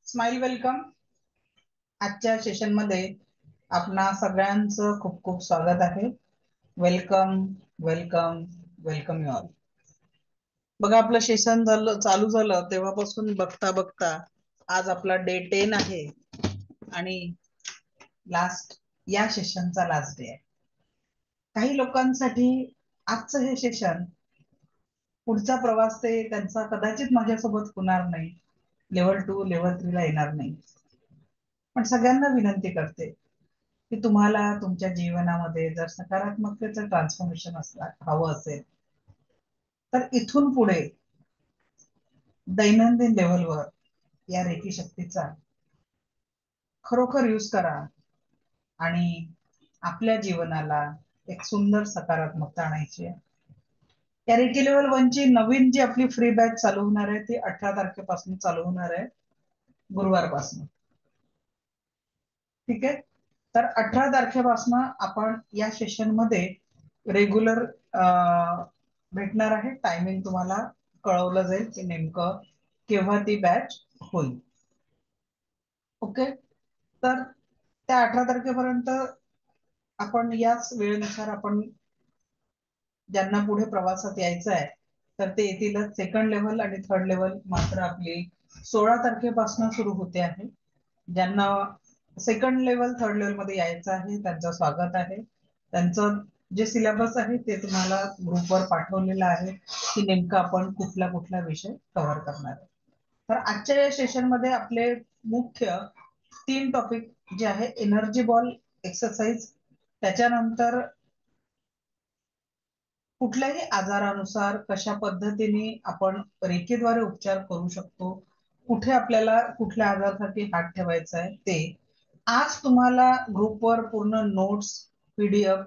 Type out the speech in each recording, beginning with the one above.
Smile welcome. आजच्या सेशनमध्ये आपणा सगळ्यांचं खूप खूप स्वागत आहे. Welcome welcome welcome you all. बघा, आपलं सेशन चालू झालं तेव्हापासून बघता बघता आज आपला डे 10 आहे आणि या सेशनचा लास्ट डे आहे. काही लोकांसाठी आजचं हे सेशन पुढचा प्रवास ते त्यांचा कदाचित माझ्यासोबत होणार नाही, लेवल 2 लेवल 3 ला येणार नाही. पण सगळ्यांना विनंती करते की तुम्हाला तुमच्या जीवनामध्ये जर सकारात्मकतेचं ट्रान्सफॉर्मेशन हवं असेल तर इथून पुढे दैनंदिन लेवलवर या रेकी शक्तीचा खरोखर यूज करा आणि आपल्या जीवनाला एक सुंदर सकारात्मकता आणायची आहे. या रेकी लेवल 1 ची नवीन जी आपली फ्री बॅच चालू होणार आहे ती 18 तारखेपासून चालू होणार आहे, गुरुवारपासून. ठीक आहे. तर 18 तारखेपासून आपण या सेशन मध्ये रेग्युलर भेटणार आहे. टायमिंग तुम्हाला कळवलं जाईल की नेमकं केव्हा ती बॅच होईल. ओके. तर त्या 18 तारखेपर्यंत आपण याच वेळेनुसार आपण ज्यांना पुढे प्रवासात यायचं आहे तर ते येतीलच. सेकंड लेवल आणि थर्ड लेवल मात्र आपली 16 तारखेपासून सुरू होते आहे. ज्यांना सेकंड लेवल थर्ड लेवल मध्ये यायचं आहे त्यांचं स्वागत आहे. त्यांचं जे सिलेबस आहे ते तुम्हाला ग्रुपवर पाठवलेलं आहे की नेमकं आपण कुठला कुठला विषय कव्हर करणार आहे. तर आजच्या या सेशन मध्ये आपले मुख्य 3 टॉपिक जे आहे एनर्जी बॉल एक्सरसाइज, त्याच्यानंतर कुठल्याही आजारानुसार कशा पद्धतीने आपण रेखेद्वारे उपचार करू शकतो, कुठे आपल्याला कुठल्या आजारासाठी हात ठेवायचा आहे ते. आज तुम्हाला ग्रुपवर पूर्ण नोट्स, पीडीएफ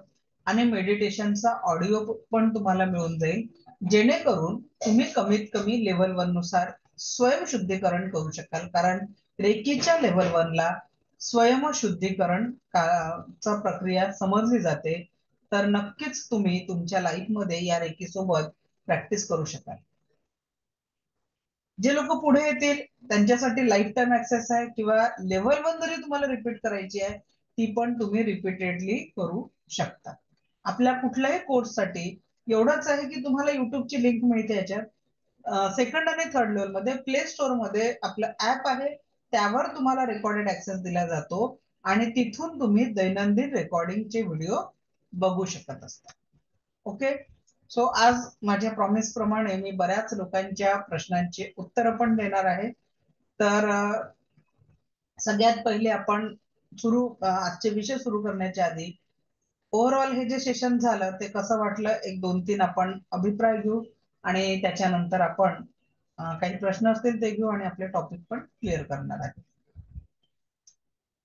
आणि मेडिटेशनचा ऑडिओ पण तुम्हाला मिळून जाईल, जेणेकरून तुम्ही कमीत कमी लेवल 1 नुसार स्वयंशुद्धीकरण करू शकाल. कारण रेकीच्या लेवल 1 ला स्वयंशुद्धीकरण चा प्रक्रिया समजली जाते. तर नक्कीच तुम्ही तुमच्या लाईफ मध्ये या रेकी सोबत प्रॅक्टिस करू शकाल. जे लोक पुढे येतील त्यांच्यासाठी लाईफ टाइम ऍक्सेस आहे, किंवा लेव्हल 1 जरी तुम्हाला रिपीट करायची आहे ती पण तुम्ही रिपीटेडली करू शकता. आपल्या कुठल्याही कोर्ससाठी एवढंच आहे की तुम्हाला युट्यूबची लिंक मिळते. याच्यात सेकंड आणि थर्ड लेवल मध्ये प्ले स्टोअर मध्ये आपलं ऍप आहे, त्यावर तुम्हाला रेकॉर्डेड ऍक्सेस दिला जातो आणि तिथून तुम्ही दैनंदिन रेकॉर्डिंगचे व्हिडिओ बघू शकत असता. ओके. सो आज माझ्या प्रॉमिस प्रमाणे मी बऱ्याच लोकांच्या प्रश्नांची उत्तर पण देणार आहे. तर सगळ्यात पहिले आपण आजचे विषय सुरू करण्याच्या आधी ओव्हरऑल हे जे सेशन झालं ते कसं वाटलं, एक 2-3 आपण अभिप्राय घेऊ आणि त्याच्यानंतर आपण काही प्रश्न असतील ते घेऊ आणि आपले टॉपिक पण क्लिअर करणार आहे.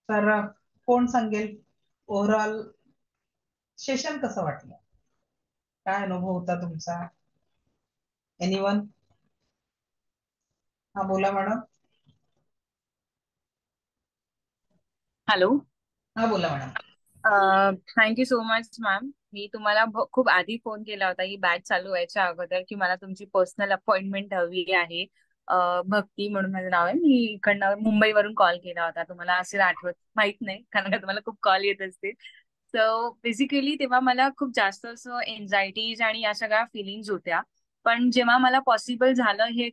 तर कोण सांगेल ओव्हरऑल सेशन कसं वाटलं, काय अनुभव होता तुमचा? एनीवन? हा, बोला मॅडम. हॅलो. हा, बोला madam. Thank you so much ma'am. मी तुम्हाला खूप आधी फोन केला होता ही बॅच चालू व्हायच्या अगोदर की मला तुमची पर्सनल अपॉइंटमेंट हवी आहे. भक्ती म्हणून माझं नाव आहे. मी इकडनं मुंबईवरून कॉल केला होता. तुम्हाला असेल आठवत, माहित नाही कारण का तुम्हाला खूप कॉल येत असतील. सो बेसिकली तेव्हा मला खूप जास्त असं एन्झायटीज आणि या सगळ्या फिलिंग्स होत्या. पण जेव्हा मला पॉसिबल झालं हे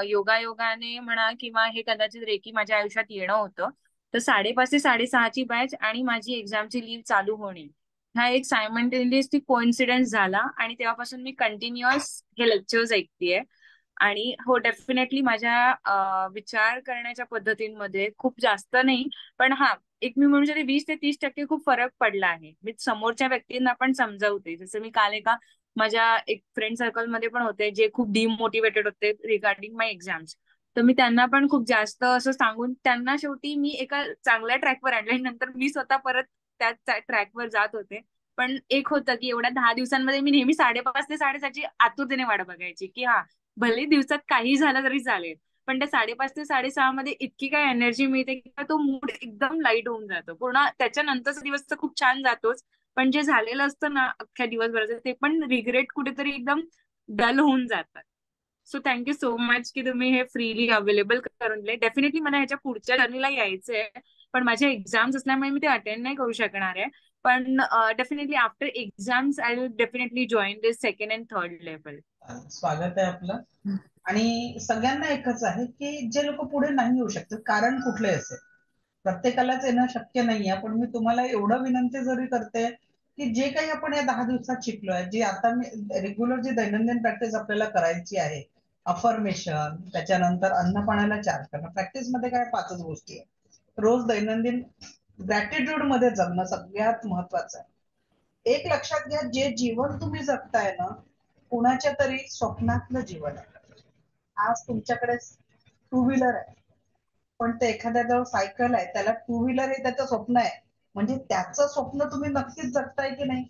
योगायोगाने म्हणा किंवा हे कदाचित रेकी माझ्या आयुष्यात येणं होतं, तर 5:30 ते 6:30ची बॅच आणि माझी एक्झामची लीव्ह चालू होणे हा एक सायमल्टेनियसली कोइन्सिडेंस झाला आणि तेव्हापासून मी कंटिन्युअस हे लेक्चर्स ऐकतेय. आणि हो, डेफिनेटली माझ्या विचार करण्याच्या पद्धतींमध्ये खूप जास्त नाही, पण हा, एक मी म्हणू शकते 20 ते 30% खूप फरक पडला आहे. मी समोरच्या व्यक्तींना पण समजावते. जसं मी काल एका माझ्या एक फ्रेंड सर्कलमध्ये पण होते जे खूप डिमोटिवेटेड होते रिगार्डिंग माय एक्झाम्स. तर मी त्यांना पण खूप जास्त असं सांगून त्यांना शेवटी मी एका चांगल्या ट्रॅकवर आणलं आणि नंतर मी स्वतः परत त्याच ट्रॅकवर जात होते. पण एक होतं की एवढ्या 10 दिवसांमध्ये मी नेहमी 5:30 ते 7:30ची आतुरतेने वाट बघायची की हा, भले दिवसात काही झालं तरी चालेल, पण त्या 5:30 ते 6:30 मध्ये इतकी काय एनर्जी मिळते की तो मूड एकदम लाईट होऊन जातो पूर्ण. त्याच्यानंतरचा दिवस तर खूप छान जातोच, पण जे झालेलं असतं ना अख्ख्या दिवसभराचं ते पण रिग्रेट कुठेतरी एकदम डल होऊन जातात. सो थँक्यू सो मच की तुम्ही हे फ्रीली अवेलेबल करून दिले. डेफिनेटली मला ह्याच्या पुढच्या जर्नीला यायचंय, पण माझे एक्झाम्स असल्यामुळे मी ते अटेंड नाही करू शकणार आहे. पण definitely after exams I will definitely join this second and third level. स्वागत आहे आपलं. आणि सगळ्यांना एकच आहे की जे लोक पुढे नाही येऊ शकतात, कारण कुठले असेल, प्रत्येकालाच येणं शक्य नाहीये. पण मी तुम्हाला एवढं विनंती जरी करते की जे काही आपण या 10 दिवसात शिकलोय, जी आता मी रेग्युलर जी दैनंदिन प्रॅक्टिस आपल्याला करायची आहे, अफर्मेशन, त्याच्यानंतर अन्न पाण्याला चार्ज करणं, प्रॅक्टिस मध्ये काय 5च गोष्टी आहे. रोज दैनंदिन ग्रॅटिट्यूड मध्ये जगणं सगळ्यात महत्वाचं आहे. एक लक्षात घ्या, जे जीवन तुम्ही जगताय ना, कुणाच्या तरी स्वप्नातलं जीवन आहे. आज तुमच्याकडे टू व्हीलर आहे, पण ते एखाद्याजवळ सायकल आहे, त्याला टू व्हीलर हे त्याचं स्वप्न आहे, म्हणजे त्याचं स्वप्न तुम्ही नक्कीच जगताय की नाही.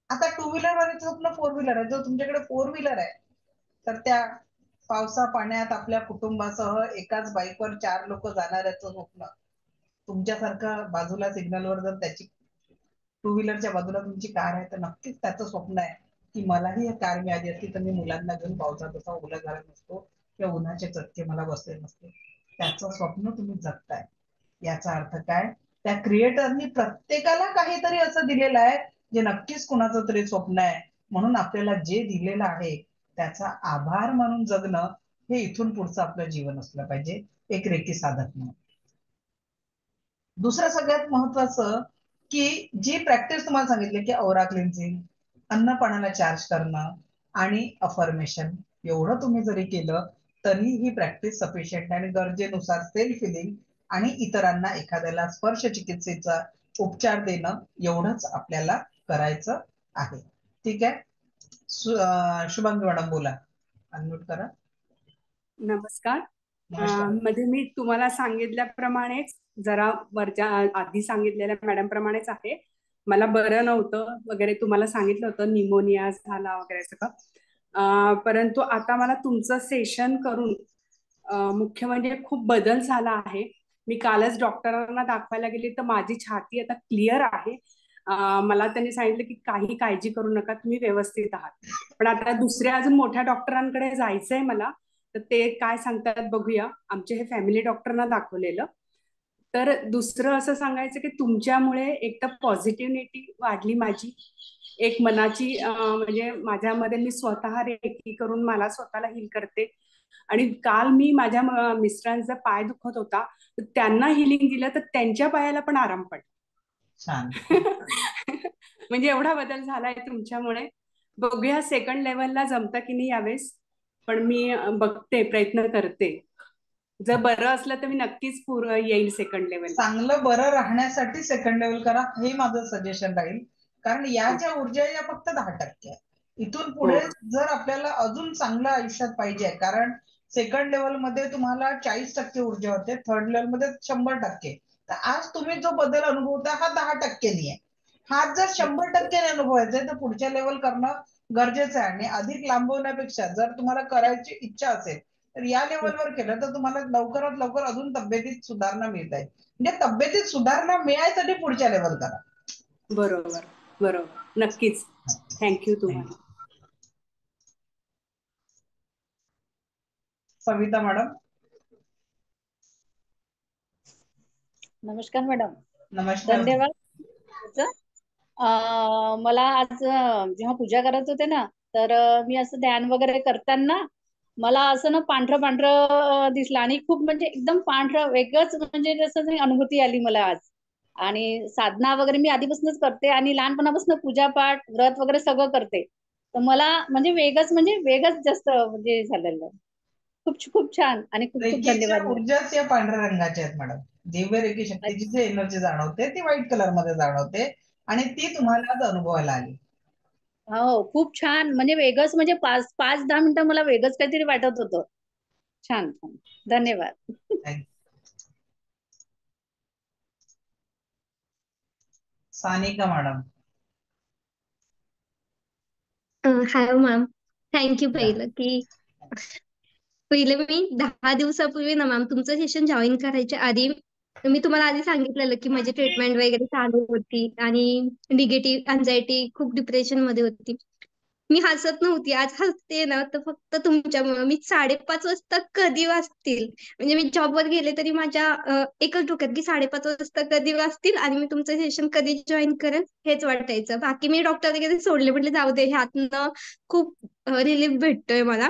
आता टू व्हीलर वाल्याचं स्वप्न फोर व्हीलर आहे. जर तुमच्याकडे फोर व्हीलर आहे, तर त्या पावसा पाण्यात आपल्या कुटुंबासह एकाच बाईकवर 4 लोक जाणाऱ्याचं स्वप्न, तुमच्यासारखं बाजूला सिग्नलवर जर त्याची टू व्हीलरच्या बाजूला तुमची कार आहे, तर नक्कीच त्याचं स्वप्न आहे की मलाही कार मिळाली असती तर मी मुलांना घेऊन पावसात असा ओला झाला नसतो किंवा उन्हाचे चटके मला बसले नसते. त्याचं स्वप्न तुम्ही जगताय. याचा अर्थ काय, त्या क्रिएटरनी प्रत्येकाला काहीतरी असं दिलेलं आहे जे नक्कीच कुणाचं तरी स्वप्न आहे. म्हणून आपल्याला जे दिलेलं आहे त्याचा आभार मानून जगणं, हे इथून पुढचं आपलं जीवन असलं पाहिजे, एक रेकी साधक म्हणून. दुसरं सगळ्यात महत्वाचं, की जी प्रॅक्टिस तुम्हाला सांगितली की औरा क्लिन्झिंग, अन्न पाण्याला चार्ज करणं आणि अफर्मेशन, एवढं तुम्ही जरी केलं तरी ही प्रॅक्टिस सफिशियंट आहे. आणि गरजेनुसार सेल्फ हिलिंग आणि इतरांना एखाद्याला स्पर्श चिकित्सेचा उपचार देणं, एवढंच आपल्याला करायचं आहे. ठीक आहे. शुभांगी मॅडम बोला, अनम्यूट करा. नमस्कार. नमस्कार. मध्ये मी तुम्हाला सांगितल्याप्रमाणेच, जरा वरच्या आधी सांगितलेल्या मॅडम प्रमाणेच आहे. मला बरं नव्हतं वगैरे, तुम्हाला सांगितलं होतं निमोनिया झाला वगैरे सगळं. परंतु आता मला तुमचं सेशन करून मुख्य म्हणजे खूप बदल झाला आहे. मी कालच डॉक्टरांना दाखवायला गेली तर माझी छाती आता क्लिअर आहे. मला त्यांनी सांगितलं की काही काळजी करू नका, तुम्ही व्यवस्थित आहात. पण आता दुसऱ्या अजून मोठ्या डॉक्टरांकडे जायचंय मला, तर ते काय सांगतात बघूया. आमचे हे फॅमिली डॉक्टरना दाखवलेलं. तर दुसरं असं सांगायचं की तुमच्यामुळे एक तर पॉझिटिव्हिटी वाढली माझी, एक मनाची म्हणजे माझ्यामध्ये मी स्वतः रेकी करून मला स्वतःला हील करते. आणि काल मी माझ्या मिस्टरांचा पाय दुखत होता, तर त्यांना हिलिंग दिलं तर त्यांच्या पायाला पण आराम पडला. छान. म्हणजे एवढा बदल झालाय तुमच्यामुळे. बघूया सेकंड लेवलला जमतं की नाही यावेळेस, पण मी बघते, प्रयत्न करते. जर बरं असलं तर मी नक्कीच येईल सेकंड लेवल. चांगलं बरं राहण्यासाठी सेकंड लेवल करा, हे माझं सजेशन राहील. कारण या ज्या ऊर्जा या फक्त 10% आहे. इथून पुढे जर आपल्याला अजून चांगलं आयुष्यात पाहिजे, कारण सेकंड लेवल मध्ये तुम्हाला 40% ऊर्जा होते, थर्ड लेवल मध्ये 100%. तर आज तुम्ही जो बदल अनुभवता हा 10% आहे. हा जर 100% अनुभवायचा आहे तर पुढच्या लेवल करणं गरजेचं आहे. आणि अधिक लांबवण्यापेक्षा जर तुम्हाला करायची इच्छा असेल तर या लेवलवर केलं तर तुम्हाला लवकरात लवकर अजून तब्येतीत सुधारणा मिळत आहे. म्हणजे तब्येतीत सुधारणा मिळायसाठी पुढच्या लेवल करा. बरोबर बरोबर, नक्कीच. थँक्यू तुम्हाला. सविता मॅडम. नमस्कार मॅडम. नमस्कार. धन्यवाद. मला आज जेव्हा पूजा करत होते ना, तर मी असं ध्यान वगैरे करताना मला असं ना पांढरं पांढरं दिसलं, आणि खूप म्हणजे एकदम पांढरं वेगळंच, म्हणजे जसं अनुभूती आली मला आज. आणि साधना वगैरे मी आधीपासूनच करते आणि लहानपणापासून पूजापाठ व्रत वगैरे सगळं करते. तर मला म्हणजे वेगच जास्त म्हणजे झालेलं आहे. खूप खूप छान आणि खूप खूप रेकीच्या धन्यवाद मॅडम. ऊर्जाच या पांढऱ्या रंगाच्या आहेत मॅडम. दिव्य रेकी शक्तीची जी एनर्जी जाणवते ती व्हाईट कलर मध्ये जाणवते, आणि ती तुम्हाला आज अनुभवायला आली. हो, खूप छान. म्हणजे वेगळंच, म्हणजे 5-10 मिनिटं मला वेगळंच काहीतरी वाटत होतं. छान छान, धन्यवाद. Sanika madam. Hello ma'am, thank you. पहिले मी 10 दिवसापूर्वी ना मॅम तुमचं सेशन जॉईन करायच्या आधी मी तुम्हाला आधी सांगितलेलं की माझी ट्रीटमेंट वगैरे चालू होती आणि निगेटिव्ह अँझायटी, खूप डिप्रेशन मध्ये होती. मी हसत नव्हती, आज हसते ना तर फक्त तुमच्यामुळे. मी 5:30 वाजता कधी वाजतील, म्हणजे मी जॉबवर गेले तरी माझ्या एकच डोक्यात की 5:30 वाजता कधी वाजतील आणि मी तुमचं सेशन कधी जॉईन करेन हेच वाटायचं. बाकी मी डॉक्टर वगैरे सोडले, म्हटलं जाऊ दे, ह्यातनं खूप रिलीफ भेटतोय मला.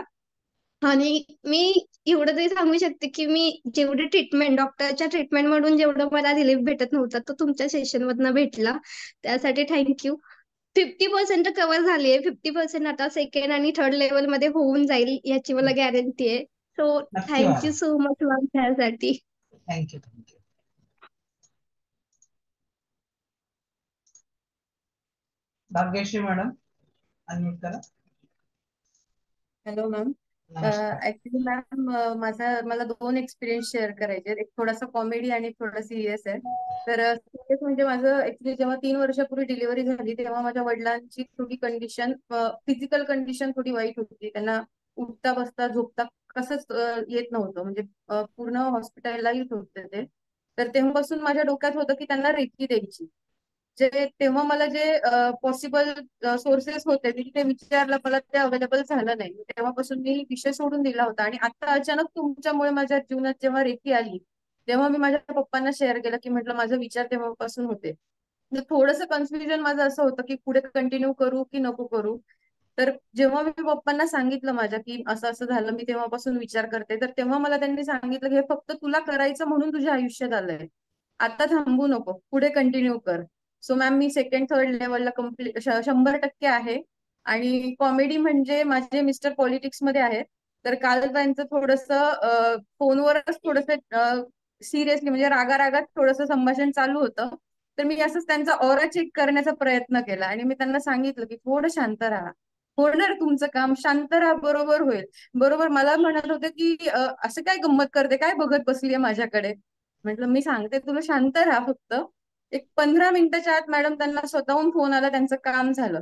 आणि मी एवढं तरी सांगू शकते की मी जेवढे ट्रीटमेंट, डॉक्टरच्या ट्रीटमेंट मधून जेवढं मला रिलीफ भेटत नव्हतं तो तुमच्या सेशन मधनं भेटला. त्यासाठी थँक्यू. 50% कव्हर झाली आहे, 50% आता सेकंड आणि थर्ड लेवल मध्ये होऊन जाईल याची मला गॅरंटी आहे. सो नक्की thank you madam. So much ma'am त्यासाठी. Thank you thank you. Bhagyashree madam, unmute करा. Hello ma'am. नमस्कार. ऍक्च्युली मॅम मला 2 एक्सपिरियन्स शेअर करायचे आहेत. एक थोडासा कॉमेडी आणि एक थोडा सिरियस आहे. तर सिरियस म्हणजे माझं ऍक्च्युली जेव्हा 3 वर्षापूर्वी डिलिव्हरी झाली तेव्हा माझ्या वडिलांची थोडी कंडिशन, फिजिकल कंडिशन थोडी वाईट होती. त्यांना उठता बसता झोपता कसंच येत नव्हतं, म्हणजे पूर्ण हॉस्पिटलला येत होते ते. तर तेव्हापासून माझ्या डोक्यात होतं की त्यांना रेकी द्यायची. जे तेव्हा मला जे पॉसिबल सोर्सेस होते मी ते विचारलं, मला ते अवेलेबल झालं नाही. तेव्हापासून मी विषय सोडून दिला होता. आणि आता अचानक तुमच्यामुळे माझ्या जीवनात जेव्हा रेकी आली तेव्हा मी माझ्या पप्पांना शेअर केलं की म्हटलं माझा विचार तेव्हापासून होते. म्हणजे थोडंसं कन्फ्युजन माझं असं होतं की पुढे कंटिन्यू करू की नको करू. तर जेव्हा मी पप्पांना सांगितलं माझ्या की असं असं झालं, मी तेव्हापासून विचार करते, तर तेव्हा मला त्यांनी सांगितलं की हे फक्त तुला करायचं म्हणून तुझ्या आयुष्यात आलंय, आता थांबू नको, पुढे कंटिन्यू कर. सो मॅम मी सेकंड थर्ड लेवलला कम्प्लीट 100% आहे. आणि कॉमेडी म्हणजे माझे मिस्टर पॉलिटिक्स मध्ये आहेत. तर काल त्यांचं थोडंसं फोनवरच थोडंसं सिरियसली म्हणजे रागारागात थोडंसं संभाषण चालू होतं. तर मी असंच त्यांचा ऑरा चेक करण्याचा प्रयत्न केला आणि मी त्यांना सांगितलं की थोडं शांत राहा, होणार तुमचं काम, शांत राहा, बरोबर होईल. बरोबर मला म्हणत होते की असं काय गंमत करते, काय बघत बसलीये माझ्याकडे. म्हटलं मी सांगते तुला, शांत राहा फक्त. एक 15 मिनिटाच्या आत मॅडम त्यांना स्वतःहून फोन आला, त्यांचं काम झालं.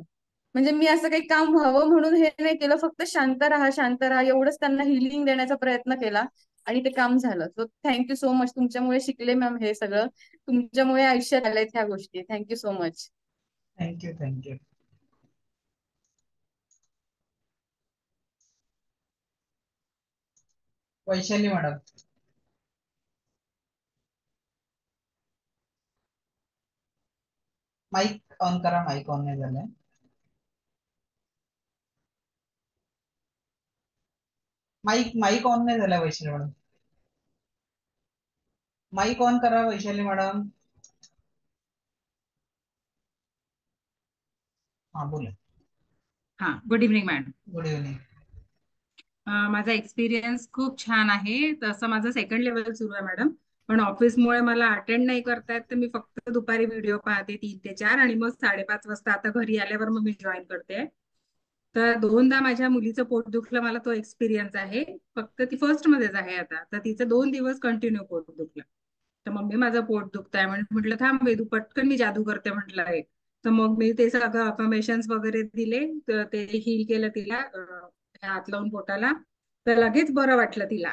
म्हणजे मी असं काही काम व्हावं म्हणून हे नाही केलं, फक्त शांत राहा शांत राहा एवढंच त्यांना हिलिंग देण्याचा प्रयत्न केला आणि ते काम झालं. So thank you so much. तुमच्यामुळे शिकले मॅम हे सगळं, तुमच्यामुळे आयुष्यात आलेत ह्या गोष्टी. Thank you so much. Thank you thank you. Vaishali madam. Mic on करा, माईक ऑन नाही झालंय. माईक ऑन नाही झाला वैशाली मॅडम. माईक ऑन करा वैशाली मॅडम. हा बोला. हा, good evening madam. Good evening. माझा एक्सपिरियन्स खूप छान आहे. तसं माझं सेकंड लेवल सुरू आहे मॅडम, पण ऑफिसमुळे मला अटेंड नाही करता येत, तर मी फक्त दुपारी व्हिडिओ पाहते 3 ते 4 आणि मग 5:30 वाजता आता घरी आल्यावर मग मी जॉईन करते. तर 2दा माझ्या मुलीचं पोट दुखलं, मला तो एक्सपिरियन्स आहे. फक्त ती फर्स्ट मध्येच आहे आता, तर तिचं 2 दिवस कंटिन्यू पोट दुखलं. तर मम्मी माझं पोट दुखतंय म्हटलं थांब वेदू, पटकन मी जादू करते म्हटलं आहे. तर मग मी ते सगळं अफर्मेशन्स वगैरे दिले, तर ते हील केलं तिला, हात लावून पोटाला, तर लगेच बरं वाटलं तिला.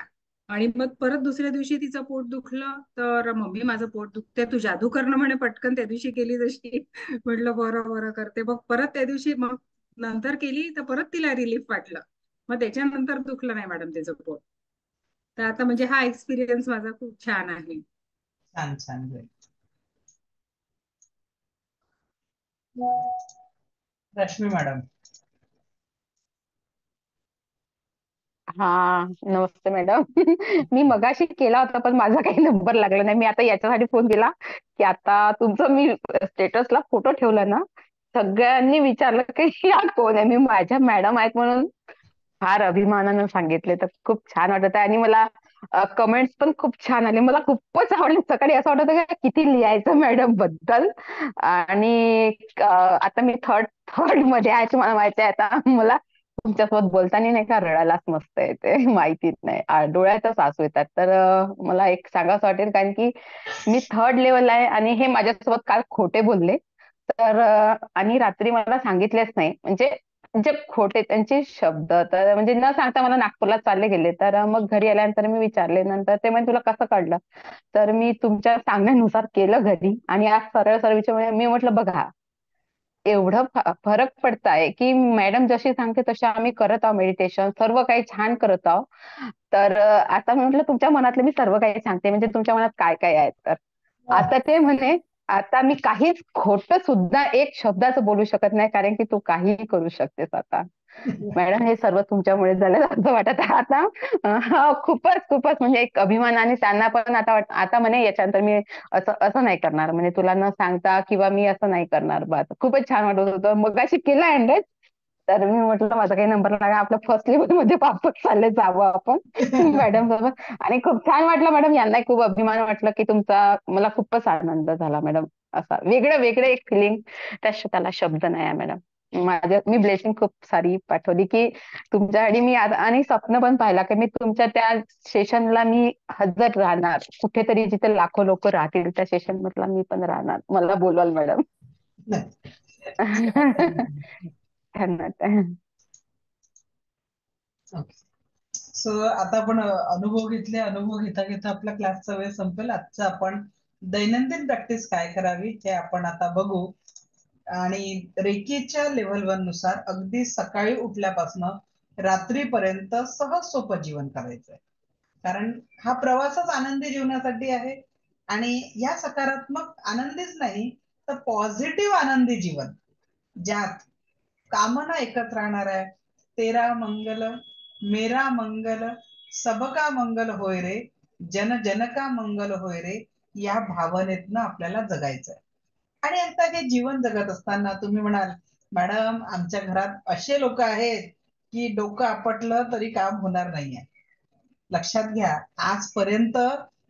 आणि मग परत दुसऱ्या दिवशी तिचं पोट दुखलं, तर मम्मी माझं पोट दुखते, तू जादू करणं म्हणे, पटकन त्या दिवशी केली जशी. म्हटलं बरं बरं करते. मग परत त्या दिवशी मग नंतर केली, तर परत तिला रिलीफ वाटलं. मग त्याच्यानंतर दुखलं नाही मॅडम तिचं पोट. तर आता म्हणजे हा एक्सपिरियन्स माझा खूप छान आहे. छान छान. रश्मी मॅडम. हा, नमस्ते मॅडम. मी मगाशी केला होता पण माझा काही नंबर लागला नाही. मी आता याच्यासाठी फोन केला की आता तुमचं मी स्टेटसला फोटो ठेवला ना, सगळ्यांनी विचारलं की या कोण आहे. मी माझ्या मॅडम आहेत म्हणून फार अभिमानानं सांगितले, तर खूप छान वाटत आहे. आणि मला कमेंट्स पण खूप छान आले, मला खूपच आवडले. सकाळी असं वाटत होतं की किती लिहायचं मॅडम बद्दल. आणि आता मी थर्ड थर्ड मध्ये आहे, तुम्हाला माहिती आहे. आता मला तुमच्यासोबत बोलताना नाही का रडायलाच मस्त येते. माहितीच नाही, डोळ्यातच सासू येतात. तर मला एक सांगावं वाटेल, कारण की मी थर्ड लेवल आहे आणि हे माझ्यासोबत काल खोटे बोलले. तर आणि रात्री मला सांगितलेच नाही, म्हणजे जे खोटे त्यांचे शब्द, तर म्हणजे न सांगता मला नागपूरला चालले गेले. तर मग घरी आल्यानंतर मी विचारले, नंतर ते म्हणजे तुला कसं कळलं, तर मी तुमच्या सांगण्यानुसार केलं घरी. आणि आज सरळ सरळ विचार, मी म्हटलं बघा एवढं फरक पडत आहे की मॅडम जशी सांगते तसे आम्ही करत आहोत मेडिटेशन, सर्व काही छान करत आहोत. तर आता म्हटलं तुमच्या मनातलं मी सर्व काही सांगते, म्हणजे तुमच्या मनात काय काय आहे. तर आता ते म्हणे आता मी काहीच खोटं सुद्धा एक शब्दाचं बोलू शकत नाही, कारण की तू काहीही करू शकतेस आता. मॅडम हे सर्व तुमच्यामुळे झालं असं वाटत आहे आता. खूपच खूपच म्हणजे एक अभिमान, आणि त्यांना पण आता आता म्हणे याच्यानंतर मी असं असं नाही करणार, म्हणजे तुला न सांगता किंवा मी असं नाही करणार. बस खूपच छान वाटत होतं. मग अशी केलं हँडल. तर मी म्हटलं माझा काही नंबर लागा, आपलं फर्स्ट लेवल मध्ये वापस चालले जावं आपण मॅडम सोबत. आणि खूप छान वाटलं मॅडम, यांनाही खूप अभिमान वाटलं की तुमचा, मला खूपच आनंद झाला मॅडम. असा वेगळं वेगळं एक फिलिंग, त्याला शब्द नाही आहे मॅडम. मी ब्लेसिंग खूप सारी पाठवली की तुमच्यासाठी मी आणि स्वप्न पण पाहिला की मी तुमच्या त्या सेशनला मी हजर राहणार, कुठेतरी जिथे लाखो लोक राहतील त्या सेशन मधला मी पण राहणार. मला बोलवाल मॅडम. धन्यवाद. सो आता आपण अनुभव घेतले. अनुभव घेता घेता आपला क्लासचा वेळ संपेल. आजचा आपण दैनंदिन प्रॅक्टिस काय करावी हे आपण आता बघू. आणि रेकीच्या लेव्हल 1 नुसार अगदी सकाळी उठल्यापासून रात्रीपर्यंत सहज सोपं जीवन करायचंय, कारण हा प्रवासच आनंदी जीवनासाठी आहे. आणि या सकारात्मक आनंदीच नाही तर पॉझिटिव्ह आनंदी जीवन, ज्यात कामना एकत्र राहणार आहे. तेरा मंगल मेरा मंगल सबका मंगल होय रे, जन जन का मंगल होय रे, या भावनेतनं आपल्याला जगायचंय. आणि आता हे जीवन जगत असताना तुम्ही म्हणाल मॅडम आमच्या घरात असे लोक आहेत की डोकं आपटलं तरी काम होणार नाहीये. लक्षात घ्या, आजपर्यंत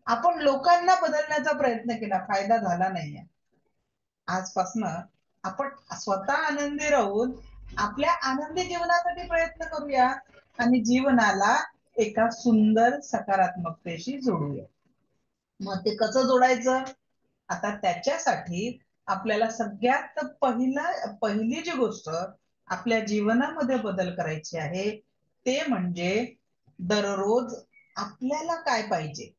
आपण लोकांना बदलण्याचा प्रयत्न केला, फायदा झाला नाहीये. आजपासून आपण स्वतः आनंदी राहून आपल्या आनंदी जीवनासाठी प्रयत्न करूया आणि जीवनाला एका सुंदर सकारात्मकतेशी जोडूया. मग ते कसं जोडायचं? आता त्याच्यासाठी आपल्याला सगळ्यात पहिली जी गोष्ट आपल्या जीवनामध्ये बदल करायची आहे ते म्हणजे दररोज आपल्याला काय पाहिजे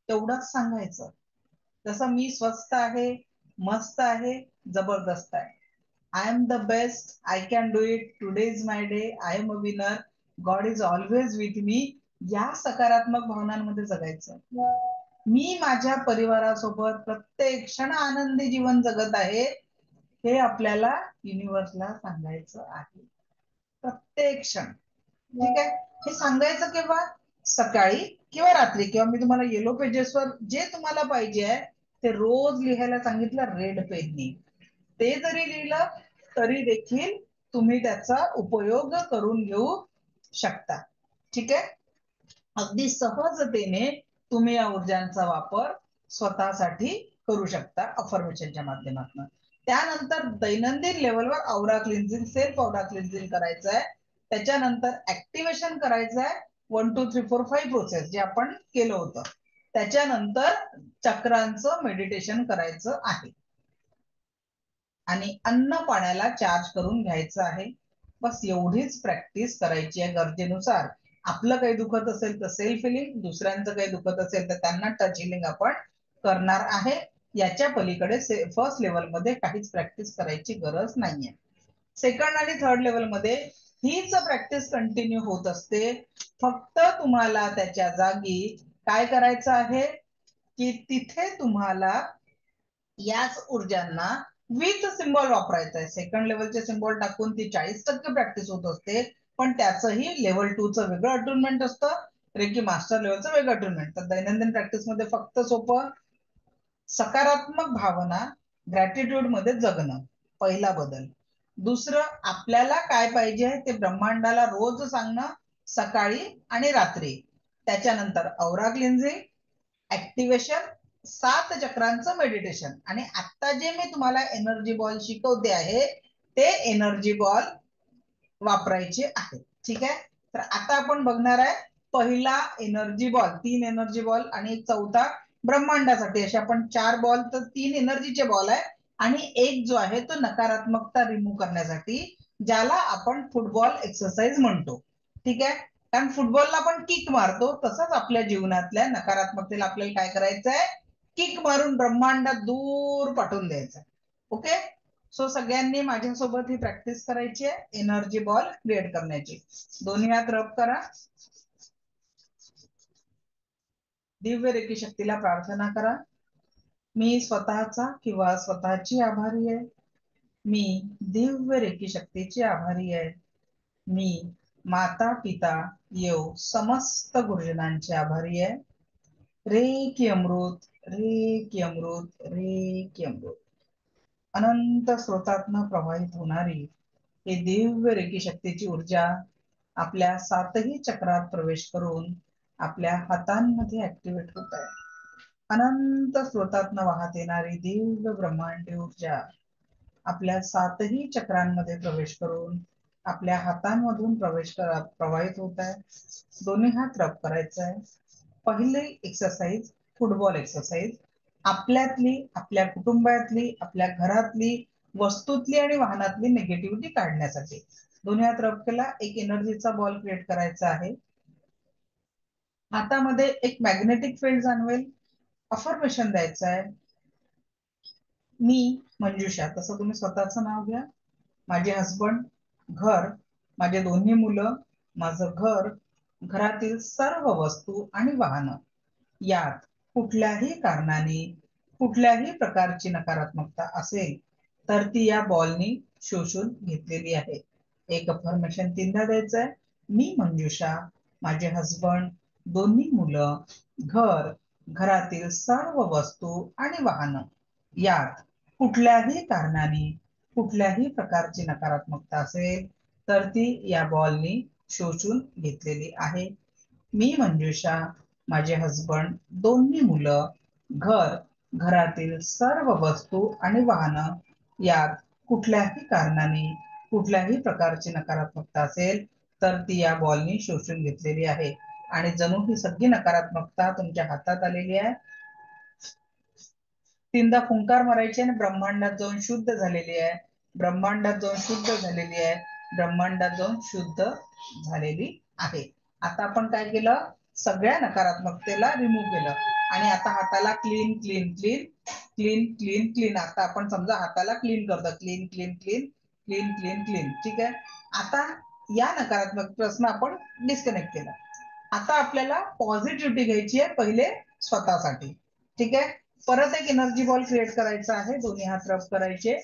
तेवढंच सांगायचं. जसं मी स्वस्त आहे, मस्त आहे, जबरदस्त आहे, I am the best, I can do it, today is my day, I am a winner, God is always with me, या सकारात्मक भावनांमध्ये जगायचं. मी माझ्या परिवारासोबत प्रत्येक क्षण आनंदी जीवन जगत आहे हे आपल्याला युनिव्हर्सला सांगायचं आहे, प्रत्येक क्षण. ठीक आहे, हे सांगायचं केव्हा? सकाळी किंवा रात्री, किंवा मी तुम्हाला येलो पेजेसवर जे तुम्हाला पाहिजे आहे ते रोज लिहायला सांगितलं रेड पेननी. ते जरी लिहिलं तरी देखील तुम्ही त्याचा उपयोग करून घेऊ शकता. ठीक आहे, अगदी सहजतेने तुम्ही या ऊर्जांचा वापर स्वतःसाठी करू शकता अफर्मेशनच्या माध्यमातून. त्यानंतर दैनंदिन लेवलवर औरा क्लिन्झिंग, सेल्फ औरा क्लिन्झिंग करायचं आहे. त्याच्यानंतर ऍक्टिव्हेशन करायचं आहे, 1 2 3 4 5 प्रोसेस जे आपण केलं होतं. त्याच्यानंतर चक्रांचं मेडिटेशन करायचं आहे आणि अन्न पाण्याला चार्ज करून घ्यायचं आहे. बस एवढीच प्रॅक्टिस करायची आहे गरजेनुसार. आपलं काही दुखत असेल तर सेल्फ हिलिंग, दुसऱ्यांचं काही दुखत असेल तर त्यांना टच हिलिंग आपण करणार आहे. याच्या पलीकडे फर्स्ट लेवल मध्ये काहीच प्रॅक्टिस करायची गरज नाहीये. सेकंड आणि थर्ड लेवल मध्ये हीच प्रॅक्टिस कंटिन्यू होत असते. फक्त तुम्हाला त्याच्या जागी काय करायचं आहे की तिथे तुम्हाला याच ऊर्जांना विथ सिम्बॉल वापरायचं आहे. सेकंड लेवलचे सिम्बॉल टाकून ती 40% प्रॅक्टिस होत असते, पण त्याचंही लेवल 2 चं वेगळं अटुनमेंट असतं, रेकी मास्टर लेवलचं वेगळं अटुनमेंट. तर दैनंदिन प्रॅक्टिस मध्ये फक्त सोपं सकारात्मक भावना ग्रॅटिट्यूड मध्ये जगणं, पहिला बदल. दुसरं, आपल्याला काय पाहिजे ते ब्रह्मांडाला रोज सांगणं, सकाळी आणि रात्री. त्याच्यानंतर औरा क्लिन्झिंग, ऍक्टिव्हेशन, 7 चक्रांचं मेडिटेशन. आणि आता जे मी तुम्हाला एनर्जी बॉल शिकवते आहे ते एनर्जी बॉल वापरायचे आहे. ठीक आहे, तर आता आपण बघणार आहे पहिला एनर्जी बॉल, 3 एनर्जी बॉल आणि चौथा ब्रह्मांडासाठी. असे आपण 4 बॉल, तर 3 एनर्जीचे बॉल आहे आणि एक जो आहे तो नकारात्मकता रिमूव्ह करण्यासाठी, ज्याला आपण फुटबॉल एक्सरसाइज म्हणतो. ठीक आहे, कारण फुटबॉलला आपण किक मारतो, तसंच आपल्या जीवनातल्या नकारात्मकतेला आपल्याला काय करायचंय, किक मारून ब्रह्मांडात दूर पाठवून द्यायचं. ओके, सो सगळ्यांनी माझ्यासोबत ही प्रॅक्टिस करायची आहे एनर्जी बॉल क्रिएट करण्याची. दोन्ही हात रब करा. दिव्य रेकी शक्तीला प्रार्थना करा. मी स्वतःचा किंवा स्वतःची आभारी आहे. मी दिव्य रेकी शक्तीची आभारी आहे. मी माता पिता येव समस्त गुरुजनांचे आभारी आहे. रे की अमृत, रे की अमृत, रे की अमृत. अनंत स्रोतातनं प्रवाहित होणारी ही दिव्य रेकी शक्तीची ऊर्जा आपल्या 7ही चक्रात प्रवेश करून आपल्या हातांमध्ये ऍक्टिव्हेट होत आहे. अनंत स्रोतातनं वाहत येणारी दिव्य ब्रह्मांडी ऊर्जा आपल्या 7ही चक्रांमध्ये प्रवेश करून आपल्या हातांमधून प्रवाहित होत आहे. दोन्ही हात रब करायचं आहे. पहिली एक्सरसाइज फुटबॉल एक्सरसाइज. आपल्यातली, आपल्या कुटुंबातली, आपल्या घरातली, वस्तूतली आणि वाहनातली निगेटिव्हिटी काढण्यासाठी दोन्ही हात रब केला. एक एनर्जीचा बॉल क्रिएट करायचा आहे. हातामध्ये एक मॅग्नेटिक फील्ड जाणवेल. अफर्मेशन द्यायचं आहे. मी मंजुषा. तसं तुम्ही स्वतःचं नाव घ्या. माझे हसबंड, घर, माझे दोन्ही मुलं, माझं घर, घरातील सर्व वस्तू आणि वाहनं यात कुठल्याही कारणाने कुठल्याही प्रकारची नकारात्मकता असेल तर ती या बॉलनी शोषून घेतलेली आहे. एक अफर्मेशन 3दा द्यायचं आहे. मी मंजुषा, माझे हसबंड, दोन्ही मुलं, घर, घरातील सर्व वस्तू आणि वाहनं यात कुठल्याही कारणाने कुठल्याही प्रकारची नकारात्मकता असेल तर ती या बॉलनी शोषून घेतलेली आहे. मी मंजुषा, माझे हसबंड, दोन्ही मुलं, घर, घरातील सर्व वस्तू आणि वाहनं यात कुठल्याही कारणाने कुठल्याही प्रकारची नकारात्मकता असेल तर ती या बॉलनी शोषून घेतलेली आहे. आणि जणू ही सगळी नकारात्मकता तुमच्या हातात आलेली आहे. 3दा फुंकार मारायचे आणि ब्रह्मांडात जाऊन शुद्ध झालेली आहे. ब्रह्मांडात जाऊन शुद्ध झालेली आहे. ब्रह्मांडात जाऊन शुद्ध झालेली आहे. आता आपण काय केलं? सगळ्या नकारात्मकतेला रिमूव्ह केलं आणि आता हाताला clean clean clean clean clean clean. आता आपण समजा हाताला क्लीन करतो. Clean clean clean clean clean clean. ठीक आहे. आता या नकारात्मकतेपासून आपण डिस्कनेक्ट केलं. आता आपल्याला पॉझिटिव्हिटी घ्यायची आहे पहिले स्वतःसाठी. ठीक आहे. परत एक एनर्जी बॉल क्रिएट करायचा आहे. दोन्ही हात रब करायचे.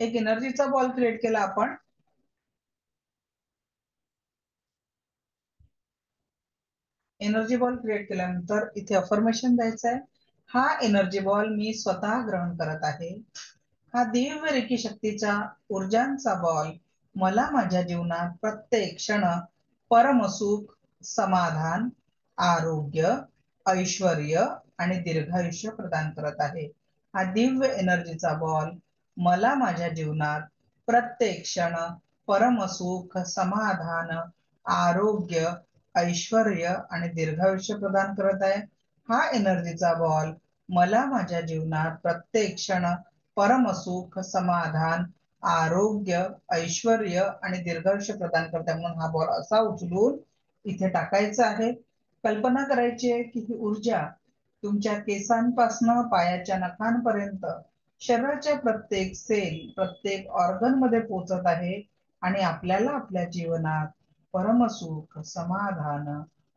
एक एनर्जीचा बॉल क्रिएट केला आपण. एनर्जी बॉल क्रिएट केल्यानंतर इथे अफर्मेशन द्यायचं आहे. हा एनर्जी बॉल मी स्वतः ग्रहण करत आहे. हा दिव्य रेकी शक्तीचा ऊर्जांचा बॉल मला माझ्या जीवनात प्रत्येक क्षण परमसुख, समाधान, आरोग्य, ऐश्वर्य आणि दीर्घायुष्य प्रदान करत आहे. हा दिव्य एनर्जीचा बॉल मला माझ्या जीवनात प्रत्येक क्षण परमसुख, समाधान, आरोग्य, ऐश्वर्य आणि दीर्घायुष्य प्रदान करत आहे. हा एनर्जीचा बॉल मला माझ्या जीवनात प्रत्येक क्षण परमसुख, समाधान, आरोग्य, ऐश्वर्य आणि दीर्घायुष्य प्रदान करत आहे. म्हणून हा बॉल असा उचलून इथे टाकायचा आहे. कल्पना करायची आहे की ही ऊर्जा तुमच्या केसांपासून पायाच्या नखांपर्यंत शरीराच्या प्रत्येक सेल, प्रत्येक ऑर्गन मध्ये पोहोचत आहे आणि आपल्याला आपल्या जीवनात परमसुख, समाधान,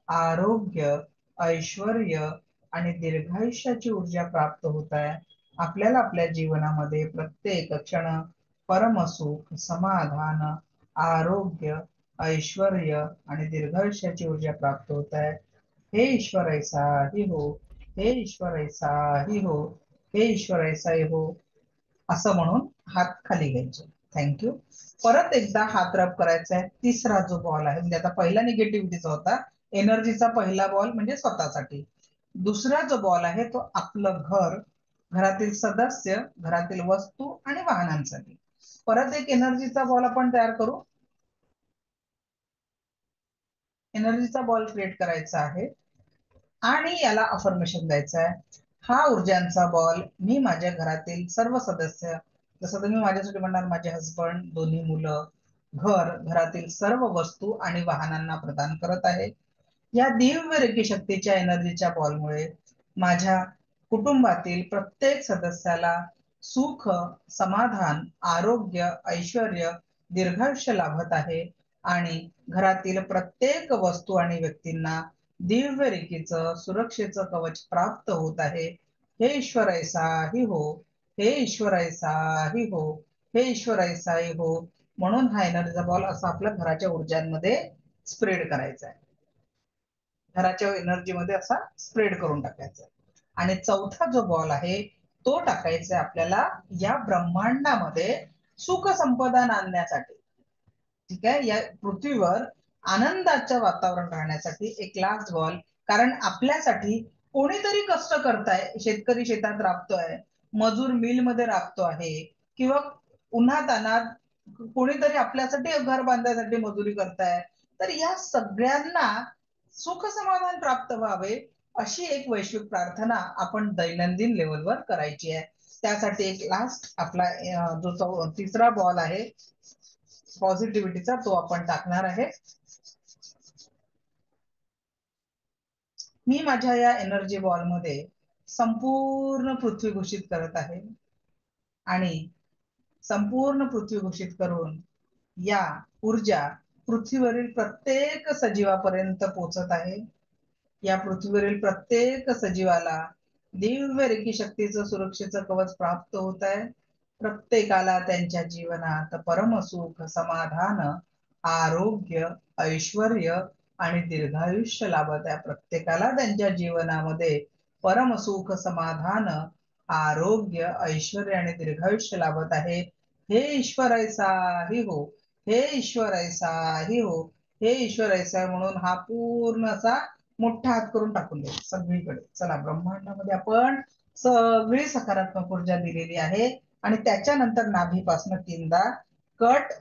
आरोग्य, ऐश्वर्य आणि दीर्घायुष्याची ऊर्जा प्राप्त होत आहे. आपल्याला आपल्या जीवनामध्ये प्रत्येक क्षण परमसुख, समाधान, आरोग्य, ऐश्वर्य आणि दीर्घायुष्याची ऊर्जा प्राप्त होत आहे. हे ईश्वर ऐसा ही हो, हे ईश्वर ऐसा ही हो, हे ईश्वर ऐसा ही हो असं म्हणून हात खाली घ्यायचे. थँक्यू. परत एकदा हात रब करायचा आहे. तिसरा जो बॉल आहे म्हणजे आता पहिला निगेटिव्हिटीचा होता. एनर्जीचा पहिला बॉल म्हणजे स्वतःसाठी. दुसरा जो बॉल आहे तो आपलं घर, घरातील सदस्य, घरातील वस्तू आणि वाहनांसाठी. परत एक एनर्जीचा बॉल आपण तयार करू. एनर्जीचा बॉल क्रिएट करायचा आहे आणि याला अफर्मेशन द्यायचं आहे. हा ऊर्जांचा बॉल मी माझ्या घरातील सर्व सदस्य, जसं तुम्ही माझ्यासाठी म्हणणार माझे हसबंड, दोन्ही मुलं, घर, घरातील सर्व वस्तू आणि वाहनांना प्रदान करत आहे. या दिव्य रेकी शक्तीच्या एनर्जीच्या बॉलमुळे माझ्या कुटुंबातील प्रत्येक सदस्याला सुख, समाधान, आरोग्य, ऐश्वर्य, दीर्घायुष्य लाभत आहे आणि घरातील प्रत्येक वस्तू आणि व्यक्तींना दिव्य रेखीचं सुरक्षेचं कवच प्राप्त होत आहे. हे ईश्वर ऐसाही हो, हे ईश्वर ऐसाही हो, हे ईश्वर ऐसाही हो. म्हणून हा एनर्जी बॉल असा आपल्या घराच्या ऊर्जांमध्ये स्प्रेड करायचा आहे. घराच्या एनर्जी मध्ये असा स्प्रेड करून टाकायचा. आणि चौथा जो बॉल आहे तो टाकायचा आपल्याला या ब्रह्मांडामध्ये सुख संपदा आणण्यासाठी. ठीक आहे, या पृथ्वीवर आनंदाचं वातावरण राहण्यासाठी एक लास्ट बॉल. कारण आपल्यासाठी कोणीतरी कष्ट करताय, शेतकरी शेतात राबतोय, मजूर मिल मध्ये राबतो आहे, किंवा उन्हात अनात कोणीतरी आपल्यासाठी घर बांधण्यासाठी मजुरी करताय. तर या सगळ्यांना सुख समाधान प्राप्त व्हावे अशी एक वैश्विक प्रार्थना आपण दैनंदिन लेवलवर करायची आहे. त्यासाठी एक लास्ट आपला जो तिसरा बॉल आहे पॉझिटिव्हिटीचा तो आपण टाकणार आहे. मी माझ्या या एनर्जी बॉल मध्ये संपूर्ण पृथ्वी घोषित करत आहे आणि संपूर्ण पृथ्वी घोषित करून या ऊर्जा पृथ्वीवरील प्रत्येक सजीवापर्यंत पोहोचत आहे. या पृथ्वीवरील प्रत्येक सजीवाला दिव्य रेखी शक्तीचं सुरक्षेचं कवच प्राप्त होत आहे. प्रत्येकाला त्यांच्या जीवनात परमसुख, समाधान, आरोग्य, ऐश्वर्य आणि दीर्घायुष्य लाभत आहे. प्रत्येकाला त्यांच्या जीवनामध्ये परमसुख, समाधान, आरोग्य, ऐश्वर्य आणि दीर्घायुष्य लाभत आहे. हे ईश्वर ऐसाही हो, हे ईश्वर ऐसाही हो, हे ईश्वर ऐसा. म्हणून हा पूर्ण असा मोठा हात करून टाकून द्या सगळीकडे. चला, ब्रह्मांडामध्ये आपण सगळी सकारात्मक ऊर्जा दिलेली आहे आणि त्याच्यानंतर नाभीपासून 3दा कट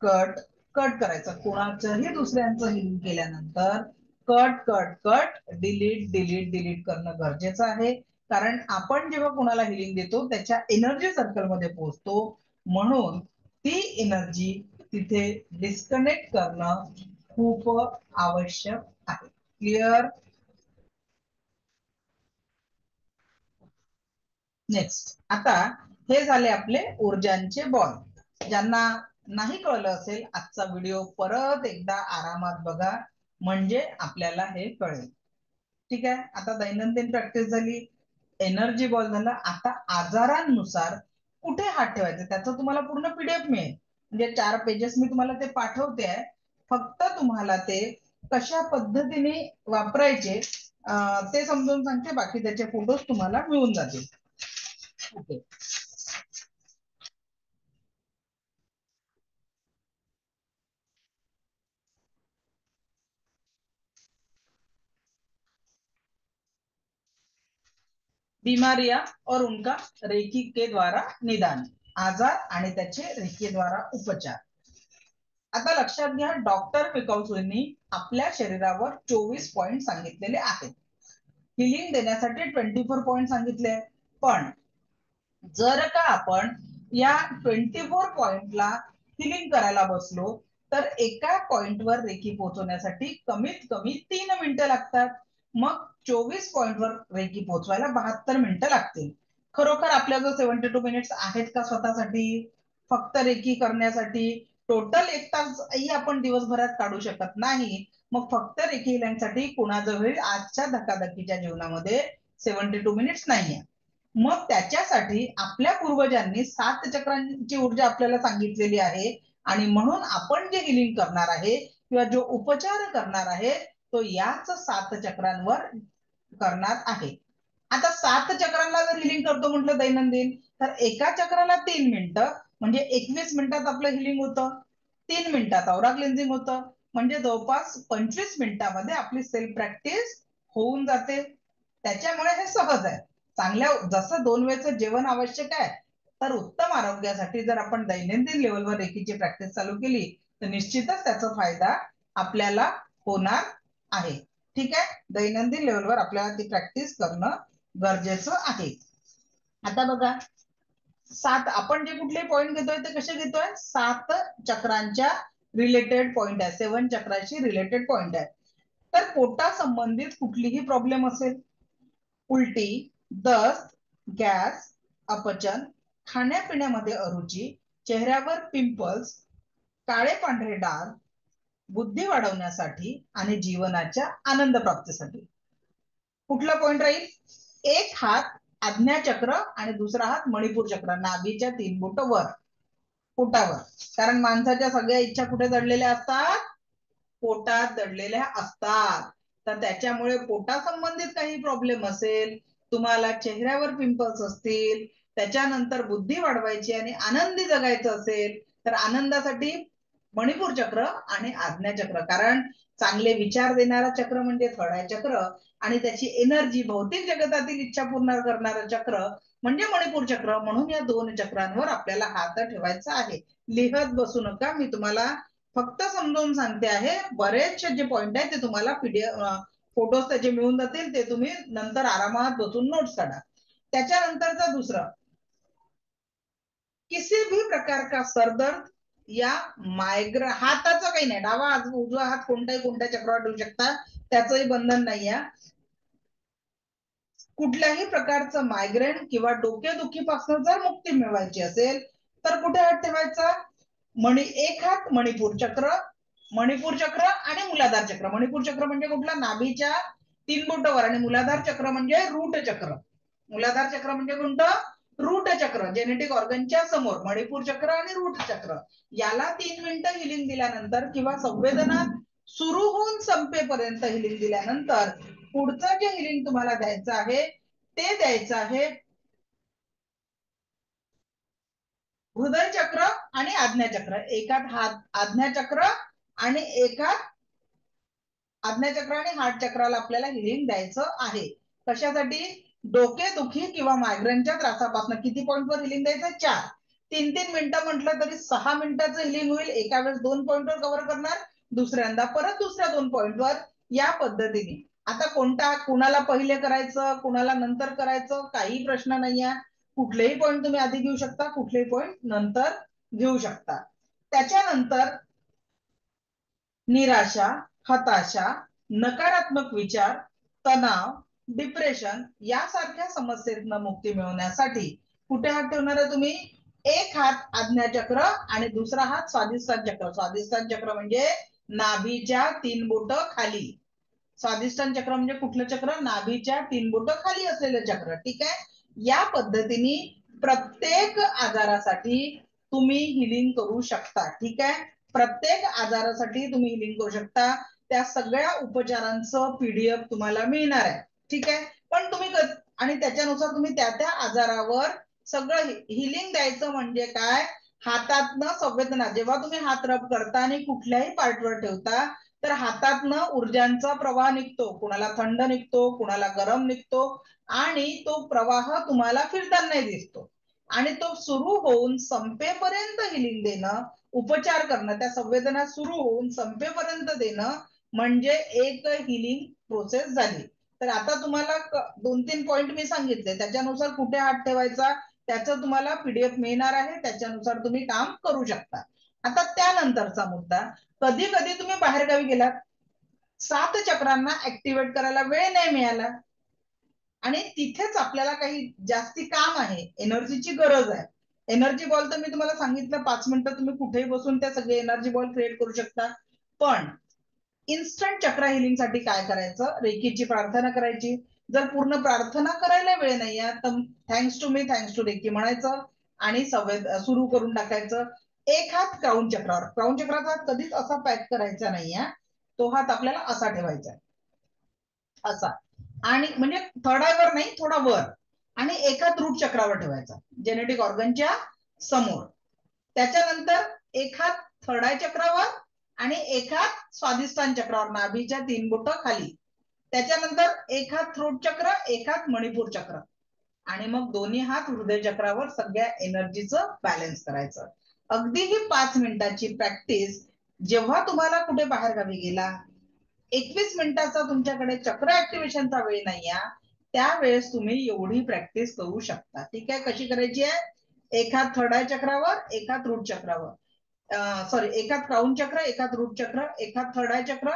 कट कट करायचं. कोणाचंही दुसऱ्यांचं हिलिंग केल्यानंतर cut cut cut, delete delete delete करणं गरजेचं आहे. कारण आपण जेव्हा कोणाला हिलिंग देतो त्याच्या एनर्जी सर्कल मध्ये पोहोचतो, म्हणून ती एनर्जी तिथे डिस्कनेक्ट करणं खूप आवश्यक आहे. क्लिअर? नेक्स्ट, आता हे झाले आपले ऊर्जांचे बॉल. ज्यांना नाही कळलं असेल आजचा व्हिडिओ परत एकदा आरामात बघा, म्हणजे आपल्याला हे कळेल. ठीक आहे, आता दैनंदिन प्रॅक्टिस झाली, एनर्जी बॉल झाला. आता आजारांनुसार कुठे हात ठेवायचे त्याचं तुम्हाला पूर्ण पीडीएफ मिळेल. म्हणजे 4 पेजेस मी तुम्हाला ते पाठवते आहे. फक्त तुम्हाला ते कशा पद्धतीने वापरायचे ते समजून सांगते. बाकी त्याचे फोटोज तुम्हाला मिळून जातील. ओके, बीमारियां और उनका रेकी के द्वारा निदान. आजार आणि त्याचे रेकी द्वारा उपचार. आता लक्षात घ्या, डॉक्टर पिकॉल्सनी आपल्या शरीरावर 24 पॉइंट सांगितलेले आहेत. हिलिंग देण्यासाठी 24 पॉइंट सांगितले. पण जर का आपण या 24 पॉइंटला हिलिंग करायला बसलो तर एका पॉइंटवर रेकी पोहोचवण्यासाठी कमीत कमी 3 मिनिटं लागतात. मग 24 पॉइंटवर रेकी पोहोचवायला 72 मिनिटं लागतील. खरोखर आपल्याजवळ 72 मिनिट्स आहेत का स्वतःसाठी फक्त रेकी करण्यासाठी? टोटल 1 तासही आपण दिवसभरात काढू शकत नाही. मग फक्त रेकी हिलिंगसाठी कोणाजवळ आजच्या धकाधकीच्या जीवनामध्ये 72 मिनिट्स नाहीये. मग त्याच्यासाठी आपल्या पूर्वजांनी 7 चक्रांची ऊर्जा आपल्याला सांगितलेली आहे आणि म्हणून आपण जे हिलिंग करणार आहे किंवा जो उपचार करणार आहे तो याच 7 चक्रांवर करणार आहे. आता 7 चक्रांना जर हिलिंग करतो म्हटलं दैनंदिन, तर एका चक्राला 3 मिनिटं म्हणजे 21 मिनिटात आपलं हिलिंग होतं. 3 मिनिटात ऑरा क्लेन्झिंग होतं. म्हणजे जवळपास 25 मिनिटामध्ये आपली सेल्फ प्रॅक्टिस होऊन जाते. त्याच्यामुळे हे सहज आहे. चांगल्या जसं 2 वेळचं जेवण आवश्यक आहे, तर उत्तम आरोग्यासाठी जर आपण दैनंदिन लेवलवर रेकीची प्रॅक्टिस चालू केली तर निश्चितच त्याचा फायदा आपल्याला होणार आहे. ठीक आहे, दैनंदिन लेवलवर आपल्याला ती प्रॅक्टिस करणं गरजेचं आहे. आता बघा, 7 आपण जे कुठले पॉइंट घेतोय ते कसे घेतोय? 7 चक्रांच्या रिलेटेड पॉइंट आहे, 7 चक्राची रिलेटेड पॉइंट आहे. तर पोटा संबंधित कुठलीही प्रॉब्लेम असेल, उलटी, दस्त, गॅस, अपचन, खाण्यापिण्यामध्ये अरुची, चेहऱ्यावर पिंपल्स, काळे पांढरे डाग, बुद्धी वाढवण्यासाठी आणि जीवनाच्या आनंद प्राप्तीसाठी. कुठला पॉइंट राहील? एक हात आज्ञाचक्र आणि दुसरा हात मणिपूर चक्र, नाभीच्या 3 बोट वर, पोटावर. कारण माणसाच्या सगळ्या इच्छा कुठे दडलेल्या असतात? पोटात दडलेल्या असतात. तर त्याच्यामुळे पोटा संबंधित काही प्रॉब्लेम असेल, तुम्हाला चेहऱ्यावर पिंपल्स असतील, त्याच्यानंतर बुद्धी वाढवायची आणि आनंदी जगायचं असेल, तर आनंदासाठी मणिपूर चक्र आणि आज्ञाचक्र. कारण चांगले विचार देणारा चक्र म्हणजे थर्ड आय चक्र आणि त्याची एनर्जी भौतिक जगतातील इच्छा पूर्ण करणारं चक्र म्हणजे मणिपूर चक्र. म्हणून या 2 चक्रांवर आपल्याला हात ठेवायचा आहे. लिहत बसू नका, मी तुम्हाला फक्त समजावून सांगते आहे. बरेचसे जे पॉइंट आहेत ते तुम्हाला पीडीएफ फोटोज त्याचे मिळून जातील, ते तुम्ही नंतर आरामात बसून नोट्स काढा. त्याच्यानंतरचा दुसरं, किसी भी प्रकार का सरदर्द या मायग्रेन, हाताचं काही नाही, डावा हात उजवा हात कोणत्याही कोणत्या चक्रावर ठेवू शकता, त्याचंही बंधन नाही आहे. कुठल्याही प्रकारचं मायग्रेन किंवा डोकेदुखीपासून जर मुक्ती मिळवायची असेल तर कुठे हात ठेवायचा? एक हात मणिपूर चक्र, मणिपूर चक्र आणि मूलाधार चक्र. मणिपूर चक्र म्हणजे कुठला? नाभीच्या 3 बोटावर आणि मूलाधार चक्र म्हणजे रूट चक्र. मूलाधार चक्र म्हणजे कोणतं? रूट चक्र, जेनेटिक ऑर्गनच्या समोर मणिपूर चक्र आणि रूट चक्र. याला 3 मिनिटं हिलिंग दिल्यानंतर किंवा संवेदना सुरू होऊन संपेपर्यंत हिलिंग दिल्यानंतर पुढचं जे हिलिंग तुम्हाला द्यायचं आहे ते द्यायचं आहे हृदय चक्र आणि आज्ञाचक्र. एकात हात आज्ञाचक्र आणि एकात आज्ञाचक्र आणि हार्ट चक्राला आपल्याला हिलिंग द्यायचं आहे. कशासाठी? डोकेदुखी किंवा मायग्रेनच्या त्रासापासून. किती पॉइंटवर हिलिंग द्यायचं? 4. 3-3 मिनिटं म्हटलं तरी 6 मिनिटाचं हिलिंग होईल. एका वेळेस 2 पॉइंटवर कव्हर करणार, दुसऱ्यांदा परत दुसऱ्या 2 पॉइंटवर, या पद्धतीने. आता कोणता कुणाला पहिले करायचं, कुणाला नंतर करायचं, काही प्रश्न नाहीये. कुठलेही पॉइंट तुम्ही आधी घेऊ शकता, कुठलेही पॉइंट नंतर घेऊ शकता. त्याच्यानंतर निराशा, हताशा, नकारात्मक विचार, तणाव, डिप्रेशन यासारख्या समस्येतनं मुक्ती मिळवण्यासाठी कुठे हात ठेवणार आहे तुम्ही? एक हात आज्ञाचक्र आणि दुसरा हात स्वादिष्टान चक्र. स्वादिष्टान चक्र म्हणजे नाभीच्या 3 बोट खाली. स्वादिष्टान चक्र म्हणजे कुठलं चक्र? नाभीच्या 3 बोट खाली असलेलं चक्र. ठीक आहे. या पद्धतीने प्रत्येक आजारासाठी तुम्ही हिलिंग करू शकता. ठीक आहे. प्रत्येक आजारासाठी तुम्ही हिलिंग करू शकता. त्या सगळ्या उपचारांचं पीडीएफ तुम्हाला मिळणार आहे. ठीक आहे. पण तुम्ही आणि त्याच्यानुसार तुम्ही त्या आजारावर सगळं हिलिंग द्यायचं. म्हणजे काय? हातातनं संवेदना, जेव्हा तुम्ही हात रब करता आणि कुठल्याही पार्टवर ठेवता तर हातातनं ऊर्जांचा प्रवाह निघतो. कुणाला थंड निघतो, कुणाला गरम निघतो आणि तो प्रवाह तुम्हाला फिरताना दिसतो. आणि तो सुरू होऊन संपेपर्यंत हिलिंग देणं, उपचार करणं, त्या संवेदना सुरू होऊन संपेपर्यंत देणं म्हणजे एक हिलिंग प्रोसेस झाली. तर आता तुम्हाला 2-3 पॉइंट मी सांगितले, त्याच्यानुसार कुठे हात ठेवायचा त्याचं तुम्हाला पीडीएफ मिळणार आहे. त्याच्यानुसार तुम्ही काम करू शकता. आता त्यानंतरचा मुद्दा, कधी कधी तुम्ही बाहेरगावी गेलात, 7 चक्रांना ऍक्टिव्हेट करायला वेळ नाही मिळाला आणि तिथेच आपल्याला काही जास्ती काम आहे, एनर्जीची गरज आहे. एनर्जी बॉल तर मी तुम्हाला सांगितलं 5 मिनिटं तुम्ही कुठेही बसून त्या सगळे एनर्जी बॉल क्रिएट करू शकता. पण इन्स्टंट चक्र हिलिंग साठी काय करायचं? रेकीची प्रार्थना करायची. जर पूर्ण प्रार्थना करायला वेळ नाहीये तर thanks to me, thanks to Reiki म्हणायचं आणि सुरू करून टाकायचं. एक हात क्राऊन चक्रावर. क्राऊन चक्राचा हात कधीच असा पॅक करायचा नाहीये, तो हात आपल्याला असा ठेवायचा आहे, असा. आणि म्हणजे थर्ड आयवर नाही, थोडा वर. आणि एक हात रूट चक्रावर ठेवायचा, जेनेटिक ऑर्गनच्या समोर. त्याच्यानंतर एक हात थर्ड आय चक्रावर आणि एक हात स्वादिष्टान चक्रावर, नाभीच्या 3 बोट खाली. त्याच्यानंतर एक हात थ्रोट चक्र, एक हात मणिपूर चक्र आणि मग दोन्ही हात हृदय चक्रावर सगळ्या एनर्जीचं बॅलन्स करायचं. अगदी ही 5 मिनिटाची प्रॅक्टिस, जेव्हा तुम्हाला कुठे बाहेर गावी गेला, 21 मिनिटाचा तुमच्याकडे चक्र ऍक्टिव्हेशनचा वेळ नाहीये, त्यावेळेस तुम्ही एवढी प्रॅक्टिस करू शकता. ठीक आहे. कशी करायची आहे? एक हात थर्ड आय चक्रावर, एक हात रूट चक्रावर, सॉरी, एक हात क्राऊन चक्र, एक हात रूट चक्र, एक हात थर्ड आय चक्र,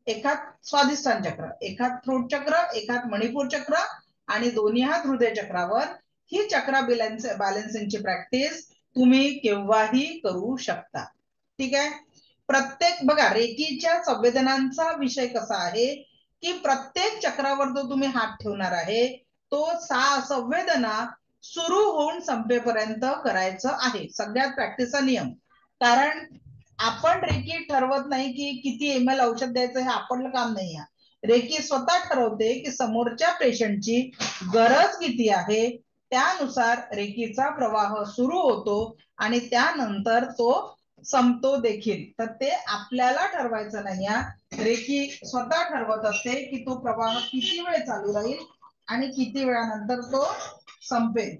एक हात स्वादिष्टान चक्र, एक हात थ्रोट चक्र, एक हात मणिपूर चक्र आणि दोन्ही हात हृदय चक्रावर, ही चक्र बॅलन्सिंगची प्रॅक्टिस तुम्ही केव्हाही करू शकता. ठीक आहे. प्रत्येक बघा रेकीच्या संवेदनांचा विषय कसा आहे की प्रत्येक चक्रावर जो तुम्ही हात ठेवणार आहे तो संवेदना सुरू होऊन संपेपर्यंत करायचं आहे. सगळ्यात प्रॅक्टिसचा नियम. कारण आपण रेकी ठरवत नाही की किती ml औषध द्यायचं हे आपलं काम नाही आहे. रेकी स्वतः ठरवते की समोरच्या पेशंटची गरज किती आहे, त्यानुसार रेकीचा प्रवाह सुरू होतो आणि त्यानंतर तो संपतो देखील. तर ते आपल्याला ठरवायचं नाही. रेकी स्वतः ठरवत असते की तो प्रवाह किती वेळ चालू राहील आणि किती वेळानंतर तो संपेल.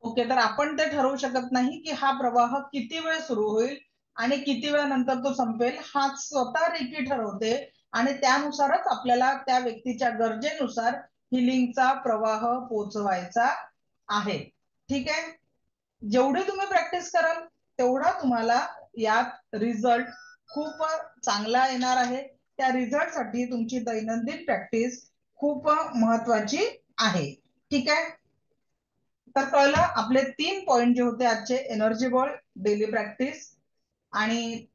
ओके, तर आपण ते ठरवू शकत नाही की हा प्रवाह किती वेळ सुरू होईल आणि किती वेळानंतर तो संपेल. हा स्वतः रेकी ठरवते आणि त्यानुसारच आपल्याला त्या व्यक्तीच्या गरजेनुसार हिलिंगचा प्रवाह पोहोचवायचा आहे. ठीक आहे. जेवढी तुम्ही प्रॅक्टिस कराल तेवढा तुम्हाला यात रिझल्ट खूप चांगला येणार आहे. त्या रिझल्ट साठी तुमची दैनंदिन प्रॅक्टिस खूप महत्वाची आहे. ठीक आहे. तर कळलं आपले 3 पॉइंट जे होते आजचे, एनर्जी बॉल, डेली प्रॅक्टिस आणि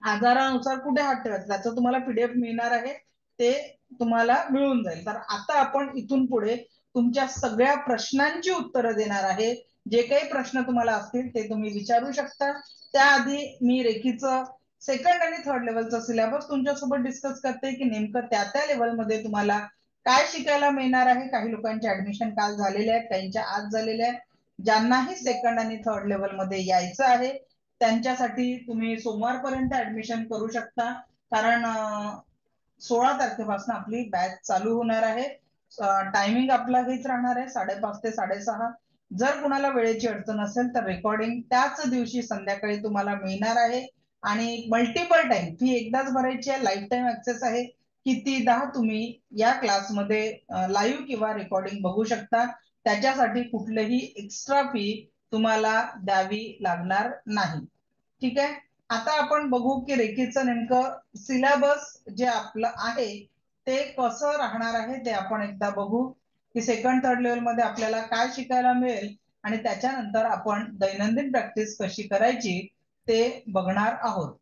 आजारानुसार कुठे हात ठेवायचा, त्याचं तुम्हाला पीडीएफ मिळणार आहे, ते तुम्हाला मिळून जाईल. तर आता आपण इथून पुढे तुमच्या सगळ्या प्रश्नांची उत्तरं देणार आहे. जे काही प्रश्न तुम्हाला असतील ते तुम्ही विचारू शकता. त्याआधी मी रेकीचं सेकंड आणि थर्ड लेवलचा सिलेबस तुमच्यासोबत डिस्कस करते की नेमकं त्या लेवलमध्ये तुम्हाला काय शिकायला मिळणार आहे. काही लोकांचे ऍडमिशन काल झालेले आहेत, काहींच्या आज झालेले आहेत. ज्यांनाही सेकंड आणि थर्ड लेवल मध्ये यायचं आहे त्यांच्यासाठी तुम्ही सोमवारपर्यंत ऍडमिशन करू शकता. कारण 16 तारखेपासून आपली बॅच चालू होणार आहे. टायमिंग आपला हेच राहणार आहे 5:30 ते 6:30. जर कुणाला वेळेची अडचण असेल तर रेकॉर्डिंग त्याच दिवशी संध्याकाळी तुम्हाला मिळणार आहे आणि मल्टिपल टाइम फी एकदाच भरायची आहे. लाईफ टाइम ऍक्सेस आहे. कितीदा तुम्ही या क्लासमध्ये लाईव्ह किंवा रेकॉर्डिंग बघू शकता. त्याच्यासाठी कुठलीही एक्स्ट्रा फी तुम्हाला द्यावी लागणार नाही. ठीक आहे. आता आपण बघू की रेकीचं नेमकं सिलेबस जे आपलं आहे ते कसं राहणार आहे ते आपण एकदा बघू की सेकंड थर्ड लेवल मध्ये आपल्याला काय शिकायला मिळेल आणि त्याच्यानंतर आपण दैनंदिन प्रॅक्टिस कशी करायची ते बघणार आहोत.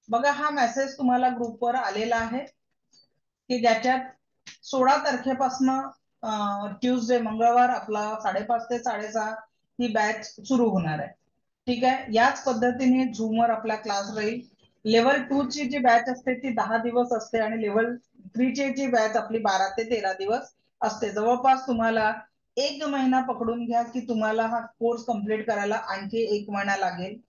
बघा हा मेसेज तुम्हाला ग्रुपवर आलेला आहे की ज्याच्यात 16 तारखेपासून ट्यूसडे मंगळवार आपला 5:30 ते 6:30 ही बॅच सुरू होणार आहे. ठीक आहे. याच पद्धतीने झूमवर आपला क्लास राहील. लेवल 2 ची जी बॅच असते ती 10 दिवस असते आणि लेवल 3 ची जी बॅच आपली 12 ते 13 दिवस असते. जवळपास तुम्हाला 1 महिना पकडून घ्या की तुम्हाला हा कोर्स कम्प्लीट करायला आणखी 1 महिना लागेल.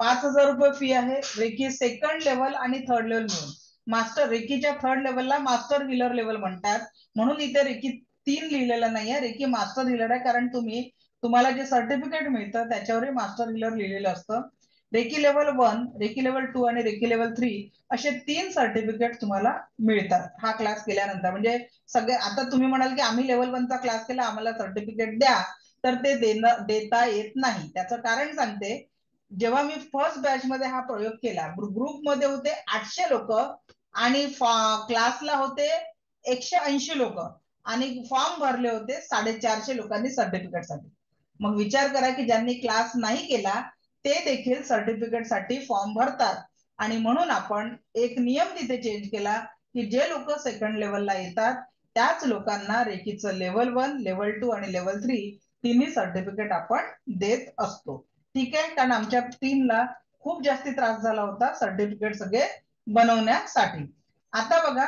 5,000 रुपये फी आहे. रेकी सेकंड लेवल आणि थर्ड लेवल मिळून. मास्टर रेकीच्या थर्ड लेवलला मास्टर हिलर लेवल म्हणतात, म्हणून इथे रेकी 3 लिहिलेलं नाहीये, रेकी मास्टर हिलर आहे. कारण तुम्हाला जे सर्टिफिकेट मिळतं त्याच्यावर मास्टर हिलर लिहिलेलं असतं. रेकी लेवल 1, रेकी लेवल 2 आणि रेकी लेवल 3 असे 3 सर्टिफिकेट तुम्हाला मिळतात हा क्लास केल्यानंतर. म्हणजे सगळे आता तुम्ही म्हणाल की आम्ही लेवल 1 चा क्लास केला आम्हाला सर्टिफिकेट द्या, तर ते देता येत नाही. त्याचं कारण सांगते. जेव्हा मी फर्स्ट बॅच मध्ये हा प्रयोग केला, ग्रुपमध्ये होते 800 लोक आणि क्लासला होते 180 लोक आणि फॉर्म भरले होते 450 लोकांनी सर्टिफिकेट साठी. मग विचार करा की ज्यांनी क्लास नाही केला ते देखील सर्टिफिकेट साठी फॉर्म भरतात. आणि म्हणून आपण एक नियम तिथे चेंज केला की जे लोक सेकंड लेवलला येतात त्याच लोकांना रेकीचं लेवल 1, लेवल 2 आणि लेवल 3 तिन्ही सर्टिफिकेट आपण देत असतो. ठीक आहे. कारण आमच्या टीमला खूप जास्ती त्रास झाला होता सर्टिफिकेट सगळे बनवण्यासाठी. आता बघा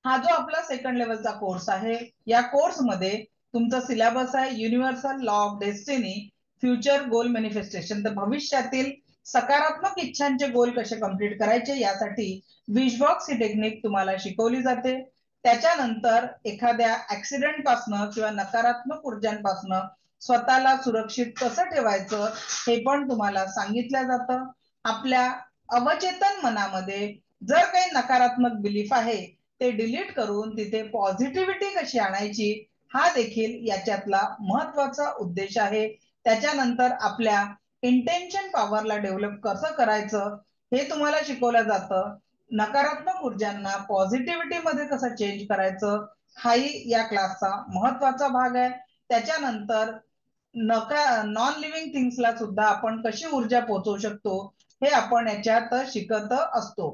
हा जो आपला सेकंड लेवलचा कोर्स आहे या कोर्स मध्ये तुमचा सिलेबस आहे universal law of destiny, future goal manifestation. तर भविष्यातील सकारात्मक इच्छांचे गोल कसे कंप्लीट करायचे यासाठी विशबॉक्स ही टेक्निक तुम्हाला शिकवली जाते. त्याच्यानंतर एखाद्या ऍक्सिडेंट पासनं किंवा नकारात्मक ऊर्जांपासनं स्वतःला सुरक्षित कसं ठेवायचं हे पण तुम्हाला सांगितलं जातं. आपल्या अवचेतन मनामध्ये जर काही नकारात्मक बिलीफ आहे ते डिलीट करून तिथे पॉझिटिव्हिटी कशी आणायची हा देखील याच्यातला महत्वाचा उद्देश आहे. त्याच्यानंतर आपल्या इंटेन्शन पॉवरला डेव्हलप कसं करायचं हे तुम्हाला शिकवलं जातं. नकारात्मक ऊर्जांना पॉझिटिव्हिटी मध्ये कसं चेंज करायचं हाही या क्लासचा महत्वाचा भाग आहे. त्याच्यानंतर नॉन लिव्हिंग थिंग्सला सुद्धा आपण कशी ऊर्जा पोहोचवू शकतो हे आपण याच्यात शिकत असतो.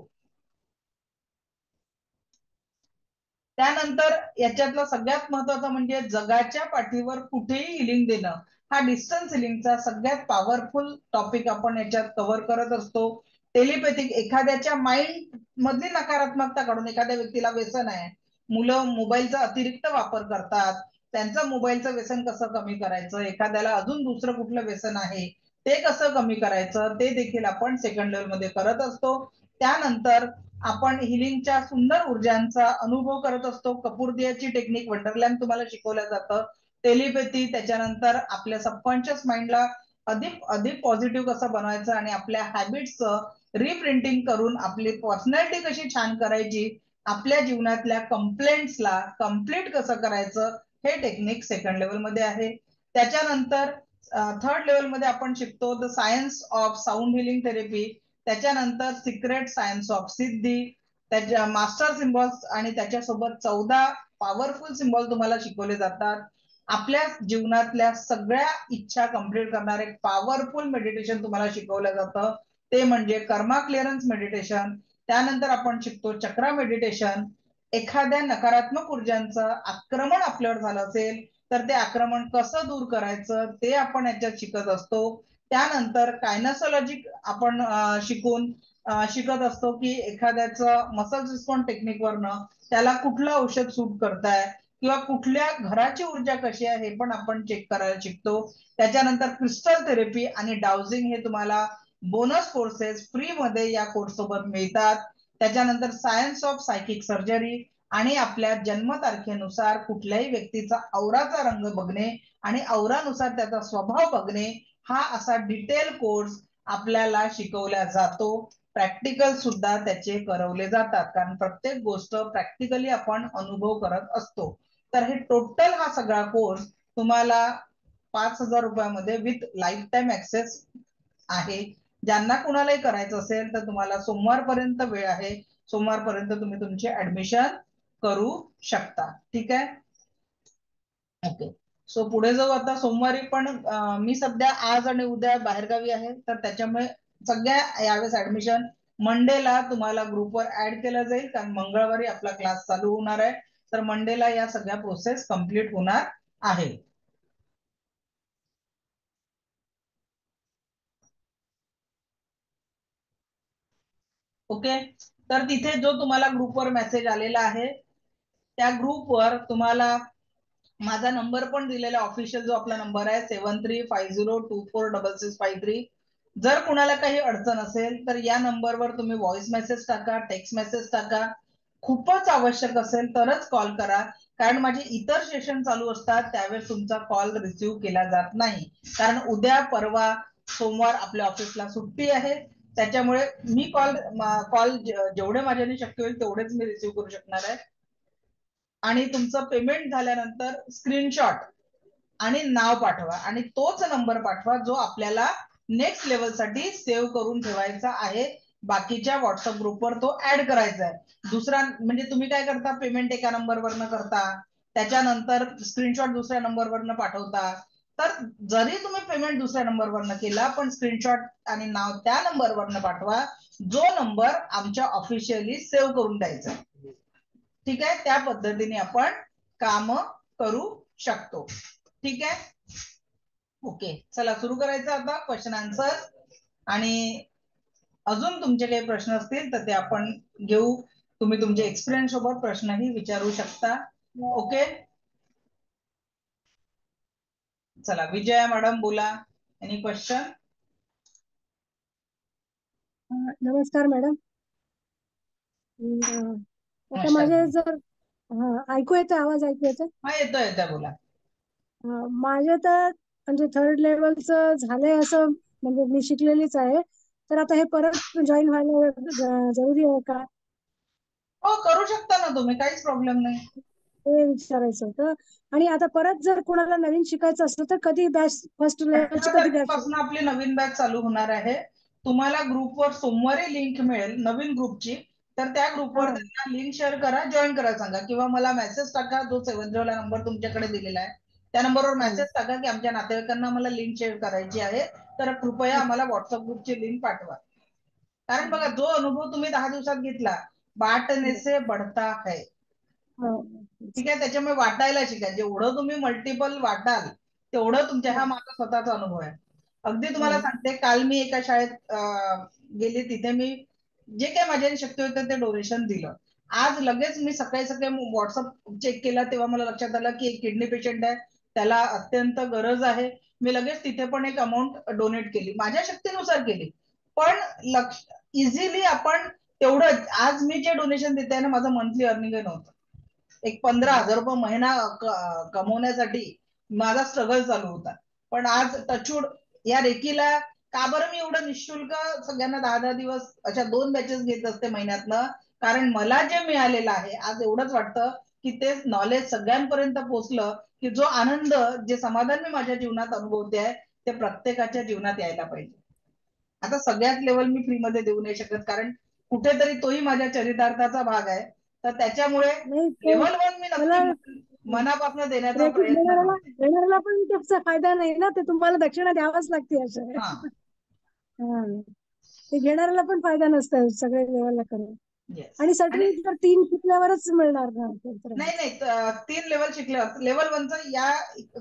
त्यानंतर याच्यातला सगळ्यात महत्वाचा म्हणजे जगाच्या पाठीवर कुठेही हिलिंग देणं हा डिस्टन्स हिलिंगचा सगळ्यात पॉवरफुल टॉपिक आपण याच्यात कव्हर करत असतो. टेलिपॅथिक एखाद्याच्या माइंड मधली नकारात्मकता काढून एखाद्या व्यक्तीला व्यसन आहे, मुलं मोबाईलचा अतिरिक्त वापर करतात, त्यांचं मोबाईलचं व्यसन कसं कमी करायचं, एखाद्याला अजून दुसरं कुठलं व्यसन आहे ते कसं कमी करायचं ते देखील आपण सेकंड लेवल मध्ये करत असतो. त्यानंतर आपण हिलिंगच्या सुंदर ऊर्जांचा अनुभव करत असतो. कपूरदियाची टेक्निक वंडरलँड तुम्हाला शिकवलं जातं. टेलिपॅथी, त्याच्यानंतर आपल्या सबकॉन्शियस माइंडला अधिक अधिक पॉझिटिव्ह कसं बनवायचं आणि आपल्या हॅबिट्सचं रिप्रिंटिंग करून आपली पर्सनॅलिटी कशी छान करायची, आपल्या जीवनातल्या कंप्लेंट्सला कम्प्लीट कसं करायचं हे टेक्निक सेकंड लेवल मध्ये आहे. त्याच्यानंतर थर्ड लेवल मध्ये आपण शिकतो the science of sound healing therapy, त्याच्यानंतर सिक्रेट सायन्स ऑफ सिद्धी, त्याच्या मास्टर सिम्बॉल्स आणि त्याच्यासोबत 14 पॉवरफुल सिम्बॉल तुम्हाला शिकवले जातात. आपल्या जीवनातल्या सगळ्या इच्छा कंप्लीट करणारे पॉवरफुल मेडिटेशन तुम्हाला शिकवलं जातं ते म्हणजे कर्मा क्लिअरन्स मेडिटेशन. त्यानंतर आपण शिकतो चक्रा मेडिटेशन. एखाद्या नकारात्मक ऊर्जांचं आक्रमण आपल्यावर झालं असेल तर ते आक्रमण कसं दूर करायचं ते आपण याच्यात शिकत असतो. त्यानंतर कायनोसॉलॉजी आपण शिकत असतो की एखाद्याचं मसल रिस्पॉन्स टेक्निक वरनं त्याला कुठलं औषध सूट करताय किंवा कुठल्या घराची ऊर्जा कशी आहे हे पण आपण चेक करायला शिकतो. त्याच्यानंतर क्रिस्टल थेरपी आणि डाउजिंग हे तुम्हाला बोनस कोर्सेस फ्री मध्ये या कोर्स सोबत मिळतात. त्याच्यानंतर सायन्स ऑफ सायकिक सर्जरी आणि आपल्या जन्मतारखेनुसार कुठल्याही व्यक्तीचा औराचा रंग बघणे आणि औरानुसार त्याचा स्वभाव बघणे हा असा डिटेल कोर्स आपल्याला शिकवला जातो. प्रॅक्टिकल सुद्धा त्याचे करवले जातात कारण प्रत्येक गोष्ट प्रॅक्टिकली आपण अनुभव करत असतो. तर हे टोटल हा सगळा कोर्स तुम्हाला 5,000 रुपयामध्ये विथ लाईफ टाईम ऍक्सेस आहे. ज्यांना कुणालाही करायचं असेल तर तुम्हाला सोमवारपर्यंत वेळ आहे. सोमवारपर्यंत तुम्ही तुमची ऍडमिशन करू शकता. ठीक आहे, ओके. सो पुढे जाऊ आता. सोमवारी पण मी सध्या आज आणि उद्या बाहेरगावी आहे तर त्याच्यामुळे सगळ्या यावेळेस ऍडमिशन मंडेला तुम्हाला ग्रुपवर ऍड केलं जाईल कारण मंगळवारी आपला क्लास चालू होणार आहे. तर मंडेला या सगळ्या प्रोसेस कंप्लीट होणार आहे. ओके, तर तिथे जो तुम्हाला ग्रुपवर मेसेज आलेला आहे त्या ग्रुपवर तुम्हाला माझा नंबर पण दिलेला ऑफिशियल जो आपला नंबर आहे 7350246653. जर कुणाला काही अडचण असेल तर या नंबरवर तुम्ही व्हॉइस मेसेज टाका, टेक्स्ट मेसेज टाका. खूपच आवश्यक असेल तरच कॉल करा कारण माझे इतर सेशन चालू असतात त्यावेळेस तुमचा कॉल रिसिव्ह केला जात नाही कारण उद्या परवा सोमवार आपल्या ऑफिसला सुट्टी आहे. त्याच्यामुळे मी कॉल जेवढे माझ्याने शक्य होईल तेवढेच मी रिसिव्ह करू शकणार आहे. आणि तुमचं पेमेंट झाल्यानंतर स्क्रीनशॉट आणि नाव पाठवा आणि तोच नंबर पाठवा जो आपल्याला नेक्स्ट लेवल साठी सेव्ह करून ठेवायचा आहे. बाकीच्या व्हॉट्सअप ग्रुपवर तो ऍड करायचा आहे. दुसरा म्हणजे तुम्ही काय करता, पेमेंट एका नंबरवरनं करता त्याच्यानंतर स्क्रीनशॉट दुसऱ्या नंबरवरनं पाठवता. तर जरी तुम्ही पेमेंट दुसऱ्या नंबरवरनं केला पण स्क्रीनशॉट आणि नाव त्या नंबरवरनं पाठवा जो नंबर आमच्या ऑफिशियली सेव्ह करून द्यायचा. ठीक आहे, त्या पद्धतीने आपण काम करू शकतो. ठीक आहे, ओके. चला सुरू करायचं आता क्वेश्चन आन्सर. आणि अजून तुमचे काही प्रश्न असतील तर ते आपण घेऊ. तुम्ही तुमचे एक्सपिरियन्स सोबत प्रश्नही विचारू शकता. ओके, चला विजया मॅडम बोला. Any question? नमस्कार मॅडम. आता माझे जर हा, ऐकू येतं? आवाज ऐकू येतं? हा, येतोय येतोय, बोला. माझं तर म्हणजे थर्ड लेवलचं झालंय असं, म्हणजे मी शिकलेलीच आहे. तर आता हे परत जॉईन व्हायला जरुरी आहे का? हो, करू शकता ना तुम्ही, काहीच प्रॉब्लेम नाही. हे विचारायचं होतं. आणि आता परत जर कोणाला नवीन शिकायचं असलं तर कधी बॅच, फर्स्ट लेवलची 18 कधी बॅच? तारखेपासून आपली नवीन बॅच चालू होणार आहे. तुम्हाला ग्रुपवर सोमवारी लिंक मिळेल नवीन ग्रुपची. तर त्या ग्रुपवर त्यांना लिंक शेअर करा, जॉईन करायला सांगा, किंवा मला मेसेज टाका. जो 70 ला नंबर तुमच्याकडे दिलेला आहे त्या नंबरवर मेसेज टाका की आमच्या नातेवाईकांना मला लिंक शेअर करायची आहे, तर कृपया आम्हाला व्हॉट्सअप ग्रुपची लिंक पाठवा. कारण बघा, जो अनुभव तुम्ही 10 दिवसात घेतला, बांटने से बढ़ता है. ठीक आहे, त्याच्यामुळे वाटायला शिका. जेवढं तुम्ही मल्टिपल वाटाल तेवढं तुमच्या, हा माझा स्वतःचा अनुभव आहे. अगदी तुम्हाला सांगते, काल मी एका शाळेत गेली, तिथे मी जे काही माझ्याने शक्य होतं ते डोनेशन दिलं. आज लगेच मी सकाळी सकाळी व्हॉट्सअप चेक केला, तेव्हा मला लक्षात आलं की एक किडनी पेशंट आहे, त्याला अत्यंत गरज आहे. मी लगेच तिथे पण एक अमाऊंट डोनेट केली, माझ्या शक्तीनुसार केली. पण लक्ष इझिली आपण तेवढं, आज मी जे डोनेशन देते ना, माझं मंथली अर्निंग नव्हतं. एक 15,000 रुपये महिना कमवण्यासाठी माझा स्ट्रगल चालू होता. पण आज टचवूड या रेकीला, का बरं मी एवढं निशुल्क सगळ्यांना 10-10 दिवस अशा 2 बॅचेस घेत असते महिन्यातनं, कारण मला जे मिळालेलं आहे आज एवढंच वाटतं की ते नॉलेज सगळ्यांपर्यंत पोहोचलं, की जो आनंद, जे समाधान मी माझ्या जीवनात अनुभवते आहे, ते प्रत्येकाच्या जीवनात यायला पाहिजे. आता सगळ्याच लेवल मी फ्रीमध्ये देऊ नाही शकत, कारण कुठेतरी तोही माझ्या चरितार्थाचा भाग आहे. तर त्याच्यामुळे लेवल 1 मी मला नक्की मनापासून देण्याचा क्रेडिट प्रयत्न करते. देणाऱ्याला पण त्याचा फायदा नाही ना, ते तुम्हाला दक्षिणा द्यावाच लागते असं. हा, ते घेणाऱ्याला पण फायदा नसतो सगळे लेवलला करून. येस. आणि आणि सर्टिफिकेट तर 3 शिकल्यावरच मिळणार ना? नाही नाही, 3 लेवल शिकल्यावर लेवल 1चं या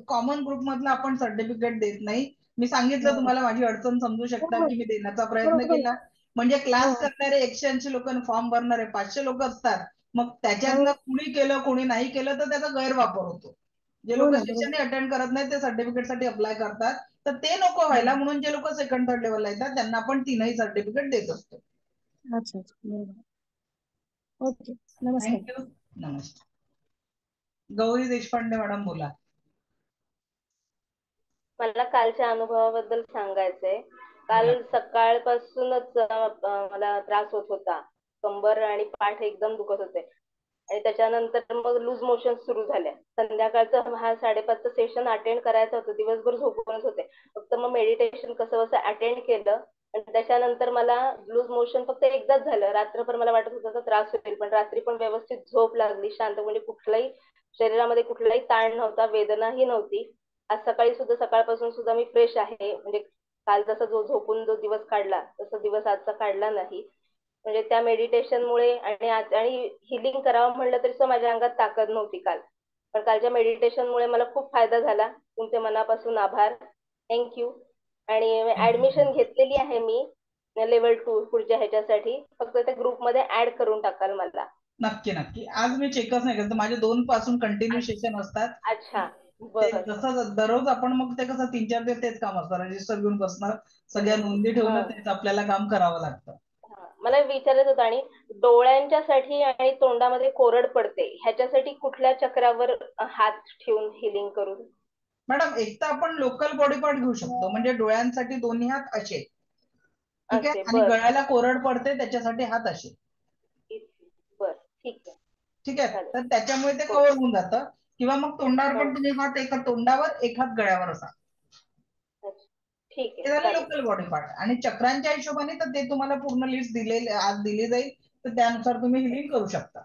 कॉमन ग्रुप मधलं आपण सर्टिफिकेट देत नाही. मी सांगितलं तुम्हाला, माझी अडचण समजू शकता की मी देण्याचा प्रयत्न केला. म्हणजे क्लास करणारे 180 लोक, फॉर्म भरणारे 500 लोक असतात. मग त्याच्यातनं कुणी केलं कोणी नाही केलं तर त्याचा गैरवापर होतो. जे लोक सेशन अटेंड करत नाही ते सर्टिफिकेटसाठी अप्लाय करतात, तर ते नको व्हायला म्हणून जे लोक सेकंड थर्ड लेवलला येतात त्यांना आपण 3ही सर्टिफिकेट देत असतो. अच्छा अच्छा, ओके, नमस्कार. थँक्यू, नमस्कार. गौरी देशपांडे मॅडम, बोला. मला कालच्या अनुभवाबद्दल सांगायचंय. काल सकाळपासूनच मला त्रास होत होता. कंबर आणि पाठ एकदम दुखत होते, आणि त्याच्यानंतर मग लूज मोशन सुरू झाले. संध्याकाळचं 5:30चं सेशन अटेंड करायचं होतं, दिवसभर झोपूनच होते. फक्त मग मेडिटेशन कसं कसं अटेंड केलं, आणि त्याच्यानंतर मला लूज मोशन फक्त एकदाच झालं. रात्रभर मला वाटत होता त्रास होईल, पण रात्री पण व्यवस्थित झोप लागली, शांत, म्हणजे कुठलाही शरीरामध्ये कुठलाही ताण नव्हता, वेदनाही नव्हती. आज सकाळी सुद्धा, सकाळपासून सुद्धा मी फ्रेश आहे. म्हणजे काल जसा झोपून जो दिवस काढला तसा दिवस आजचा काढला नाही. म्हणजे त्या मेडिटेशनमुळे, आणि हिलिंग करावं म्हणलं तरी सुद्धा माझ्या अंगात ताकद नव्हती काल. पण कालच्या मेडिटेशनमुळे मला खूप फायदा झाला. तुमचे मनापासून आभार, थँक्यू. आणि ऍडमिशन घेतलेली आहे मी लेवल 2 पुढच्या ह्याच्यासाठी. फक्त त्या ग्रुपमध्ये ऍड करून टाकाल मला. नक्की नक्की. आज मी चेकच नाही करत, माझे 2 पासून कंटिन्यू सेशन असतात. अच्छा, ते बर. जसं दररोज आपण, मग ते कसं 3-4 दिवस तेच काम असतं, रजिस्टर घेऊन बसणं, सगळ्या नोंदी ठेवणं, तेच आपल्याला काम करावं लागतं. मला विचारायचं होतं, आणि डोळ्यांच्यासाठी आणि तोंडामध्ये कोरड पडते ह्याच्यासाठी कुठल्या चक्रावर हात ठेवून हिलिंग करू? मॅडम, एक तर आपण लोकल बॉडी पार्ट घेऊ शकतो, म्हणजे डोळ्यांसाठी दोन्ही हात असे, ठीक आहे, आणि गळ्याला कोरड पडते त्याच्यासाठी हात असे. बर, ठीक आहे. ठीक आहे, तर त्याच्यामुळे ते कव्हर होऊन जातं. किंवा मग तोंडावर पण तुम्ही हात, एक हात तोंडावर एक हात गळ्यावर असा. ठीक ते झालं लोकल बॉडी पार्ट. आणि चक्रांच्या हिशोबाने तर ते तुम्हाला पूर्ण लिस्ट आज दिली जाईल, तर त्यानुसार तुम्ही हिलिंग करू शकता.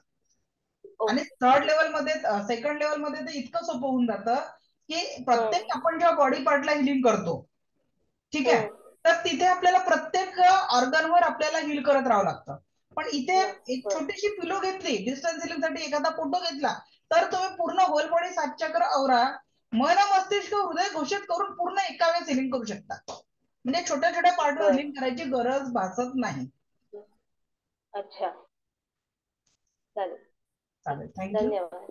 आणि थर्ड लेवल मध्ये, सेकंड लेवल मध्ये तर इतकं सोपं होऊन जातं की प्रत्येक आपण जेव्हा बॉडी पार्टला हिलिंग करतो, ठीक आहे, तर तिथे आपल्याला प्रत्येक ऑर्गनवर आपल्याला हिल करत राहावं लागतं. पण इथे एक छोटीशी पिलो घेतली, डिस्टन्स हिलिंग साठी एखादा फोटो घेतला, तर तुम्ही पूर्ण होल बॉडी 7 चक्र औरा, मन मस्तिष्क हृदय घोषित करून पूर्ण एका वेळेस हिलिंग करू शकता. म्हणजे छोट्या छोट्या पार्टवर हिलिंग करायची गरज भासत नाही. अच्छा, चालेल चालेल, थँक्यू. धन्यवाद.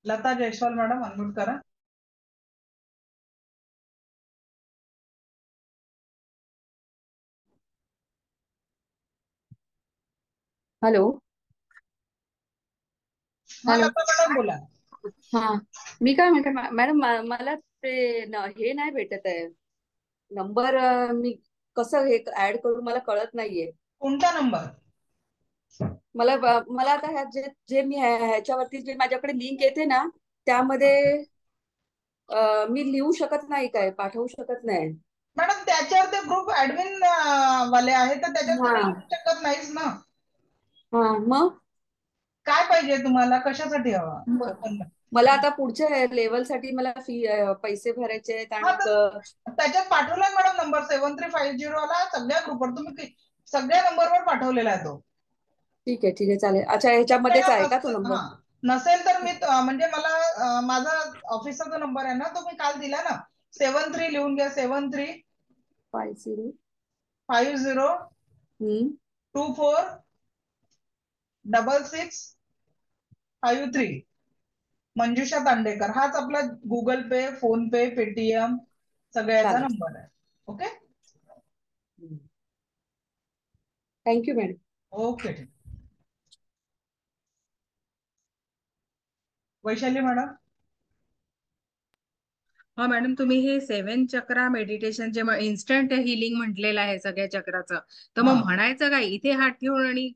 लता जयस्वाल मॅडम, अनम्यूट करा. हॅलो. हा हॅलो. लता मॅडम बोला. हा, मी काय म्हणते मॅडम, मला ते हे नाही भेटत आहे नंबर. मी कसं हे ऍड करू मला कळत नाहीये. कोणता नंबर? मला आता जे जे मी ह्याच्यावरती जे माझ्याकडे लिंक येते ना त्यामध्ये मी लिहू शकत नाही, काय पाठवू शकत नाही. मॅडम त्याच्यावर ते ग्रुप ऍडमिन वाले आहेत, तर त्याच्यात हा तुम्ही लिहू शकत नाहीच ना. हा, मग काय पाहिजे तुम्हाला, कशासाठी हवा म- ओपन? मला आता पुढच्या लेवलसाठी मला पैसे भरायचे आहेत हा आणि तर त्याच्यात पाठवलाय मॅडम नंबर 7350 वाला. सगळ्या ग्रुपवर तुम्ही सगळ्या नंबरवर पाठवलेला आहे तो. ठीक आहे, ठीक आहे, चालेल. अच्छा, ह्याच्यामध्येच आहे का तो नंबर? हा नसेल तर मी म्हणजे मला माझा ऑफिसचा जो नंबर आहे ना तो मी काल दिला ना. 73 लिहून घ्या. 73 50 50 24 6653. मंजुषा तांडेकर. हाच आपला गुगल पे, फोन पे, पेटीएम सगळ्याचा चालेल. नंबर आहे. Okay, thank you madam. ओके, ठीक. वैशाली मॅडम. हा मॅडम, तुम्ही हे 7 चक्रा मेडिटेशन जे इन्स्टंट हिलिंग म्हटलेलं आहे सगळ्या चक्राचं, तर हा मग म्हणायचं काय इथे हात ठेवून आणि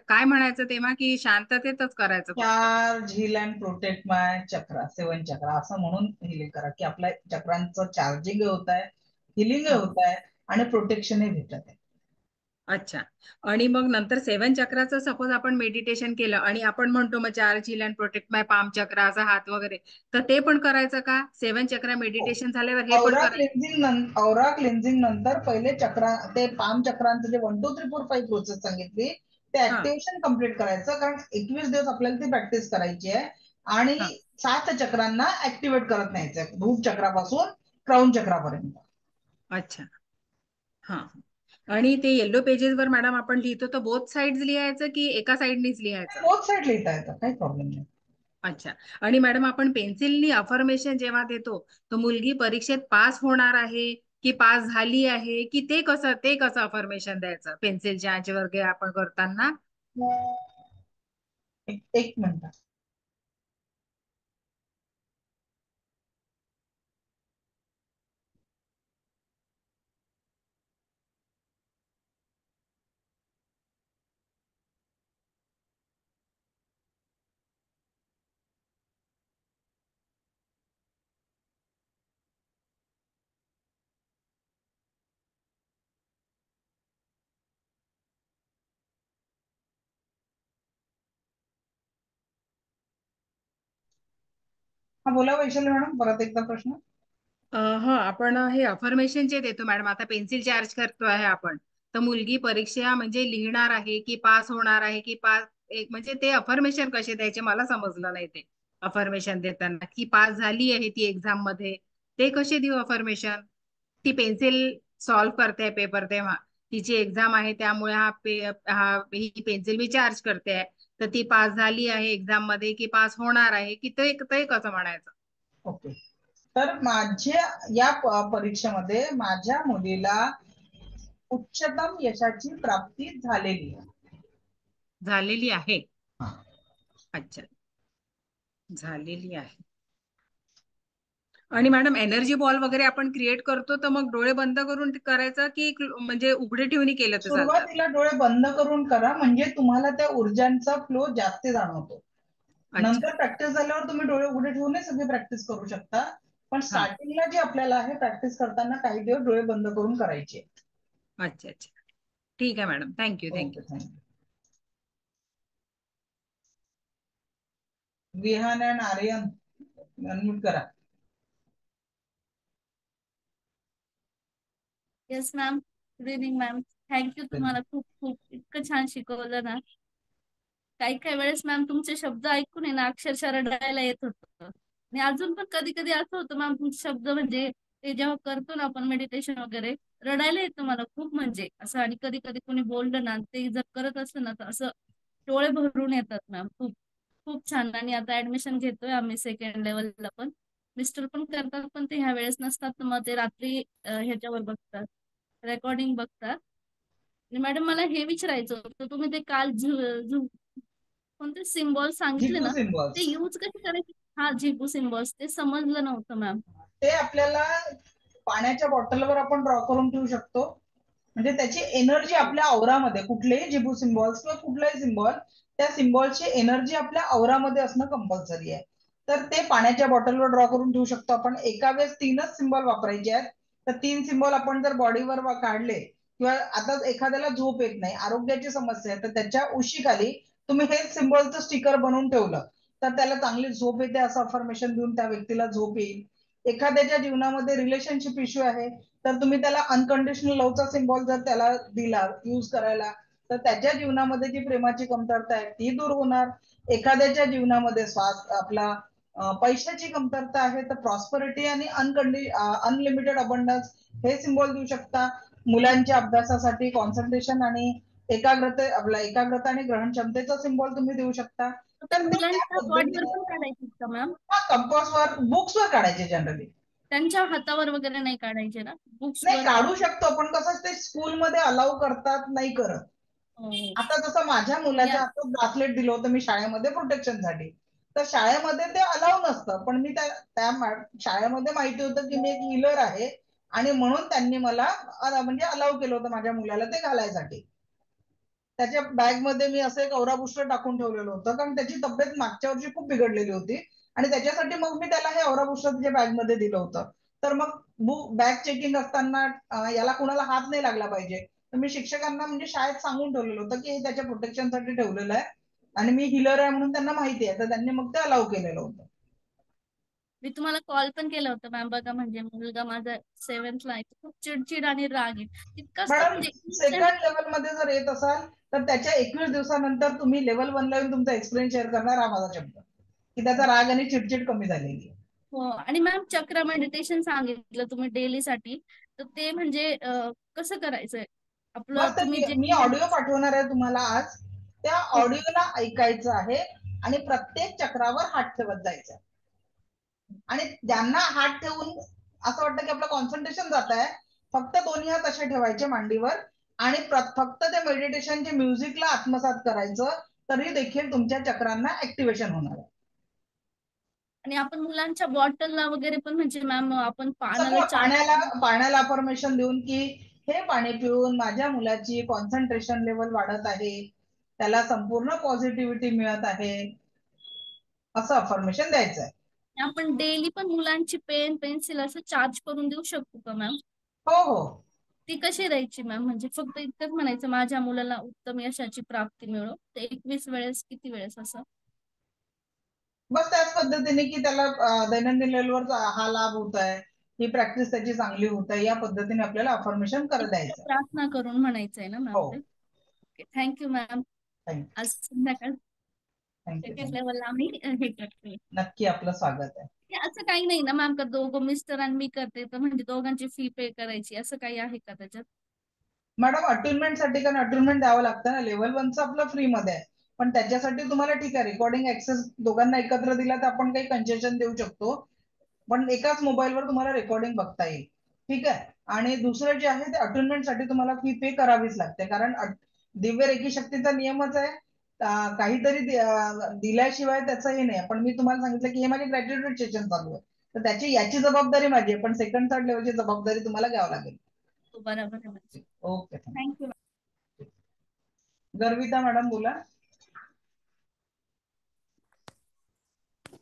काय म्हणायचं तेव्हा, की शांततेतच करायचं फक्त? चार्ज, हील अँड प्रोटेक्ट माय चक्रा, 7 चक्रा असं म्हणून हिलिंग करा, की आपल्या चक्रांचं चार्जिंग होत आहे, हिलिंग हा, होत आहे आणि प्रोटेक्शनही भेटत आहे. अच्छा. आणि मग नंतर 7 चक्राचं सपोज आपण मेडिटेशन केलं आणि आपण म्हणतो मग charge, heal and protect my palm chakra, असा हात वगैरे, तर ते पण करायचं का? 7 चक्रा मेडिटेशन झाल्यावर हे पण करायचं? औरा क्लिन्झिंग नंतर पहिले चक्रा, ते पाम चक्रांचं जे 1 2 3 4 5 प्रोसेस सांगितली ते हा ऍक्टिव्हेशन कम्प्लीट करायचं, कारण 21 दिवस आपल्याला ती प्रॅक्टिस करायची आहे. आणि हा 7 चक्रांना ऍक्टिव्हेट करत न्यायचं, भूप चक्रापासून क्राऊन चक्रापर्यंत. अच्छा. हा. आणि ते येलो पेजेस वर मॅडम आपण लिहितो तर बोथ साइड्स लिहायचं की एका साइडनीच लिहायचं? बोथ साईड लिहिता येतं, काही प्रॉब्लेम नाही. अच्छा. आणि मॅडम आपण पेन्सिलनी अफर्मेशन जेव्हा देतो तर मुलगी परीक्षेत पास होणार आहे की पास झाली आहे, की ते कसं अफर्मेशन द्यायचं पेन्सिलच्या वगैरे आपण करताना? एक मिनिट. हा बोला वैशाली मॅडम, परत एकदा प्रश्न. हा, आपण हे अफर्मेशन जे देतो मॅडम, आता पेन्सिल चार्ज करतो आहे आपण, तर मुलगी परीक्षा म्हणजे लिहिणार आहे की पास होणार आहे की पास, एक म्हणजे ते अफर्मेशन कसे द्यायचे मला समजलं नाही. ते अफर्मेशन देताना की पास झाली आहे ती एक्झाम मध्ये, ते कसे देऊ अफर्मेशन? ती पेन्सिल सॉल्व्ह करते पेपर तेव्हा, तिची एक्झाम आहे त्यामुळे ही पेन्सिल मी चार्ज करते आहे, तर ती पास झाली आहे एक्झाम मध्ये की पास होणार आहे, की ते कसं म्हणायचं? ओके, तर माझ्या या परीक्षेमध्ये माझ्या मुलीला उच्चतम यशाची प्राप्ती झालेली आहे. झालेली आहे. अच्छा, झालेली आहे. आणि मॅडम एनर्जी बॉल वगैरे आपण क्रिएट करतो तर मग डोळे बंद करून करायचं की म्हणजे उघडे ठेवून केलं तर चालतं? सुरुवातीला डोळे बंद करून करा, म्हणजे तुम्हाला त्या ऊर्जांचा फ्लो जास्त जाणवतो. अच्छा. नंतर प्रॅक्टिस झाल्यावर तुम्ही डोळे उघडे ठेवून सगळी प्रॅक्टिस करू शकता, पण हा, स्टार्टिंगला जे आपल्याला आहे प्रॅक्टिस करताना काही दिवस डोळे बंद करून करायचे. अच्छा अच्छा, ठीक आहे madam, thank you okay, thank you. Thank you. Vihaan and Aryan unmute करा. Yes ma'am, good evening ma'am. Thank you, तुम्हाला खूप खूप इतकं छान शिकवलं ना. काही काही वेळेस मॅम तुमचे शब्द ऐकून आहे ना अक्षरशः रडायला येत होतं. आणि अजून पण कधी कधी असं होतं मॅम, तुमचे शब्द म्हणजे ते जेव्हा करतो ना आपण मेडिटेशन वगैरे, रडायला येतं मला खूप, म्हणजे असं. आणि कधी कधी कोणी बोललं ना, ते जर करत असलं ना तर असं डोळे भरून येतात मॅम. खूप खूप छान. आणि आता ऍडमिशन घेतोय आम्ही सेकंड लेवलला पण. मिस्टर पण करतात, पण ते ह्या वेळेस नसतात, तर मग ते रात्री ह्याच्यावर बघतात, रेकॉर्डिंग बघतात. मॅडम मला हे विचारायचं होतं, तुम्ही ते काल कोणते सिम्बॉल सांगितले झिपू ना, ते सिम्बॉल्स यूज कसे करायचे? हा, झिपू सिम्बॉल्स, ते समजलं नव्हतं मॅम. ते आपल्याला पाण्याच्या बॉटलवर आपण ड्रॉ करून ठेवू शकतो. म्हणजे त्याची एनर्जी आपल्या औरामध्ये, कुठलेही जिबू सिम्बॉल्स किंवा कुठलाही सिम्बॉल, त्या सिम्बॉलची एनर्जी आपल्या औरामध्ये असणं कंपल्सरी आहे. तर ते पाण्याच्या बॉटलवर ड्रॉ करून ठेवू शकतो आपण. एका वेळेस 3च सिम्बॉल वापरायचे आहेत. तर 3 सिम्बॉल आपण जर बॉडीवर काढले, किंवा आता एखाद्याला झोप येत नाही, आरोग्याची समस्या आहे, तर त्याच्या उशीखाली तुम्ही हे सिम्बॉलचं स्टिकर बनवून ठेवलं तर त्याला चांगली झोप येते असं अफर्मेशन देऊन त्या व्यक्तीला झोप येईल. एखाद्याच्या जीवनामध्ये रिलेशनशिप इश्यू आहे, तर तुम्ही त्याला अनकंडिशनल लव्हचा सिम्बॉल जर त्याला दिला यूज करायला, तर त्याच्या जीवनामध्ये जी प्रेमाची कमतरता आहे ती दूर होणार. एखाद्याच्या जीवनामध्ये आपला पैशाची कमतरता आहे, तर प्रॉस्परिटी आणि अनलिमिटेड अबंडन्स हे सिम्बॉल देऊ शकता. मुलांच्या अभ्यासासाठी कॉन्सन्ट्रेशन आणि एकाग्रता आणि ग्रहण क्षमतेचा सिम्बॉल तुम्ही देऊ शकता. तर तर ते त्या मुलांच्या बॉडीवर पद्धतीने पण काढायचे का मॅम? कंपासवर, बुक्सवर काढायचे जनरली. त्यांच्या हातावर वगैरे नाही काढायचे ना, बुक्स नाही, वर? काढू शकतो पण कसं ते स्कूलमध्ये अलाउ करतात, नाही करत. हो. आता जसं माझ्या मुलाच्या हातात ब्रासलेट दिलं होतं मी शाळेमध्ये प्रोटेक्शनसाठी, तर शाळेमध्ये ते अलाउ नसतं, पण मी त्या शाळेमध्ये माहिती होतं की मी एक हिलर आहे आणि म्हणून त्यांनी मला म्हणजे अलाउ केलं होतं माझ्या मुलाला ते घालायसाठी. त्याच्या बॅग मध्ये मी असं एक औरा बुस्टर टाकून ठेवलेलं होतं, कारण त्याची तब्येत मागच्या वर्षी खूप बिघडलेली होती आणि त्याच्यासाठी मग मी त्याला हे औरा बुस्टर त्याच्या बॅग मध्ये दिलं होतं. तर मग बॅग चेकिंग असताना याला कुणाला हात नाही लागला पाहिजे, तर मी शिक्षकांना म्हणजे शाळेत सांगून ठेवलेलं होतं की हे त्याच्या प्रोटेक्शनसाठी ठेवलेलं आहे आणि मी हिलर आहे म्हणून त्यांना माहिती आहे, तर त्यांनी मग ते अलाउ केलेलं होतं. मी तुम्हाला कॉल पण केला होता मॅम. बघा, म्हणजे मुलगा माझा 7th आहे, खूप चिडचिड आणि राग आहे तितकाच तो, मॅडम, म्हणजे सेकंड लेवल मध्ये जर येत असाल तर त्याच्या 21 दिवसानंतर तुम्ही लेवल 1 ला येऊन तुमचा एक्सपिरियन्स शेअर करणार, हा माझा शब्द, की त्याचा राग आणि चिडचिड कमी झालेली आहे. हो. आणि मॅम चक्र मेडिटेशन सांगितलं तुम्ही डेली साठी, तर ते म्हणजे कसं करायचंय आपलं, मस्त. तुम्ही जे मी ऑडिओ पाठवणार आहे तुम्हाला आज, त्या ओके. ऑडिओला ऐकायचं आहे आणि प्रत्येक चक्रावर हात ठेवत जायचं. आणि ज्यांना हात ठेवून असं वाटतं की आपलं कॉन्सन्ट्रेशन जात आहे, फक्त दोन्ही हात असे ठेवायचे मांडीवर आणि फक्त ते मेडिटेशनच्या म्युझिकला आत्मसात करायचं, तरी देखील तुमच्या चक्रांना ऍक्टिव्हेशन होणार आहे. आणि आपण मुलांच्या बॉटलला वगैरे पण, म्हणजे मॅम आपण पाण्याला पाण्याला अफर्मेशन देऊन की हे पाणी पिऊन माझ्या मुलाची कॉन्सन्ट्रेशन लेवल वाढत आहे, त्याला संपूर्ण पॉझिटिव्हिटी मिळत आहे, असं अफर्मेशन द्यायचं आहे. आपण डेली पण मुलांची पेन पेन्सिल असं चार्ज करून देऊ शकतो का मॅम? हो हो. ती कशी द्यायची मॅम? म्हणजे फक्त इतकंच म्हणायचं माझ्या मुलाला उत्तम यशाची प्राप्ती मिळो, ते 21 वेळेस किती वेळेस असं? बस त्याच पद्धतीने की त्याला दैनंदिन लेवलवर हा लाभ होत आहे, ही प्रॅक्टिस त्याची चांगली होत आहे, या पद्धतीने आपल्याला अफर्मेशन करत द्यायचं. प्रार्थना करून म्हणायचंय ना मॅम हो. ते? Okay, thank you ma'am. आज संध्याकाळ लेवलला आम्ही हे करतोय. नक्की, आपलं स्वागत आहे. असं काही नाही ना मॅम, का दोघं मिस्टर आणि मी करते तर म्हणजे दोघांची फी पे करायची, असं काही आहे का त्याच्यात? मॅडम, अटुनमेंट साठी, कारण अटुनमेंट द्यावं लागतं ना, लेवल 1चं आपलं फ्री मध्ये आहे, पण त्याच्यासाठी तुम्हाला ठीक आहे रेकॉर्डिंग ऍक्सेस दोघांना एकत्र दिला तर आपण काही कन्सेशन देऊ शकतो, पण एकाच मोबाईलवर तुम्हाला रेकॉर्डिंग बघता येईल. ठीक आहे. आणि दुसरं जे आहे ते अटुनमेंट साठी तुम्हाला फी पे करावीच लागते, कारण दिव्य रेकी शक्तीचा नियमच आहे, काहीतरी दिल्याशिवाय त्याचं हे नाही. पण मी तुम्हाला सांगितलं की हे माझे ग्रॅज्युएट सेशन चालू आहे, तर याची जबाबदारी माझी आहे, पण सेकंड थर्ड लेवलची जबाबदारी तुम्हाला घ्यावी लागेल. बरोबर आहे. Okay, thank you. गर्विता मॅडम बोला.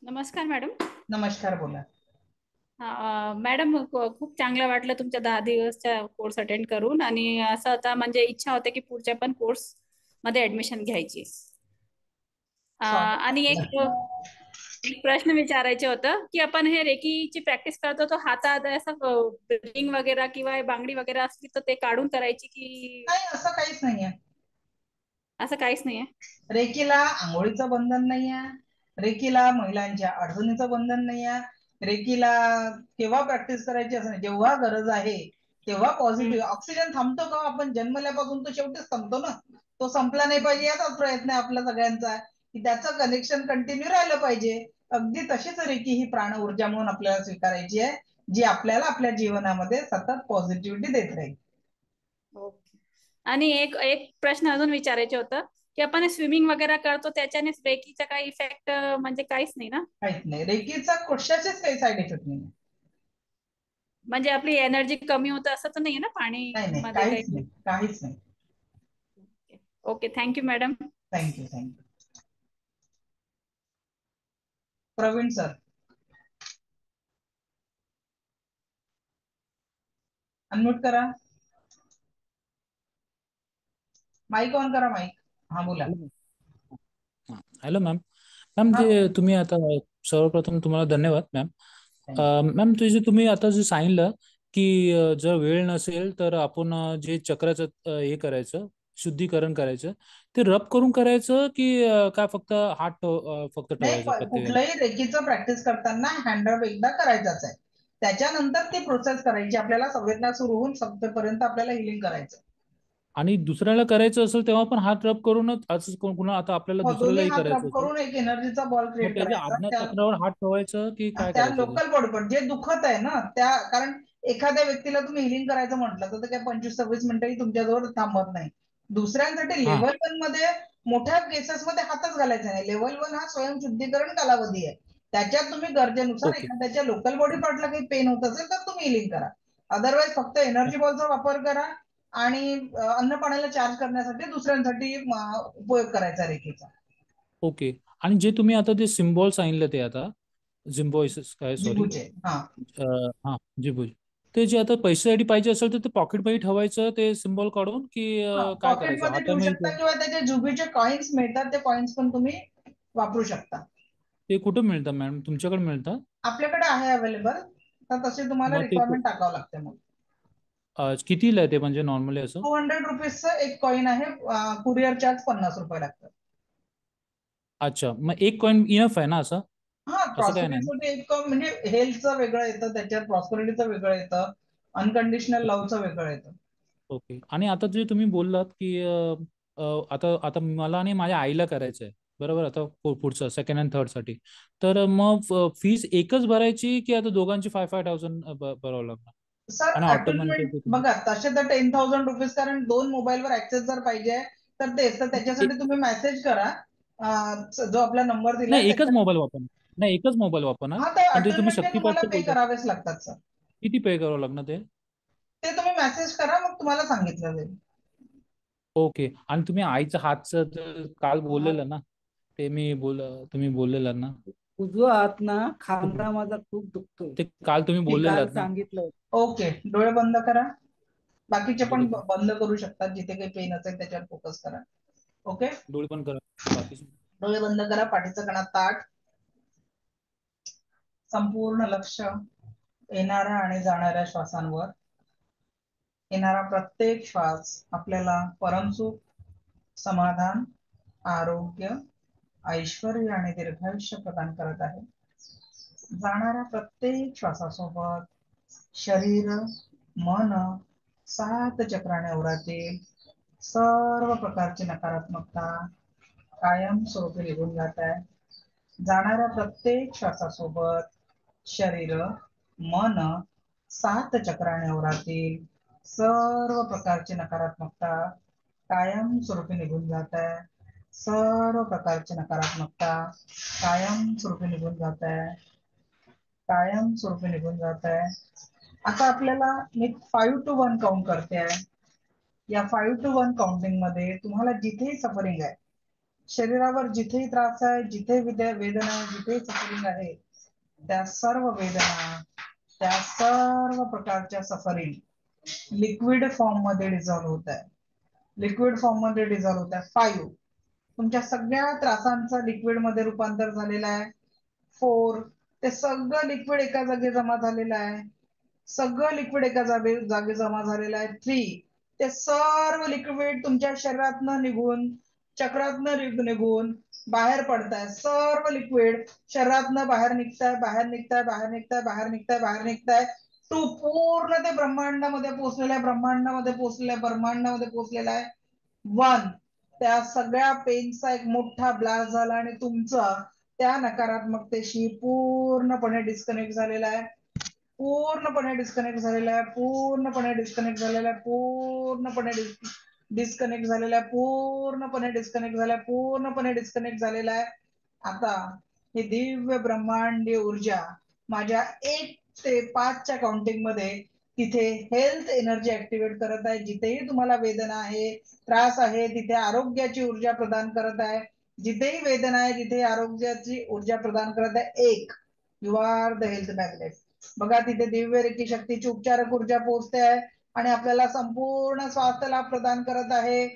नमस्कार मॅडम. नमस्कार, बोला. मॅडम, खूप चांगलं वाटलं तुमच्या 10 दिवसच्या कोर्स अटेंड करून, आणि असं आता म्हणजे इच्छा होते की पुढच्या पण कोर्स मध्ये ऍडमिशन घ्यायची. आणि एक प्रश्न विचारायचे होतं की आपण हे रेकीची प्रॅक्टिस करतो तो हातात असं रिंग वगैरे किंवा बांगडी वगैरे असली तर ते काढून करायची की? नाही, असं काहीच नाहीये. असं काहीच नाहीये. रेकीला आंघोळीचं बंधन नाहीये, रेकीला महिलांच्या अडचणीचं बंधन नाहीये, रेकीला केव्हा प्रॅक्टिस करायची असं नाही, जेव्हा गरज आहे तेव्हा पॉझिटिव्ह. ऑक्सिजन थांबतो का? आपण जन्मल्यापासून तो शेवटीच थांबतो ना, तो संपला नाही पाहिजे याचाच प्रयत्न आहे आपला सगळ्यांचा, की त्याचं कनेक्शन कंटिन्यू राहिलं पाहिजे. अगदी तशीच रेकी ही प्राण ऊर्जा म्हणून आपल्याला स्वीकारायची आहे, जी आपल्याला आपल्या जीवनामध्ये सतत पॉझिटिव्हिटी देत राहील. ओके. आणि एक एक प्रश्न अजून विचारायचे होतं की आपण स्विमिंग वगैरे करतो त्याच्याने रेकीचा काही इफेक्ट म्हणजे काहीच नाही ना? काहीच नाही, रेकीचा कशाचेच काही साईड इफेक्ट नाही. म्हणजे आपली एनर्जी कमी होतं असं तर नाहीये ना नाही पाणी नाही, मध्ये काहीच काही? नाही, काहीच नाही. Okay, thank you madam. Thank you thank you. Praveen sir, unmute करा, माईक ऑन करा, माईक. हा बोला. Hello ma'am. मॅम हा ते तुम्ही आता सर्वप्रथम तुम्हाला धन्यवाद मॅम. मॅम तुम्ही आता जे सांगितलं की जर वेळ नसेल तर आपण जे चक्राचं हे करायचं, शुद्धीकरण करायचं, ते रब करून करायचं की काय फक्त हात फक्त नाही, ठेवायचं प्रत्येक. कुठलंही रेकीचं प्रॅक्टिस करताना हँडरब एकदा करायचाच आहे, त्याच्यानंतर ती प्रोसेस करायची. आपल्याला संवेदना सुरू होऊन संपेपर्यंत आपल्याला हिलिंग करायचं. आणि दुसऱ्याला करायचं असेल तेव्हा पण हात रब करूनच असं कुणा आता आपल्याला हो, दोन्ही दुसऱ्यालाही हात करायचं रब असेल करून एक एनर्जीचा बॉल मग क्रिएट त्याच्या करायचा. आज्ञा चक्रावर हात ठेवायचं की काय त्या करायचं ते? लोकल बॉडी पण जे दुखत आहे ना, त्या कारण एखाद्या व्यक्तीला तुम्ही हिलिंग करायचं म्हटलं तर काय 25-26 मिनिटंही तुमच्याजवळ थांबत नाही. दुसऱ्यांसाठी हा लेव्हल 1 मध्ये मोठ्या केसेसमध्ये हातच घालायचा नाही. लेव्हल 1 हा स्वयंशुद्धीकरण कालावधी आहे, त्याच्यात तुम्ही गरजेनुसार ओके एखाद्याच्या लोकल बॉडी पार्टला काही पेन होत असेल तर तुम्ही हिलिंग करा. अदरवाईज फक्त एनर्जी बॉलचा वापर करा आणि अन्न पाण्याला चार्ज करण्यासाठी दुसऱ्यांसाठी उपयोग करायचा रेकीचा. ओके. आणि जे तुम्ही आता ते सिम्बॉल सांगितलं ते आता झिम्बॉइसिस काय सॉरी जिबूचे. हा, हा जिबुज, ते जे आता पैशासाठी पाहिजे असेल तर ते पॉकेटमध्ये ठेवायचं ते सिम्बॉल काढून की काय करायचं पॉकेटमध्ये ठेवू हातामध्ये शकता किंवा त्याचे जुबीचे कॉइन्स मिळतात, ते कॉइन्स पण तुम्ही वापरू शकता. ते कुठं मिळतं मॅडम? तुमच्याकडे मिळतं? आपल्याकडे आहे अवेलेबल, तर तसे तुम्हाला मग ते रिक्वायरमेंट टाकावं लागते. मग कितीला आहे ते म्हणजे नॉर्मली असं? 200 रुपीजचं एक कॉइन आहे, कुरिअर चार्ज 50 रुपये लागतात. अच्छा, मग एक कॉइन इनफ आहे ना असं? हा, असं काय नाही ना? प्रॉस्पेरिटीचं एक म्हणजे हेल्थचं वेगळं येतं, त्याच्यात प्रॉस्पेरिटीचं वेगळं येतं, अनकंडिशनल लव्हचं वेगळं येतं. ओके. आणि आता जे तुम्ही बोललात की आता आता मला आणि माझ्या आईला करायचं आहे बरोबर, आता पुढचं सेकंड अँड थर्ड साठी, तर मग फीस एकच भरायची की आता दोघांची 5,000 भरावं लागणार? सर आणि अटुनमेंट ऑटोमॅटिक बघा, तसे तर 10,000 रुपीज, कारण 2 मोबाईलवर ऍक्सेस जर पाहिजे तर तेच, तर त्याच्यासाठी तुम्ही मेसेज करा, जो आपला नंबर दिलाय नाही एकच त्याच्यात. मोबाईल वापरणार, नाही एकच मोबाईल वापरणार. हा, तर पण ते तुम्ही अटुनमेंटचे तुम्हाला शक्तीपाठचं पे बोलतात, करावेच लागतात सर. किती पे करावं लागणार ते? ते तुम्ही मेसेज करा, मग तुम्हाला सांगितलं जाईल. ओके. आणि तुम्ही आईचं हातचं तर काल बोललेलं ना, ते तुम्ही बोललेलं ना उजवा हात ना, खांदा माझा खूप दुखतोय, ते काल तुम्ही ते काल बोललेलं ना. सांगितलं. ओके, डोळे बंद करा. बाकीचे पण डोळे बंद करू शकतात, जिथे काही पेन असेल त्याच्यावर फोकस करा. ओके, डोळे पण करा बाकी. डोळे बंद करा, पाठीचं कणा ताठ, संपूर्ण लक्ष येणाऱ्या आणि जाणाऱ्या श्वासांवर. येणारा प्रत्येक श्वास आपल्याला परमसुख, समाधान, आरोग्य, ऐश्वर आणि दीर्घायुष्य प्रदान करत आहे. जाणाऱ्या प्रत्येक श्वासासोबत शरीर, मन 7 चक्राने ओरातील सर्व प्रकारची नकारात्मकता कायमस्वरूपी निघून जात आहे. जाणाऱ्या प्रत्येक श्वासासोबत शरीर, मन 7 चक्राने ओरातील सर्व प्रकारची नकारात्मकता कायमस्वरूपी निघून जात आहे. सर्व प्रकारची नकारात्मकता कायमस्वरूपी निघून जात आहे, कायमस्वरूपी निघून जात आहे. आता आपल्याला मी 5 to 1 काउंट करते आहे. या 5 to 1 काउंटिंग मध्ये तुम्हाला जिथेही सफरिंग आहे, शरीरावर जिथेही त्रास आहे, जिथे वेदना आहे, जिथेही सफरिंग आहे, त्या सर्व वेदना, त्या सर्व प्रकारच्या सफरिंग लिक्विड फॉर्म मध्ये डिझॉल्व्ह होत आहे. लिक्विड फॉर्म मध्ये डिझॉल्व्ह होत आहे. 5, तुमच्या सगळ्या त्रासांचं लिक्विड मध्ये रूपांतर झालेलं आहे. 4, ते सगळं लिक्विड एका जागी जमा झालेलं आहे. सगळं लिक्विड एका जागी जमा झालेलं आहे. 3, ते सर्व लिक्विड तुमच्या शरीरातनं निघून, चक्रातनं निघून बाहेर पडताय. सर्व लिक्विड शरीरातनं बाहेर निघताय, बाहेर निघताय, बाहेर निघताय, बाहेर निघताय, बाहेर निघताय. टू पूर्ण ते ब्रह्मांडामध्ये पोहोचलेल्या आहे, ब्रह्मांडामध्ये पोहोचलेल्या आहे, ब्रह्मांडामध्ये पोहोचलेला आहे. 1, त्या सगळ्या पेनचा एक मोठा ब्लास्ट झाला आणि तुमचा त्या नकारात्मकतेशी पूर्णपणे डिस्कनेक्ट झालेला आहे. पूर्णपणे डिस्कनेक्ट झालेला आहे, पूर्णपणे डिस्कनेक्ट झालेला आहे, पूर्णपणे डिस्कनेक्ट झालेला आहे, पूर्णपणे डिस्कनेक्ट झालाय, पूर्णपणे डिस्कनेक्ट झालेला आहे. आता ही दिव्य ब्रह्मांडीय ऊर्जा माझ्या 1 ते 5च्या काउंटिंग मध्ये तिथे हेल्थ एनर्जी ऍक्टिव्हेट करत आहे. जिथेही तुम्हाला वेदना आहे, त्रास आहे, तिथे आरोग्याची ऊर्जा प्रदान करत आहे. जिथेही वेदना आहे तिथे आरोग्याची ऊर्जा प्रदान करत आहे. 1, you are the health magnet. बघा तिथे दिव्य रेकी शक्तीची उपचारक ऊर्जा पोहोचते आहे आणि आपल्याला संपूर्ण स्वास्थ्य लाभ प्रदान करत आहे.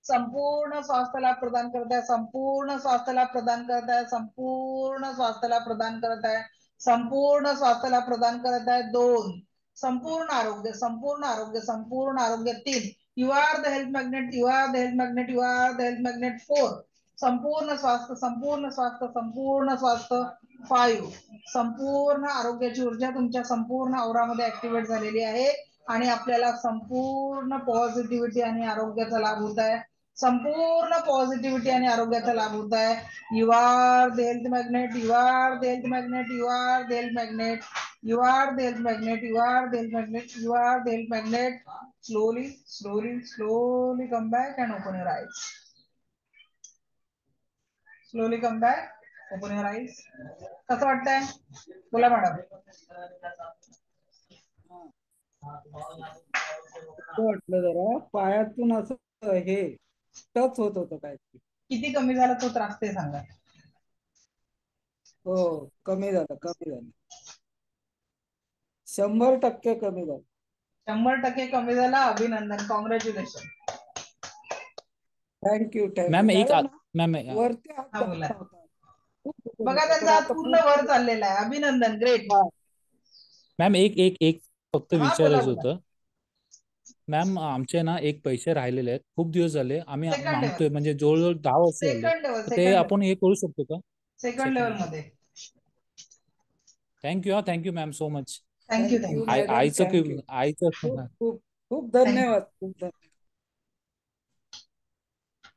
संपूर्ण स्वास्थ्य लाभ प्रदान करत आहे, संपूर्ण स्वास्थ्य लाभ प्रदान करत आहे, संपूर्ण स्वास्थ्य लाभ प्रदान करत आहे, संपूर्ण स्वास्थ्य लाभ प्रदान करत आहे. 2, संपूर्ण आरोग्य, संपूर्ण आरोग्य, संपूर्ण आरोग्य. 3, you are the health magnet, you are the health magnet, you are the health magnet. 4, संपूर्ण स्वास्थ्य, संपूर्ण स्वास्थ्य, संपूर्ण स्वास्थ्य. 5, संपूर्ण आरोग्याची ऊर्जा तुमच्या संपूर्ण औरामध्ये ऍक्टिव्हेट झालेली आहे आणि आपल्याला संपूर्ण पॉझिटिव्हिटी आणि आरोग्याचा लाभ होत आहे. संपूर्ण पॉझिटिव्हिटी आणि आरोग्याचा लाभ होत आहे. You are the health magnet, you are the health magnet, you are the health magnet, you are the health magnet, you are the health magnet, you are the health magnet. Slowly slowly slowly come back and open your eyes. Slowly come back, open your eyes. कसं वाटतंय? बोला madam. वाटलं जरा पायातून असं हे touch होत होतं काय. किती कमी झाला तो त्रास ते सांगा. हो, कमी झालं, कमी झालं. 100% कमी झालं. 100% कमी झाला. अभिनंदन, कॉंग्रॅच्युलेशन. थँक्यू मॅम एक थँक्यू. मॅम वरती हात हा बोला. दाखवता होता. बघा पण त्यांचा हात आता पूर्ण वर चाललेला आहे. अभिनंदन, ग्रेट. मॅम एक एक एक फक्त हा बोला विचारायचं बोला. होतं. मॅम आमचे ना एक पैसे राहिलेले आहेत, खूप दिवस झाले आम्ही सेकंड मागतोय, लेवल, म्हणजे जवळजवळ 10 वर्ष झाले. सेकंड लेवल, तर ते सेकंड आपण हे करू शकतो का? सेकंड लेवल मध्ये. Thank you thank you ma'am so much. Thank you thank you thank you. Madam, आईचं थँक्यू. आईचं खूप खूप खूप थँक्यू. धन्यवाद, खूप धन्यवाद.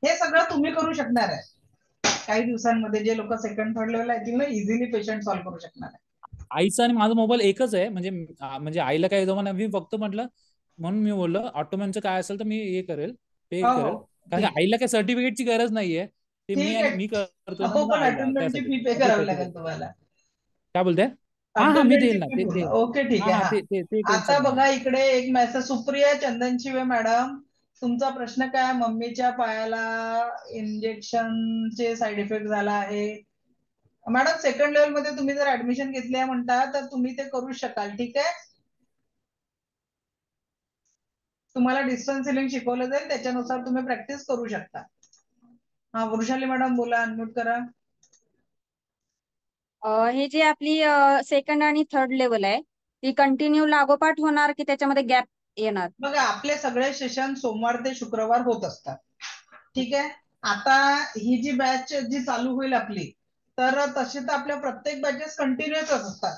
हे सगळं तुम्ही करू शकणार आहे. काही दिवसांमध्ये जे लोक सेकंड थर्ड लेवल येतील ना, इझिली पेशंट सॉल्व्ह करू शकणार आहे. आईचा आणि माझा मोबाईल एकच आहे, म्हणजे म्हणजे आईला काही जमा मी फक्त म्हटलं, म्हणून मी बोललो ऑटोमॅनचं काय असेल तर मी हे करेल, पे हो करेल. हो, कारण की ठीक आईला काही सर्टिफिकेटची गरज नाहीये, ते ठीक आहे. मी करतोय ना हो, म्हणून पण आईला अटेंडंटची त्यासाठी फी पे ते करावी लागेल सर्टिफिकेट. तुम्हाला. काय बोलते? हा हा मी अटेंडंटची देईल ना फी ते पूर्ण. ते ओके, ठीक हा आहे. हा हा, ते आता टेन्शन बघा नाही. इकडे एक मेसेज. सुप्रिया चंदनशिवे मॅडम, तुमचा प्रश्न काय? मम्मीच्या पायाला इंजेक्शनचे साईड इफेक्ट झाला आहे. मॅडम सेकंड लेवल मध्ये तुम्ही जर ऍडमिशन घेतली म्हणता तर तुम्ही ते करू शकाल. ठीक आहे, तुम्हाला डिस्टन्स हिलिंग शिकवलं जाईल, त्याच्यानुसार तुम्ही प्रॅक्टिस करू शकता. हा, वृषाली मॅडम बोला, अनम्यूट करा. हे जे आपली सेकंड आणि थर्ड लेवल आहे ती कंटिन्यू लागोपाठ होणार की त्याच्यामध्ये गॅप येणार? बघा आपले सगळे सेशन सोमवार ते शुक्रवार होत असतात. ठीक आहे, आता ही जी बॅच जी चालू होईल आपली, तर तसे तर आपल्या प्रत्येक बॅचेस कंटिन्युअस असतात.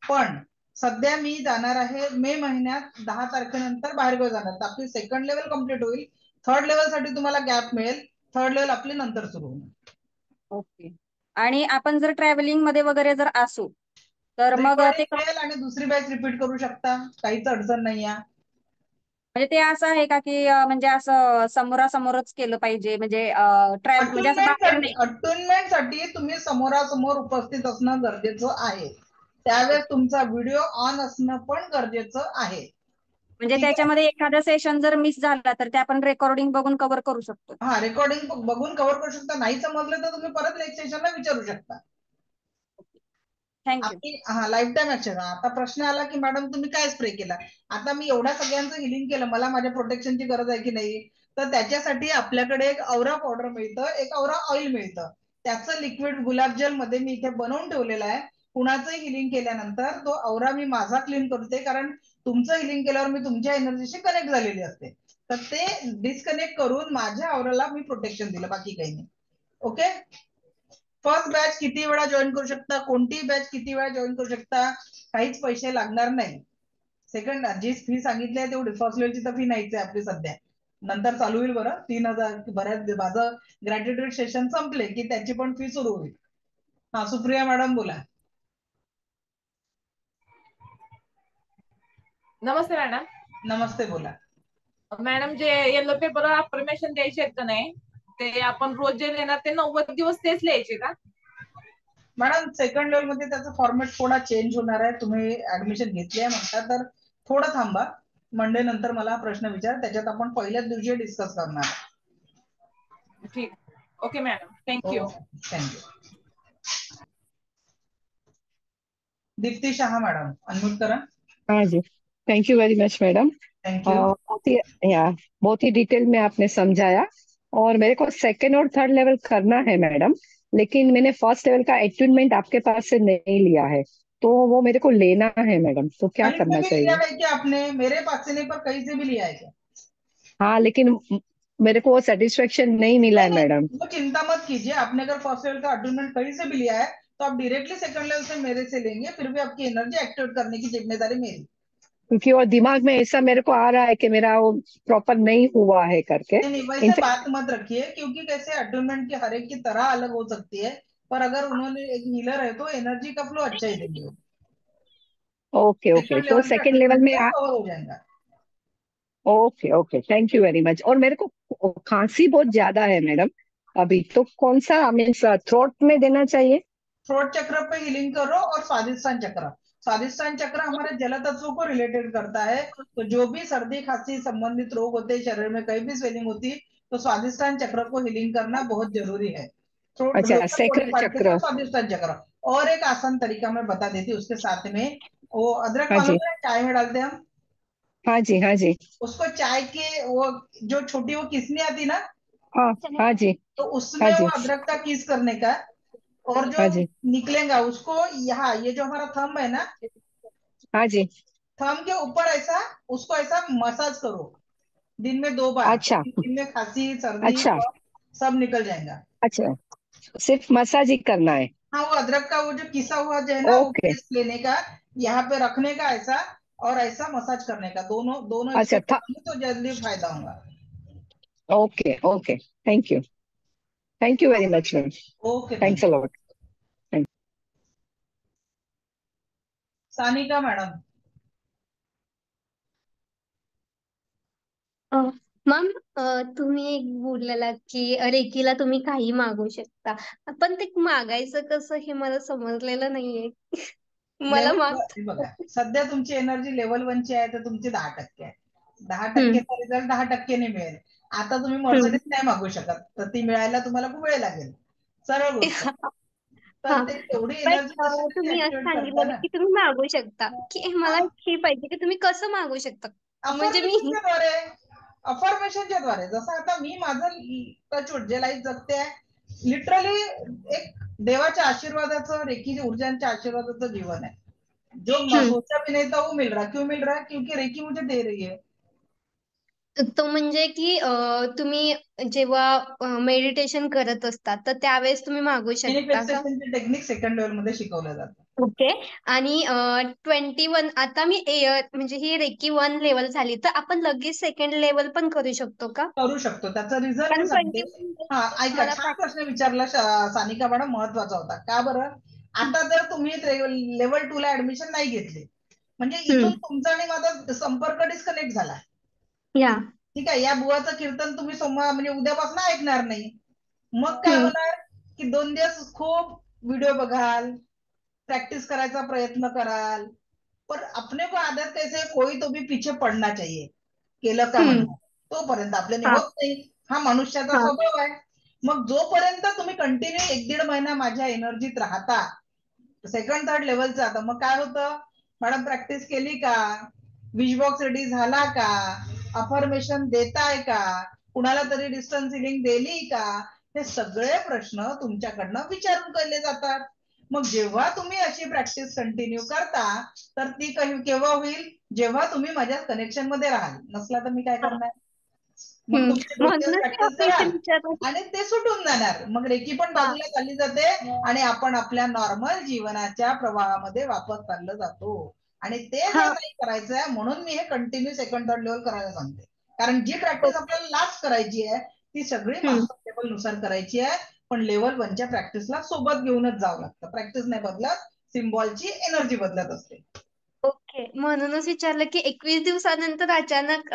पण सध्या मी जाणार आहे मे महिन्यात 10 तारखेनंतर बाहेरगावी जाणार. तर आपली सेकंड लेवल कम्प्लीट होईल. थर्ड लेवल साठी तुम्हाला गॅप मिळेल. थर्ड लेवल आपली नंतर सुरू होईल. ओके. आणि आपण जर ट्रॅव्हलिंग मध्ये वगैरे जर असू तर मग ते रेकॉर्डिंग मिळेल आणि दुसरी बॅच रिपीट करू शकता, काहीच अडचण नाही आहे. म्हणजे ते असं आहे का की म्हणजे असं समोरासमोरच केलं पाहिजे, म्हणजे म्हणजे असं बाहेर नाही? अटुनमेंट साठी तुम्ही समोरासमोर उपस्थित असणं गरजेचं आहे. त्यावेळेस तुमचा व्हिडिओ ऑन असणं पण गरजेचं आहे. म्हणजे ठीक आहे, त्याच्यामध्ये एखादा सेशन जर मिस झाला तर ते आपण रेकॉर्डिंग बघून कव्हर करू शकतो? हा, रेकॉर्डिंग बघून कव्हर करू शकता. नाही समजलं तर तुम्ही परत नेक्स्ट सेशनला विचारू शकता. थँक्यू. हा, लाईफ टाईम ऍक्शन. आता प्रश्न आला की मॅडम तुम्ही काय स्प्रे केला. आता मी एवढ्या सगळ्यांचं हिलिंग केलं, मला माझ्या प्रोटेक्शनची गरज आहे की नाही, तर त्याच्यासाठी आपल्याकडे एक औरा पावडर मिळतं, एक औरा ऑइल मिळतं. त्याचं लिक्विड गुलाबजल मध्ये मी इथे बनवून ठेवलेलं आहे. कुणाचंही हिलिंग केल्यानंतर तो औरा मी माझा क्लीन करते, कारण तुमचं हिलिंग केल्यावर मी तुमच्या एनर्जीशी कनेक्ट झालेली असते. तर ते डिस्कनेक्ट करून माझ्या औराला मी प्रोटेक्शन दिलं, बाकी काही नाही. ओके, फर्स्ट बॅच किती वेळा जॉईन करू शकता, कोणतीही बॅच किती वेळा जॉईन करू शकता, काहीच पैसे लागणार नाही. सेकंड जी फी सांगितली आहे तेवढी, फर्स्ट लेवलची तर फी नाहीच आहे आपली सध्या, नंतर चालू होईल. बरं, 3000 बऱ्याच, माझं ग्रॅज्युएट सेशन संपले की त्याची पण फी सुरू होईल. हा, सुप्रिया मॅडम बोला. नमस्ते मॅडम. नमस्ते, बोला. मॅडम जे येलो पेपरवर अफर्मेशन द्यायचे आहेत का नाही, ते आपण रोज जे लिहिणार ते 90 दिवस तेच लिहायचे का? मॅडम सेकंड लेवल मध्ये त्याचा फॉर्मॅट थोडा चेंज होणार आहे. तुम्ही ऍडमिशन घेतली आहे म्हणता तर थोडं थांबा, मंडे नंतर मला हा प्रश्न विचार, त्याच्यात आपण पहिल्याच दिवशी डिस्कस करणार आहे. ठीक, okay madam, thank you. Thank you. Deepti Shah madam, unmute करा. हाँ जी, thank you very much madam. Thank you. बहुत ही डिटेल में आपने समझाया, और मेरे को सेकेंड और थर्ड लेवल करना है मैडम, लेकिन मैंने फर्स्ट लेवल का अटेनमेंट आपके पास से नहीं लिया है, तो वो मेरे को लेना है मैडम, तो क्या कहीं से करना भी चाहिए? लिया है क्या आपने? मेरे पास से नहीं, पर कहीं से भी लिया है क्या? हाँ, लेकिन मेरे को वो सेटिस्फेक्शन नहीं मिला है मैडम। वो चिंता मत कीजिए, आपने अगर फर्स्ट लेवल का अटेनमेंट कहीं से भी लिया है तो आप डायरेक्टली सेकंड लेवल से मेरे से लेंगे, फिर भी आपकी एनर्जी एक्टिवेट करने की जिम्मेदारी मेरी। क्योंकि वो दिमाग में ऐसा मेरे को आ रहा है कि मेरा वो प्रॉपर नहीं हुआ है करके। नहीं, वैसे बात मत रखिए, क्योंकि कैसे अटेनमेंट की हर एक की तरह अलग हो सकती है, पर अगर उन्होंने एक हीलर है तो एनर्जी का फ्लो अच्छा ही देंगे। ओके ओके, तो सेकंड लेवल में कवर हो जाएगा। Okay okay, thank you very much. और मेरे को खांसी बहुत ज्यादा है मैडम अभी, तो कौन सा मीन्स थ्रोट में देना चाहिए? थ्रोट चक्र पे हीलिंग करो, और स्वादिष्टान चक्र, स्वादिष्टान चक्र हमारे जल तत्वों को रिलेटेड करता है, तो जो भी सर्दी खांसी संबंधित रोग होते हैं, शरीर में कहीं भी स्वेलिंग होती, तो स्वादिष्टान चक्र को हीलिंग करना बहुत जरूरी है। थ्रोट अच्छा, सेक्रल चक्र। स्वादिष्टान चक्र। और एक आसान तरीका मैं बता देती हूँ उसके साथ में, वो अदरक हाँ जी, मालूम है चाय में डालते हैं हम, हाँ जी, हाँ जी, उसको चाय के वो जो छोटी वो किसनी आती ना, हाँ हाँ जी, तो हाँ उसमें जी, वो अदरक का किस करने का, और जो हाँ जी, निकलेगा उसको यहाँ, ये जो हमारा थंब है ना, हाँ जी। थंब के ऊपर ऐसा उसको ऐसा मसाज करो दिन में 2 बार, अच्छा दिन में खांसी सर्दी अच्छा सब निकल जाएगा। अच्छा, सिर्फ मसाज ही करना है? हाँ, वो अदरक का वो जो किसा हुआ जो है ना, वो ओके, पेस्ट लेने का, यहाँ पे रखने का ऐसा, और ऐसा मसाज करने का, दोनों दोनों इसको अच्छा करेंगे तो जल्दी फायदा होगा। Okay okay, thank you very much ma'am, okay, thanks a lot. Sanika madam. Ma'am, तुम्ही एक बोललेला की रेकीला तुम्ही काही मागू शकता, पण ते मागायचं कसं हे मला समजलेलं नाहीये. मला लेवल बघा, सध्या तुमची एनर्जी लेवल 1 ची आहे, तर तुमची 10% आहे, 10% हम्म, रिझल्ट 10% ने मिळेल. आता तुम्ही हम्म. मर्सिडीज नाही मागू शकत, तर ती मिळायला तुम्हाला खूप वेळ लागेल, सरळ गोष्ट. तर हा, ते तेवढी पण एनर्जी कशी तुम्ही असं ऍक्टिवेट करता सांगितलेलं ना, की तुम्ही मागू शकता, की मला हे पाहिजे, की तुम्ही कसं मागू शकता? म्हणजे मी अफर्मेशनच्या द्वारे, अफर्मेशनच्या द्वारे, जसं आता मी माझं टचवूड जे लाईफ जगते आहे, लिटरली एक देवाच्या आशीर्वादाचं, रेकी ऊर्जांच्या आशीर्वादाचं जीवन आहे, जो हम्म, सोचा भी नहीं था वो मिल रहा। क्यों मिल रहा है? क्योंकि रेकी मुझे दे रही है। तो म्हणजे की तुम्ही जेव्हा मेडिटेशन करत असता तर त्यावेळेस तुम्ही मागू शकता का? मॅनिफेस्टेशनची टेक्निक सेकंड लेवल मध्ये शिकवलं जातं। ओके. आणि 21 आता मी म्हणजे ही रेकी 1 लेवल झाली, तर आपण लगेच सेकंड लेवल पण करू शकतो का? करू शकतो, त्याचा रिझल्ट मी कारण सांगते। 21 हा, ऐका, मला छान प्रश्न विचारला सानिका मॅडम, महत्वाचा होता। का बरं? आता जर तुम्ही लेवल 2 ला ऍडमिशन नाही घेतली, म्हणजे इथून तुमचा आणि माझा संपर्क डिस्कनेक्ट झाला, या ठीक आहे। या बुवाचं कीर्तन तुम्ही सोमवार म्हणजे उद्यापासून ऐकणार नाही, मग काय होणार की 2 दिवस खूप व्हिडिओ बघाल, प्रैक्टिस करायचा प्रयत्न कराल, पर अपने को आदत कैसे है, कोई तो भी पीछे पडना चाहिए, केलं का म्हणणार, तोपर्यंत आपल्याने हा होत नाही, हा मनुष्याचा हा स्वभाव आहे। मग जोपर्यंत तुम्ही कंटिन्यू 1-1.5 महिना माझ्या एनर्जीत राहता, सेकंड थर्ड लेवलचा, आता मग काय होतं, मॅडम प्रॅक्टिस केली का, विश बॉक्स रेडी झाला का, अफर्मेशन देताय का, कुणाला तरी डिस्टन्स हिलिंग दिली का, हे सगळे प्रश्न तुमच्याकडनं विचारून केले जातात। मग जेव्हा तुम्ही अशी प्रॅक्टिस कंटिन्यू करता, तर ती केव्हा होईल, जेव्हा तुम्ही माझ्या कनेक्शन मध्ये राहाल, नसला तर मी काय करणार, मग तुमचे 2 दिवस म्हणूनच मी प्रॅक्टिस हा कराल क्वेश्चन विचारला. आणि ते सुटून जाणार, मग रेकी पण हा बाजूला चालली जाते, आणि आपण आपल्या नॉर्मल जीवनाच्या प्रवाहामध्ये वापस चाललं जातो। आणि ते हा जर नाही करायचंय, म्हणून मी हे कंटिन्यू सेकंड थर्ड लेवल करायला सांगते, कारण जी प्रॅक्टिस आपल्याला लास्ट करायची आहे ती सगळी मास्टर लेवल नुसार करायची आहे, पण लेवल 1च्या प्रॅक्टिसला सोबत घेऊनच जावं लागतं। प्रॅक्टिस नाही बदलत, सिम्बॉलची एनर्जी बदलत असते। ओके. ओके. म्हणूनच विचारलं की 21 दिवसानंतर अचानक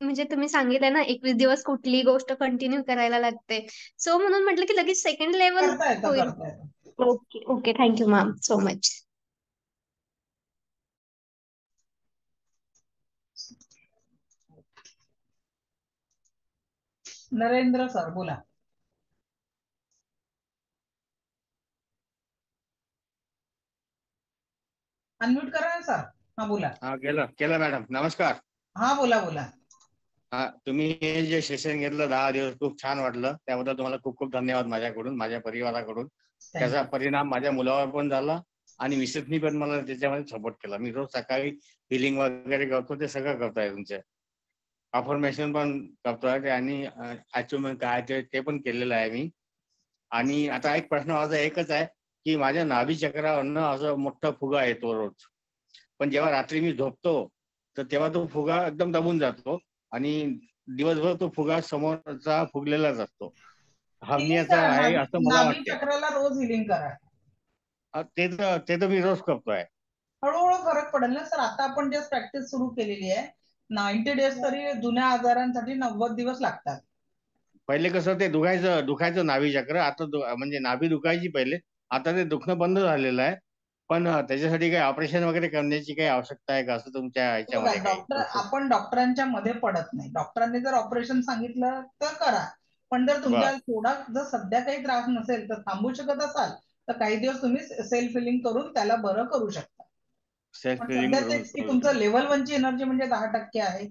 म्हणजे तुम्ही सांगितलं ना 21 दिवस कुठली गोष्ट कंटिन्यू करायला लागते. सो म्हणून म्हटलं की लगेच सेकंड लेवल करता येतं होईल. करता येतं. Okay okay. Thank you ma'am so much. Narendra sir बोला. अनम्यूट करा ना सर. हा बोला. हा केलं केलं मॅडम. नमस्कार. हा बोला बोला. हा तुम्ही हे जे सेशन घेतलं 10 दिवस खूप छान वाटलं. त्याबद्दल तुम्हाला खूप खूप धन्यवाद माझ्याकडून, माझ्या परिवाराकडून. त्याचा परिणाम माझ्या मुलावर पण झाला आणि मिसेसनी पण मला त्याच्यामध्ये सपोर्ट केला. मी रोज सकाळी हिलिंग वगैरे करतो, ते सगळं करतोय तुमचे. अफर्मेशन पण करतोय आणि अचिव्हमेंट काय ते पण केलेलं आहे मी. आणि आता एक प्रश्न माझा एकच आहे की माझ्या नाभी चक्रावरनं असं मोठा फुगा येतो रोज. पण जेव्हा रात्री मी झोपतो तर तेव्हा तो फुगा एकदम दबून जातो आणि दिवसभर तो फुगा समोरचा फुगलेलाच असतो. हर्नियाचा आहे असं मला नाभी वाटते. चक्राला रोज हिलिंग करा. ते तर मी रोज करतोय. हळूहळू फरक पडेल ना सर. आता आपण जे प्रॅक्टिस सुरू केलेली आहे 90 डेज तरी जुन्या आजारांसाठी 90 दिवस लागतात. पहिले कसं ते दुखायचं नाभी चक्र. आता म्हणजे नाभी दुखायची पहिले. आता ते दुखणं बंद झालेलं आहे. पण त्याच्यासाठी काही ऑपरेशन वगैरे करण्याची काही आवश्यकता आहे का असं तुमच्या ह्याच्यामध्ये काही? आपण डॉक्टरांच्या मध्ये पडत नाही. डॉक्टरांनी जर ऑपरेशन सांगितलं तर करा. पण जर तुमच्या थोडा जर सध्या काही त्रास नसेल तर थांबू शकत असाल तर काही दिवस तुम्ही सेल्फ हिलिंग करून त्याला बरं करू शकता. सेल्फ पण हिलिंग सध्या तेच की तुमचं लेवल 1 ची एनर्जी म्हणजे 10% आहे.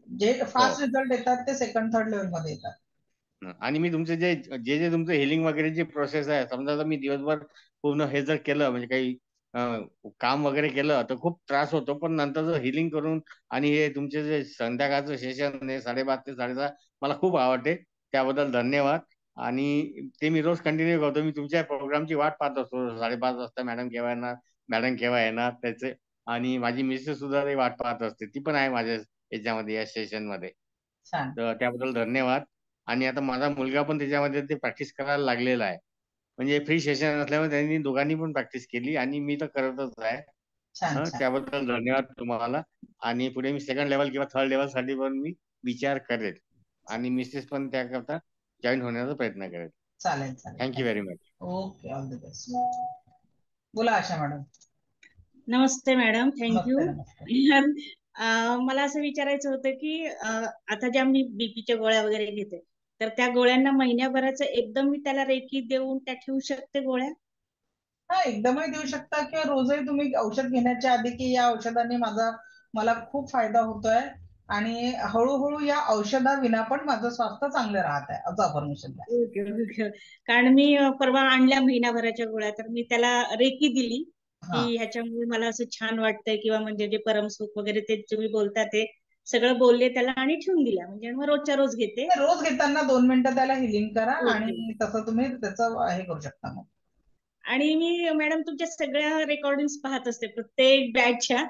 जे फास्ट रिझल्ट येतात ते सेकंड थर्ड लेवल मध्ये येतात. आणि मी तुमचे जे तुमचं हिलिंग वगैरेची प्रोसेस आहे, समजा मी दिवसभर पूर्ण हे जर केलं म्हणजे काही काम वगैरे केलं तर खूप त्रास होतो. पण नंतर जर हिलिंग करून आणि हे तुमचे जे संध्याकाळचं सेशन आहे 5:30 ते 6:30 मला खूप आवडते. त्याबद्दल धन्यवाद. आणि ते मी रोज कंटिन्यू करतो. मी तुमच्या प्रोग्रामची वाट पाहत असतो. 5:30 वाजता मॅडम केव्हा येणार, मॅडम केव्हा येणार त्याचे. आणि माझी मिसेस सुद्धा ते वाट पाहत असते. ती पण आहे माझ्या याच्यामध्ये या सेशन मध्ये. तर त्याबद्दल धन्यवाद. आणि आता माझा मुलगा पण त्याच्यामध्ये ते प्रॅक्टिस करायला लागलेला आहे. म्हणजे फ्री सेशन असल्यामुळे त्यांनी दोघांनी पण प्रॅक्टिस केली आणि मी तर करतच आहे. त्याबद्दल धन्यवाद तुम्हाला. आणि पुढे मी सेकंड लेवल किंवा थर्ड लेवल साठी पण मी विचार करेल आणि मिसेस पण त्याकरता जॉईन होण्याचा प्रयत्न करेल. चालेल चालेल. Thank you very much. Okay. All the best. बोला आशा मॅडम. नमस्ते मॅडम. थँक्यू. नमस्ते. मला असं विचारायचं होतं की आता ज्या मी बीपीच्या गोळ्या वगैरे घेते तर त्या गोळ्यांना महिन्याभराचं एकदम मी त्याला रेकी देऊन त्या ठेवू शकते गोळ्या? हा एकदमही देऊ शकता किंवा रोजही तुम्ही औषध घेण्याच्या आधी की या औषधाने मला खूप फायदा होतोय आणि हळूहळू या औषधाविना पण माझं स्वास्थ्य चांगलं राहत आहे असं अफर्मेशन द्या. Okay okay. कारण मी परवा आणल्या महिनाभराच्या गोळ्या तर मी त्याला रेकी दिली की ह्याच्यामुळे मला असं छान वाटतंय किंवा म्हणजे जे परमसुख वगैरे ते तुम्ही बोलता ते सगळं बोलले त्याला आणि ठेवून दिल्या. म्हणजे मग रोजच्या रोज घेते. रोज घेताना 2 मिनिटं त्याला हिलिंग करा आणि तसं तुम्ही त्याचं हे करू शकता. मग आणि मी मॅडम तुमच्या सगळ्या रेकॉर्डिंग पाहत असते प्रत्येक बॅचच्या.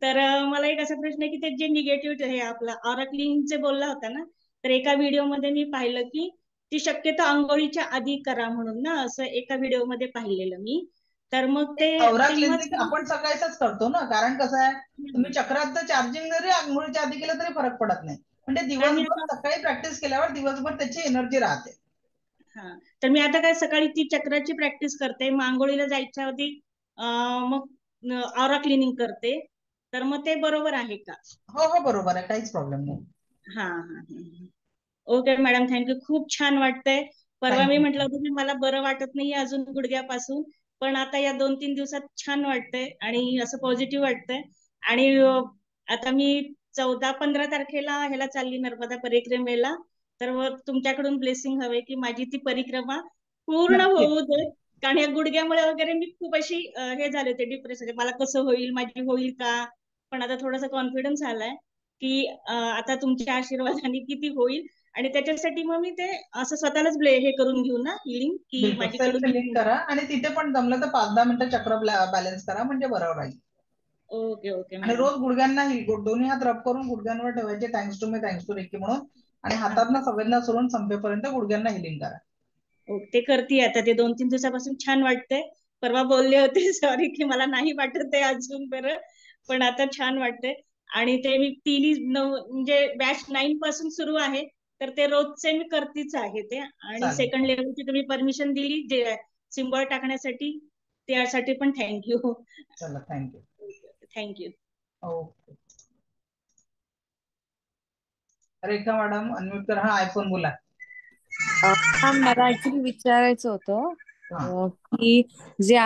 तर मला एक असा प्रश्न आहे की ते जे निगेटिव्ह हे आपला ऑरा क्लीनचे बोलला होता ना तर एका व्हिडिओमध्ये मी पाहिलं की ती शक्यतो आंघोळीच्या आधी करा म्हणून ना असं एका व्हिडिओमध्ये पाहिलेलं मी. तर मग ते औरा क्लिन्झिंग आपण सकाळीच करतो ना. कारण कसं आहे तुम्ही चक्राचं चार्जिंग जरी आंघोळीच्या आधी केलं तरी फरक पडत नाही. म्हणजे दिवसभर सकाळी प्रॅक्टिस केल्यावर दिवसभर त्याची एनर्जी राहते. हा तर मी आता काय सकाळी ती चक्राची प्रॅक्टिस करते. मग आंघोळीला जायच्या आधी मग ऑरा क्लिनिंग करते. तर मग ते बरोबर आहे का? हो हो बरोबर आहे. काहीच प्रॉब्लेम नाही. हा हा. Okay madam. थँक्यू. खूप छान वाटतंय. परवा मी म्हटलं होतं की मला बरं वाटत नाही अजून गुडघ्यापासून. पण आता या 2-3 दिवसात छान वाटतंय आणि असं पॉझिटिव्ह वाटतंय. आणि आता मी 14-15 तारखेला ह्याला चालली नर्मदा परिक्रमेला. तर मग तुमच्याकडून ब्लेसिंग हवे की माझी ती परिक्रमा पूर्ण होऊ दे. कारण या गुडघ्यामुळे वगैरे मी खूप अशी हे झाले होते डिप्रेस होते. मला कसं होईल, माझी होईल का? पण आता थोडासा कॉन्फिडन्स आलाय की आता तुमच्या आशीर्वादाने किती होईल. आणि त्याच्यासाठी मग मी ते असं स्वतःलाच हे करून घेऊ ना हिलिंग की माझ्याकडून हिलिंग करा आणि तिथे पण जमलं तर 5-10 मिनिटं चक्र बॅलन्स करा म्हणजे बरोबर राहील. Okay okay. आणि रोज गुडघ्यांना दोन्ही हात रब करून गुडघ्यांवर ठेवायचे thanks to me thanks to Reiki म्हणून आणि हातातनं संवेदना सोडून संपेपर्यंत गुडघ्यांना हिलिंग करा. ते करते आता. ते 2-3 दिवसापासून छान वाटतंय. परवा बोलले होते सॉरी की मला नाही वाटत आहे अजून बरं. पण आता छान वाटतंय. आणि ते मी तिन्ही म्हणजे बॅच 9 पासून सुरू आहे, तर ते रोजचे मी करतीच आहे ते. आणि चालेल. सेकंड लेवलची तुम्ही परमिशन दिली जे सिम्बॉल टाकण्यासाठी, त्यासाठी पण थँक्यू. चला थँक्यू. थँक्यू. ओके. रेखा मॅडम अनम्यूट करा. हा आयफोन बोला. मॅम मला ऍक्च्युली विचारायचं होतं की जे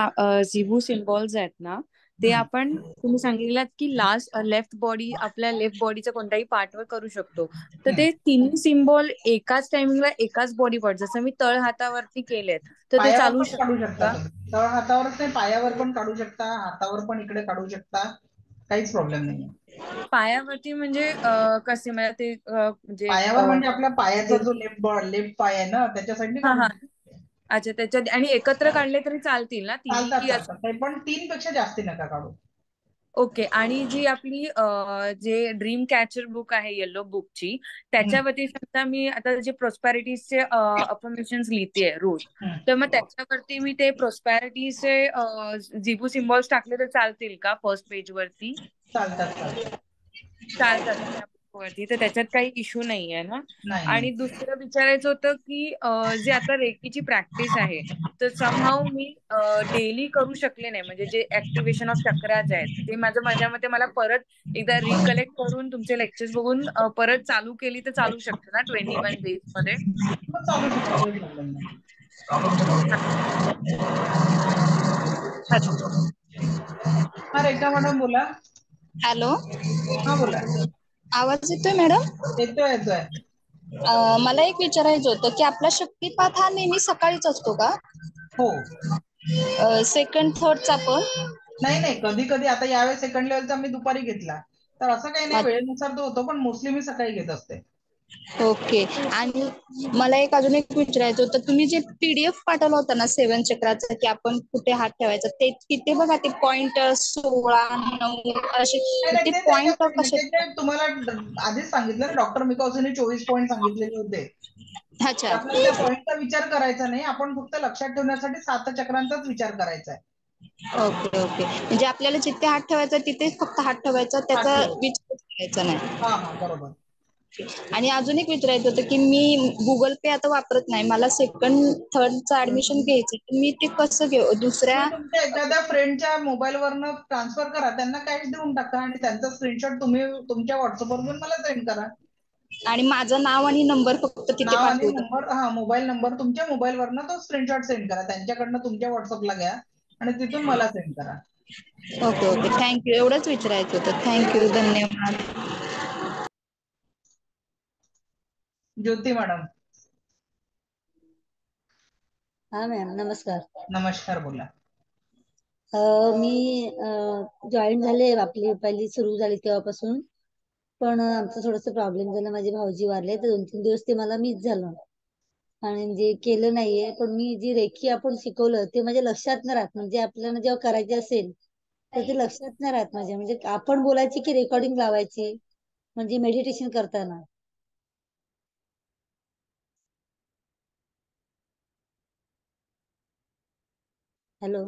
झिबू सिम्बॉल्स आहेत ना, ते आपण तुम्ही सांगितलं की लेफ्ट बॉडी आपल्या लेफ्ट बॉडीच्या कोणत्याही पार्टवर करू शकतो. तर ते तिन्ही सिम्बॉल एकाच टायमिंगला एकाच बॉडीवर, जसं मी तळ हातावरती केलेत, तर ते पायावर चालू पण काढू शकतात शकता का? तुम्ही. तळ हातावरच नाही, पायावर पण काढू शकता, हातावर पण इकडे काढू शकता, काहीच प्रॉब्लेम नाहीये. पायावरती म्हणजे कसे म्हणजे ते म्हणजे पायावर म्हणजे आपल्या पायाचा जो लेफ्ट पाय आहे ना, त्याच्या साईडने हा काढू हा शकता. अच्छा, त्याच्यात आणि एकत्र काढले तरी चालतील ना तिन्ही, चालतात की चालतात, ते पण 3 पेक्षा जास्ती नका काढू. ओके. आणि जी आपली जे ड्रीम कॅचर बुक आहे येलो बुकची, त्याच्यावरती समजा मी आता जे प्रॉस्पॅरिटीचे अफर्मेशन्स लिहितेय रोज, तर मग त्याच्यावरती मी ते प्रॉस्पॅरिटीचे झिबू सिम्बॉल्स टाकले तर चालतील का फर्स्ट पेज वरती? चालतात. चालतात त्या वरती, तर त्याच्यात काही इश्यू नाहीये ना? नाही आणि दुसरं विचारायचं होतं की जे आता रेकीची प्रॅक्टिस आहे, तर समहाऊ मी डेली करू शकले नाही, म्हणजे जे ऍक्टिव्हेशन ऑफ चक्राज आहेत ते माझ्या मते मला परत एकदा रिकलेक्ट करून तुमचे लेक्चर्स बघून परत चालू केली तर चालू शकते ना 21 डेज मध्ये? चालू शकतो, काही प्रॉब्लेम नाही. हा रेखा मॅडम बोला. हॅलो, हा बोला. आवाज येतोय मॅडम? येतोय. मला एक विचारायचं होतं की आपला शक्तिपात हा नेहमी सकाळीच असतो का? हो. सेकंड थर्डचा पण? नाही, कधी कधी आता यावेळेस सेकंड लेवलचा मी दुपारी घेतला, तर असं काही नाही, वेळेनुसार तो होतो, पण मोस्टली मी सकाळी घेत असते. ओके. आणि मला अजून एक विचारायचं होतं, तुम्ही जे PDF पाठवलं होतं ना 7 चक्राचं, की आपण कुठे हात ठेवायचा, ते तिथे बघा ते पॉइंट 16, 9 असे नाही, ते ते पॉइंट त्याच्यासाठी कसे? ते तुम्हाला आधीच सांगितलं ना, डॉक्टर मिकाउसीने 24 पॉईंट सांगितलेले होते. अच्छा. आपल्याला त्या पॉईंटचा विचार करायचा नाही, आपण फक्त लक्षात ठेवण्यासाठी 7 चक्रांचाच विचार करायचा आहे. ओके. म्हणजे आपल्याला जिथे हात ठेवायचा तिथेच फक्त हात ठेवायचा, त्याचा विचार करायचा नाही. हा बरोबर. आणि अजून एक विचारायचं होतं की मी गुगल पे आता वापरत नाही, मला सेकंड थर्डचं ऍडमिशन घ्यायचं, मी ते कसं घेऊ? दुसऱ्या तुमच्या एखाद्या फ्रेंडच्या मोबाईलवरनं ट्रान्सफर करा, त्यांना कॅश देऊन टाका आणि त्यांचा स्क्रीनशॉट तुम्ही तुमच्या व्हॉट्सअपवर मला सेंड करा. आणि माझं नाव आणि नंबर फक्त तिथे नाव आणि पाठवतो. नंबर, मोबाईल नंबर तुमच्या मोबाईलवरनं तो स्क्रीनशॉट सेंड करा, त्यांच्याकडनं तुमच्या व्हॉट्सअपला घ्या आणि तिथून मला सेंड करा. ओके. थँक्यू. एवढंच विचारायचं होतं. थँक्यू. धन्यवाद. ज्योती मॅडम. हा मॅम, नमस्कार. नमस्कार, बोला. मी जॉईन झाले, आपली पहिली सुरू झाली तेव्हापासून, पण आमचं थोडंसं प्रॉब्लेम झाला, माझे भाऊजी वारले, तर 2-3 दिवस ते मला मिस झालं आणि म्हणजे केलं नाहीये. पण मी जी रेखी आपण शिकवलं ते माझ्या लक्षात नाही राहत, म्हणजे आपल्याला जेव्हा करायचे असेल तर ते लक्षात नाही राहत माझ्या, म्हणजे आपण बोलायची की रेकॉर्डिंग लावायची, म्हणजे मेडिटेशन करताना. हॅलो.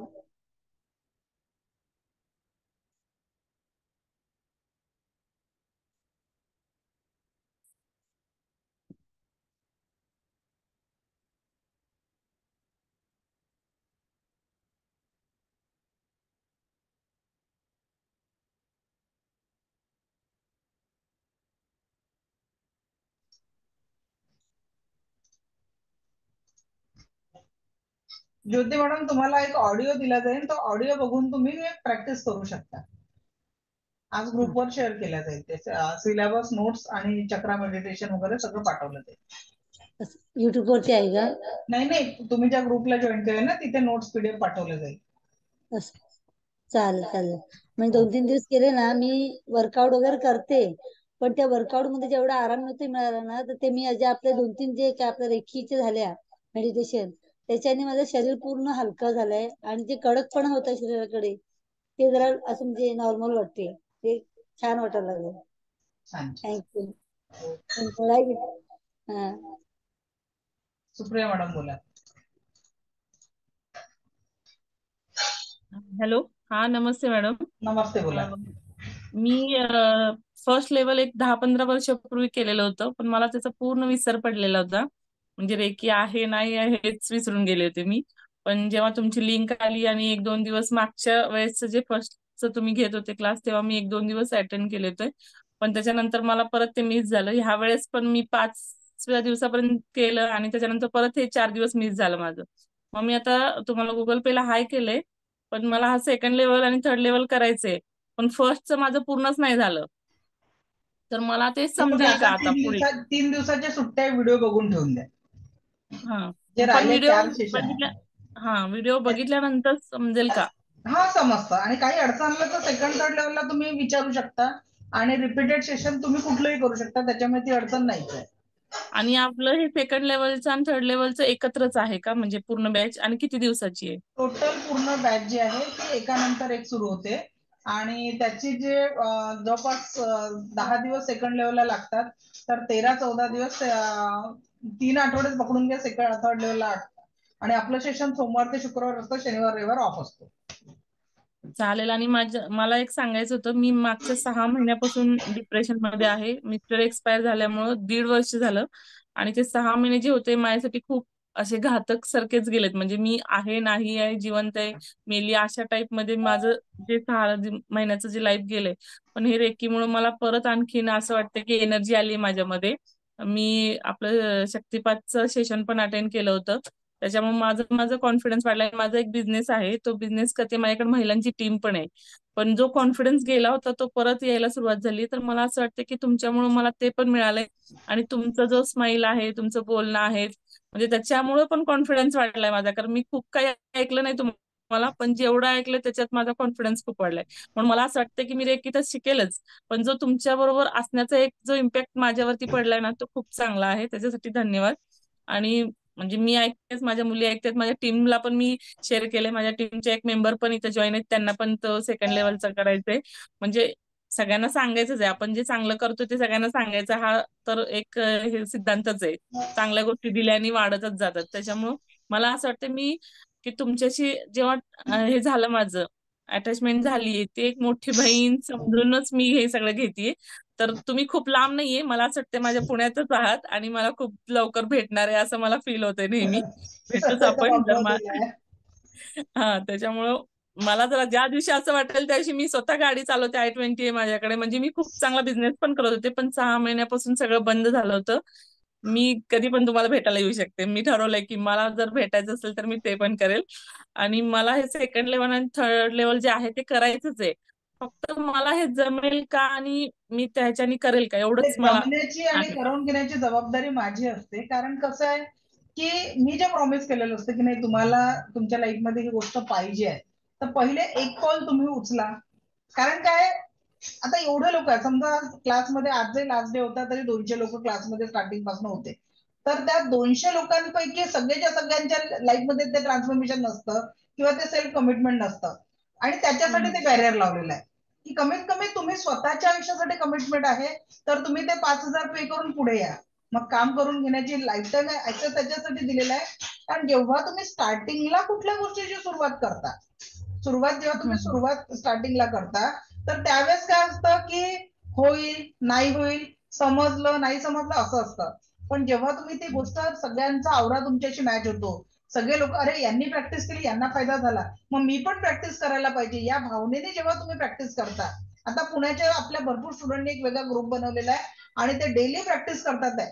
ज्योती मॅडम, तुम्हाला एक ऑडिओ दिला जाईल, तो ऑडिओ बघून तुम्ही प्रॅक्टिस करू शकता. आज ग्रुपवर शेअर केला जाईल, ते सिलेबस, नोट्स आणि चक्रा मेडिटेशन वगैरे सगळं पाठवलं जाईल. युट्यूब वरती आहे का? नाही, तुम्ही ज्या ग्रुपला जॉईन केलं ना, तिथे नोट्स PDF पाठवले जाईल. चालेल. म्हणजे 2-3 दिवस केले ना, मी वर्कआउट वगैरे करते, पण त्या वर्कआउट मध्ये जेवढा आराम नव्हता मिळाला ना, तर ते मी जे आपले 2-3 जे काय आपल्या रेखीचे झाल्या मेडिटेशन, त्याच्याने माझं शरीर पूर्ण हलकं झालंय आणि जे कडकपणा होता शरीराकडे ते जरा असं म्हणजे नॉर्मल वाटते, ते छान वाटायला लागलं. थँक्यू. हा. सुप्रिया मॅडम बोला. हॅलो. हा, नमस्ते मॅडम. नमस्ते, बोला. मी फर्स्ट लेवल एक 10-15 वर्षापूर्वी केलेलं होतं, पण मला त्याचा पूर्ण विसर पडलेला होता. म्हणजे रेकी आहे नाही आहे हेच विसरून गेले होते मी. पण जेव्हा तुमची लिंक आली आणि 1-2 दिवस मागच्या वेळेस जे फर्स्टचं तुम्ही घेत होते क्लास, तेव्हा मी 1-2 दिवस अटेंड केले होते. पण त्याच्यानंतर मला परत ते मिस झालं. ह्या वेळेस पण मी 5व्या दिवसापर्यंत केलं आणि त्याच्यानंतर परत हे 4 दिवस मिस झालं माझं. मग मी आता तुम्हाला गुगल पेला हाय केलंय, पण मला हा सेकंड लेवल आणि थर्ड लेवल करायचंय. पण फर्स्टचं माझं पूर्णच नाही झालं. तर मला ते मग समजेल का आता आता पुढे? 3 दिवसाच्या सुट्ट्या व्हिडिओ बघून ठेवून द्या. हा जे पण राहिले व्हिडिओ 4 सेशन बघितल्या व्हिडिओ बघितल्यानंतर समजेल का? हा समजतं. आणि काही अडचण आलं तर सेकंड थर्ड लेवलला तुम्ही विचारू शकता आणि रिपीटेड सेशन तुम्ही कुठलंही करू शकता, त्याच्यामुळे ती अडचण नाहीच आहे. आणि आपलं हे सेकंड लेवलचं आणि थर्ड लेवलचं एकत्रच आहे का, म्हणजे पूर्ण बॅच? आणि किती दिवसाची आहे? टोटल पूर्ण बॅच जी आहे ती एकानंतर एक सुरू होते आणि त्याची जे जवळपास 10 दिवस सेकंड लेवलला लागतात, तर 13-14 दिवस 3 आठवडेच पकडून घ्या सेकंड थर्ड लेवलला. आणि आपलं सेशन सोमवार ते शुक्रवार असतं, शनिवार रविवार ऑफ असतो. चालेल. आणि मला एक सांगायचं होतं, मी मागच्या 6 महिन्यापासून डिप्रेशन मध्ये आहे. मिस्टर एक्सपायर झाल्यामुळं 1.5 वर्ष झालं आणि ते 6 महिने जे होते माझ्यासाठी खूप असे घातक सारखेच गेलेत. म्हणजे मी आहे नाही आहे, जिवंत आहे मेली अशा टाईप मध्ये माझं जे 6 महिन्याचं जे लाईफ गेलंय. पण हे रेकीमुळे मला परत आणखीन असं वाटतं की एनर्जी आली माझ्यामध्ये. मी आपलं शक्तिपातचं सेशन पण अटेंड केलं होतं. त्याच्यामुळे माझा कॉन्फिडन्स वाढलाय. माझा एक बिझनेस आहे, तो बिझनेस करते, माझ्याकडे महिलांची टीम पण आहे. पण जो कॉन्फिडन्स गेला होता तो परत यायला सुरुवात झाली. तर मला असं वाटतं की तुमच्यामुळे मला ते पण मिळालंय. आणि तुमचा जो स्माईल आहे, तुमचं बोलणं आहे, म्हणजे त्याच्यामुळे पण कॉन्फिडन्स वाढलाय माझा. कारण मी खूप काही ऐकलं नाही तुम्हाला, पण जेवढं ऐकलं त्याच्यात माझा कॉन्फिडन्स खूप वाढलाय. पण मला असं वाटतं की मी रेकी तर शिकेलच, पण जो तुमच्या बरोबर असण्याचा एक जो इम्पॅक्ट माझ्यावरती पडलाय ना, तो खूप चांगला आहे. त्याच्यासाठी धन्यवाद. आणि म्हणजे मी ऐकतेच, माझ्या मुली ऐकतात, माझ्या टीमला पण मी शेअर केले. माझ्या टीमचे एक मेंबर पण इथे जॉईन आहेत, त्यांना पण तो सेकंड लेवलचा करायचंय. म्हणजे सगळ्यांना सांगायचंच आहे, आपण जे चांगलं करतो ते सगळ्यांना सांगायचं, हा तर एक हे सिद्धांतच आहे. चांगल्या गोष्टी दिल्याने वाढतच जातात. त्याच्यामुळं मला असं वाटतं की तुमच्याशी जेव्हा हे झालं, माझं अटॅचमेंट झाली, ते एक मोठी बहीण समजूनच मी हे सगळं घेतेय. तर तुम्ही खूप लांब नाहीये, मला असं वाटतं माझ्या पुण्यातच आहात आणि मला खूप लवकर भेटणार आहे असं मला फील होतंय नेहमी. भेटूच सध्या तर आपण जर अमरावतीला आहे. हा त्याच्यामुळं मला जरा ज्या दिवशी असं वाटेल त्या दिवशी मी स्वतः गाडी चालवते. i20 आहे माझ्याकडे. म्हणजे मी खूप चांगला बिझनेस पण करत होते, पण 6 महिन्यापासून सगळं बंद झालं होतं. मी कधी पण तुम्हाला भेटायला येऊ शकते. मी ठरवलंय की मला जर भेटायचं असेल तर मी ते पण करेल. आणि मला हे सेकंड लेवल आणि थर्ड लेवल जे आहे ते करायचंच आहे. फक्त मला हे जमेल का आणि मी त्याच्यानी करेल का, ते एवढंच मला जमण्याची आणि आहे. करून घेण्याची जबाबदारी माझी असते. कारण कसं आहे की मी जे प्रॉमिस केलेलं असतं की नाही तुम्हाला तुमच्या लाईफ मध्ये ही गोष्ट पाहिजे आहे, तर पहिले एक कॉल तुम्ही उचला. कारण काय, आता एवढे लोक आहेत, समजा क्लासमध्ये आज जरी लास्ट डे होता तरी 200 लोक क्लासमध्ये स्टार्टिंग पासून होते. तर त्या 200 लोकांपैकी सगळ्यांच्या लाईफ मध्ये ते ट्रान्सफॉर्मेशन नसतं किंवा ते सेल्फ कमिटमेंट नसतं. आणि त्याच्यासाठी ते बॅरियर लावलेलं आहे की कमीत कमी तुम्ही स्वतःच्या आयुष्यासाठी कमिटमेंट आहे, तर तुम्ही ते 5,000 पे करून पुढे या. मग काम करून घेण्याची लाईफ टाईम ऍक्सेस त्याच्यासाठी दिलेला आहे. कारण जेव्हा तुम्ही स्टार्टिंगला कुठल्या गोष्टीची सुरुवात करता, जेव्हा तुम्ही स्टार्टिंगला करता, तर त्यावेळेस काय असतं की होईल नाही होईल, समजलं नाही समजलं असं असतं. पण जेव्हा तुम्ही ती गोष्ट सगळ्यांचा आवरा तुमच्याशी मॅच होतो, सगळे लोक अरे यांनी प्रॅक्टिस केली यांना फायदा झाला, मग मी पण प्रॅक्टिस करायला पाहिजे, या भावनेने जेव्हा तुम्ही प्रॅक्टिस करता. आता पुण्याच्या आपल्या भरपूर स्टुडंटनी एक वेगळा ग्रुप बनवलेला आहे आणि ते डेली प्रॅक्टिस करतात आहे.